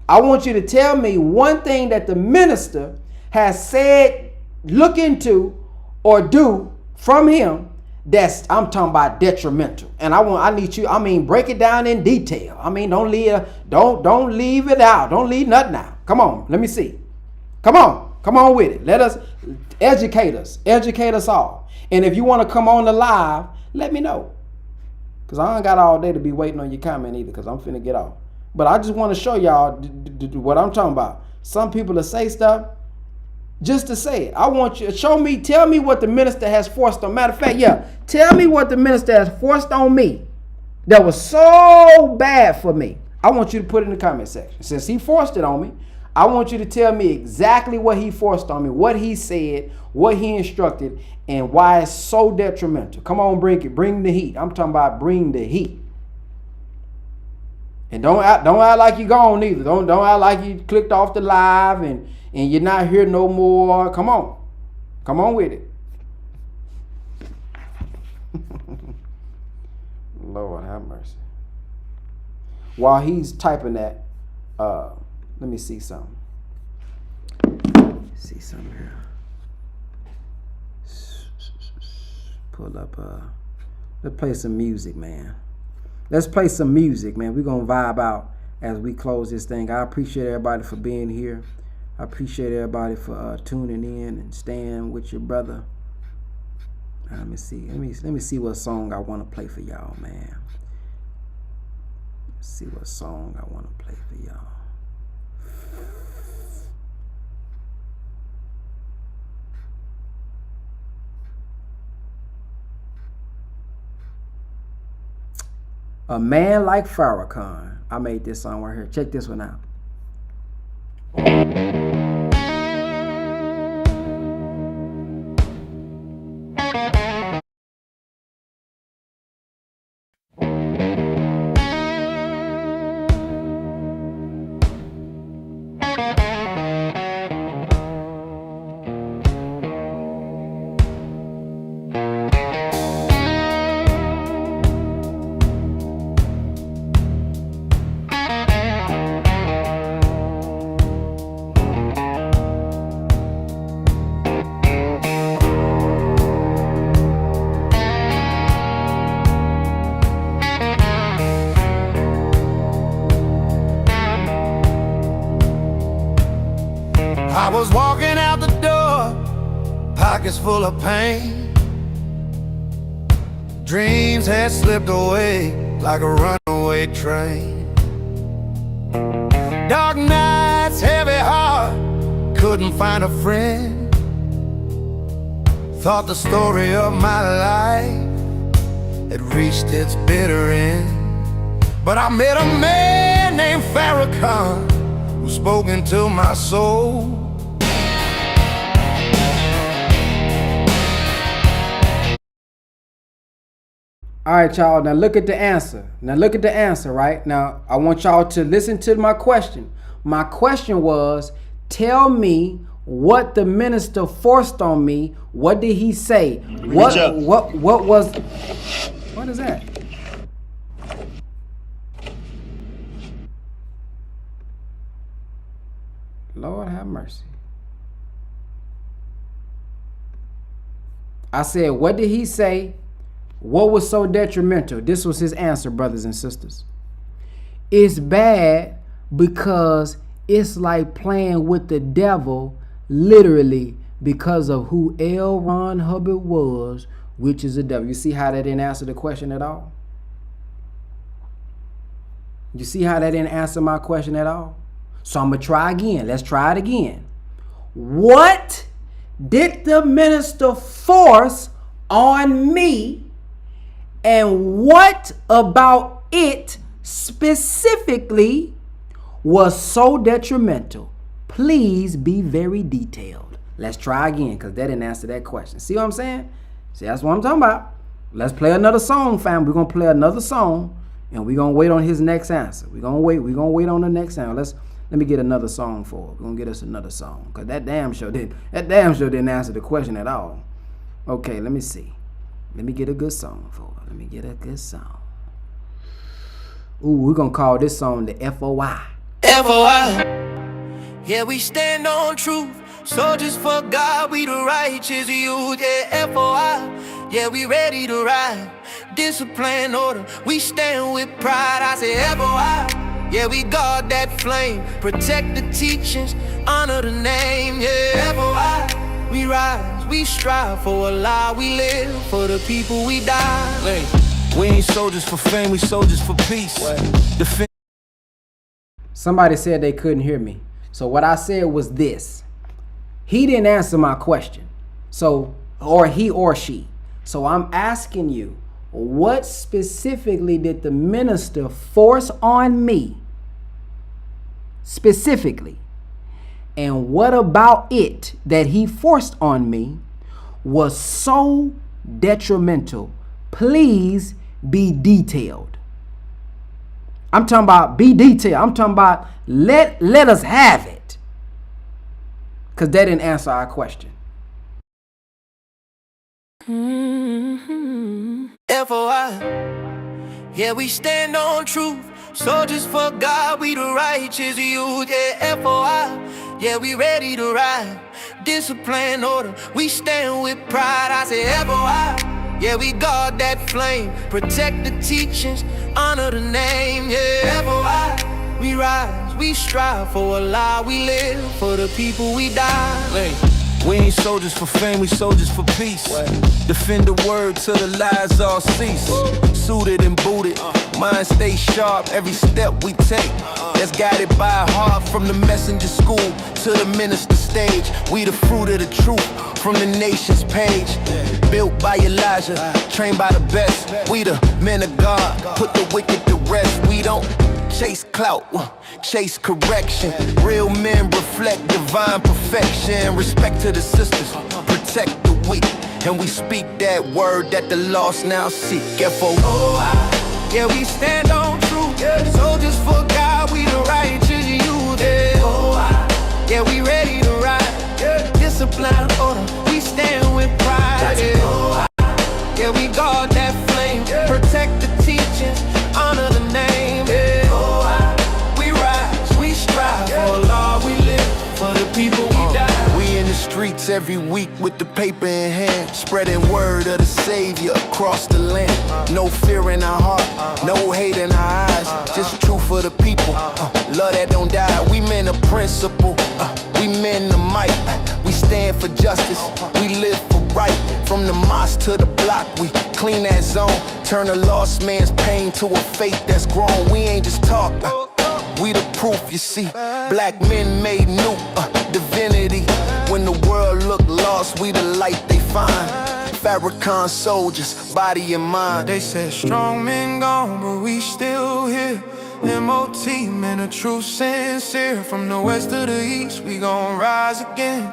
I want you to tell me one thing that the minister has said, look into, or do from him that's, I'm talking about, detrimental. And I need you, break it down in detail. Don't leave it out. Don't leave nothing out. Come on, let me see. Come on with it. Let us educate us all. And if you want to come on the live, let me know. Because I ain't got all day to be waiting on your comment either, because I'm finna get off. But I just want to show y'all what I'm talking about. Some people will say stuff just to say it. I want you to tell me what the minister has forced on. Matter of fact, yeah, tell me what the minister has forced on me that was so bad for me. I want you to put it in the comment section. Since he forced it on me, I want you to tell me exactly what he forced on me, what he said, what he instructed, and why it's so detrimental. Come on, bring the heat. I'm talking about bring the heat. And don't act like you're gone either. Don't act like you clicked off the live and you're not here no more. Come on with it. Lord have mercy. While he's typing that, let me see something. Here. Pull up. Let's play some music, man. Let's play some music, man. We're going to vibe out as we close this thing. I appreciate everybody for being here. I appreciate everybody for tuning in and staying with your brother. Let me see. Let me see what song I want to play for y'all, man. Let's see what song I want to play for y'all. A man like Farrakhan. I made this song right here. Check this one out. I was walking out the door, pockets full of pain. Dreams had slipped away like a runaway train. Dark nights, heavy heart, couldn't find a friend. Thought the story of my life had reached its bitter end. But I met a man named Farrakhan who spoke into my soul. All right, y'all. Now look at the answer. Right? Now, I want y'all to listen to my question. My question was, tell me what the minister forced on me. What did he say? What was... What is that? Lord have mercy. I said, what did he say? What was so detrimental? This was his answer, brothers and sisters. It's bad because it's like playing with the devil, literally, because of who L. Ron Hubbard was, which is the devil. You see how that didn't answer the question at all? You see how that didn't answer my question at all? So I'm going to try again. Let's try it again. What did the minister force on me? And what about it specifically was so detrimental? Please be very detailed. Let's try again, because that didn't answer that question. See what I'm saying? See, that's what I'm talking about. Let's play another song, fam. We're going to play another song, and we're going to wait on his next answer. We're going to wait on the next answer. Let me get another song for it. We're going to get us another song, because that damn show didn't answer the question at all. Okay, let me see. Let me get a good song for it. Let me get a good song. Ooh, we're going to call this song the FOI. FOI. Yeah, we stand on truth. Soldiers for God, we the righteous youth. Yeah, FOI. Yeah, we ready to ride. Discipline, order, we stand with pride. I say FOI. Yeah, we guard that flame. Protect the teachings, honor the name. Yeah, FOI. We rise. We strive for a lie, we live for the people we die. We ain't soldiers for fame, we soldiers for peace. Somebody said they couldn't hear me. So what I said was this. He didn't answer my question. So, or he or she. So I'm asking you, what specifically did the minister force on me? Specifically. And what about it that he forced on me was so detrimental? Please be detailed. I'm talking about be detailed. I'm talking about let us have it. Because they didn't answer our question. FOI. Yeah, we stand on truth. Soldiers for God, we the righteous youth. Yeah, FOI. Yeah, we ready to ride. Discipline, order, we stand with pride. I say FOI. Yeah, we guard that flame. Protect the teachings, honor the name. Yeah, FOI. We rise, we strive for a lie, we live for the people we die. We ain't soldiers for fame, we soldiers for peace. Defend the word till the lies all cease. Suited and booted, mind stay sharp every step we take. That's guided by a heart from the messenger school to the minister stage. We the fruit of the truth, from the nation's page. Built by Elijah, trained by the best. We the men of God, put the wicked to rest. We don't chase clout, chase correction. Real men reflect divine perfection. Respect to the sisters, protect the weak. And we speak that word that the lost now seek. F-O-O-I. Yeah, we stand on truth. Soldiers for God, we the righteous youth. F-O-I. Yeah, we ready to ride. Discipline, order, we stand with pride. F-O-I. Yeah, we guard that flame. Protect the teachings, honor the name. F-O-I. We rise, we strive for law, we live for the people we die. We in the streets every week with the paper in hand, spreading word of the Savior across the land. No fear in our heart, no hate in our eyes, just truth for the people. Love that don't die. We men of principle, we men of might. We stand for justice, we live for right. From the mosque to the block, we clean that zone. Turn a lost man's pain to a faith that's grown. We ain't just talk, we the proof, you see. Black men made new divinity. When the world look lost, we the light they find. Farrakhan soldiers, body and mind. They said strong men gone, but we still here. MOT, men of truth sincere. From the west to the east, we gon' rise again.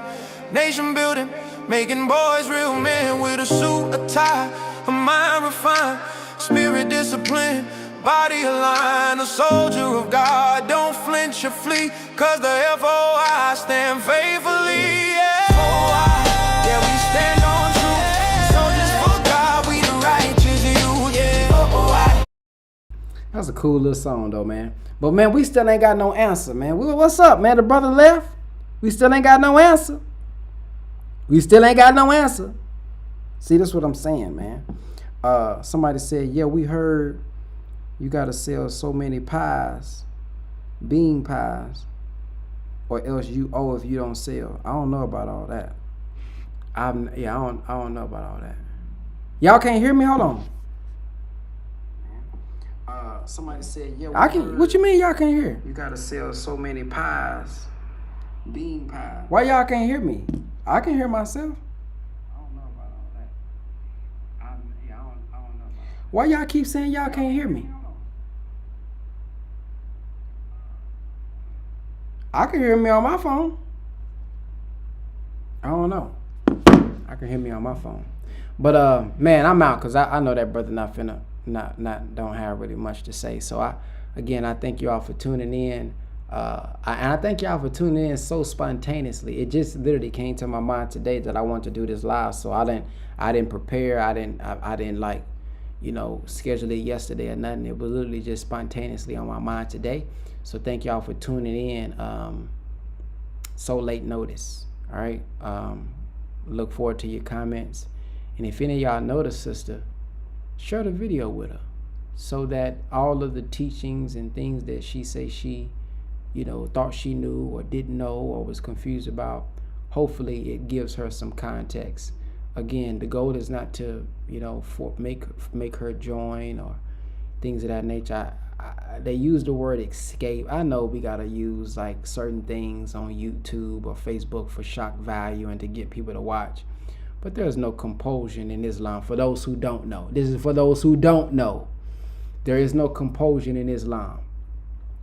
Nation building, making boys real men. With a suit, a tie, a mind refined, spirit discipline, body aligned. A soldier of God, don't flinch or flee, cause the F-O-I stand faithfully. Yeah, F-O-I. Yeah, we stand on truth. Soldiers for God, we the righteous youth. Yeah, F-O-I. That's a cool little song though, man. But man, we still ain't got no answer, man. What's up, man? The brother left. We still ain't got no answer. We still ain't got no answer. See, that's what I'm saying, man. Somebody said, yeah, we heard you gotta sell so many pies, bean pies, or else you owe if you don't sell. I don't know about all that. I don't know about all that. Y'all can't hear me? Hold on. Somebody said, yeah, I can. What you mean y'all can't hear? You gotta sell so many pies, bean pies. Why y'all can't hear me? I can hear myself. I don't know about all that. I don't know about that. Why y'all keep saying y'all can't hear me? I can hear me on my phone. I don't know. I can hear me on my phone. But man, I'm out because I know that brother not don't have really much to say. So I thank you all for tuning in. And I thank y'all for tuning in so spontaneously. It just literally came to my mind today that I want to do this live. So I didn't prepare. I didn't like, schedule it yesterday or nothing. It was literally just spontaneously on my mind today. So thank y'all for tuning in. So late notice. All right. Look forward to your comments. And if any of y'all know the sister, share the video with her so that all of the teachings and things that she say she thought she knew or didn't know or was confused about, hopefully it gives her some context. Again, the goal is not to make her join or things of that nature. They use the word escape. I know we gotta use like certain things on YouTube or Facebook for shock value and to get people to watch, but there's no compulsion in Islam. For those who don't know, this is for those who don't know. There is no compulsion in Islam.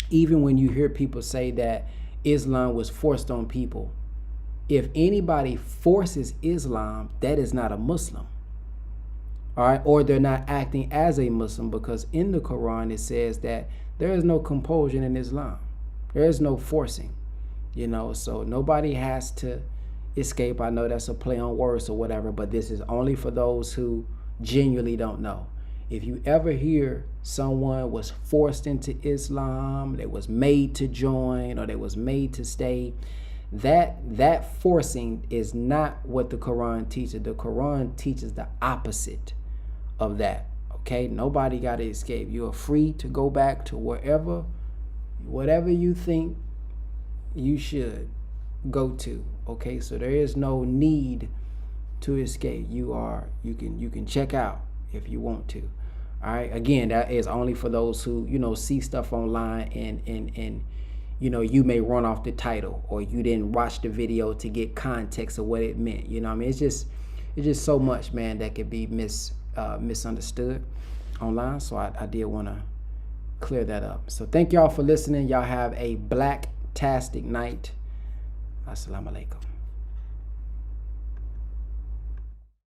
Even when you hear people say that Islam was forced on people, if anybody forces Islam, that is not a Muslim. All right, or they're not acting as a Muslim, because in the Quran it says that there is no compulsion in Islam. There is no forcing, so nobody has to escape. I know that's a play on words or whatever, but this is only for those who genuinely don't know. If you ever hear someone was forced into Islam, they was made to join, or they was made to stay, that forcing is not what the Quran teaches. The Quran teaches the opposite of that. Okay, nobody got to escape. You are free to go back to whatever you think you should go to. Okay, so there is no need to escape. You can check out if you want to. All right, again, that is only for those who see stuff online and you know, you may run off the title, or you didn't watch the video to get context of what it meant. You know what I mean? It's just so much, man, that could be misunderstood online. So I did want to clear that up. So thank y'all for listening. Y'all have a black-tastic night. Assalamu alaikum.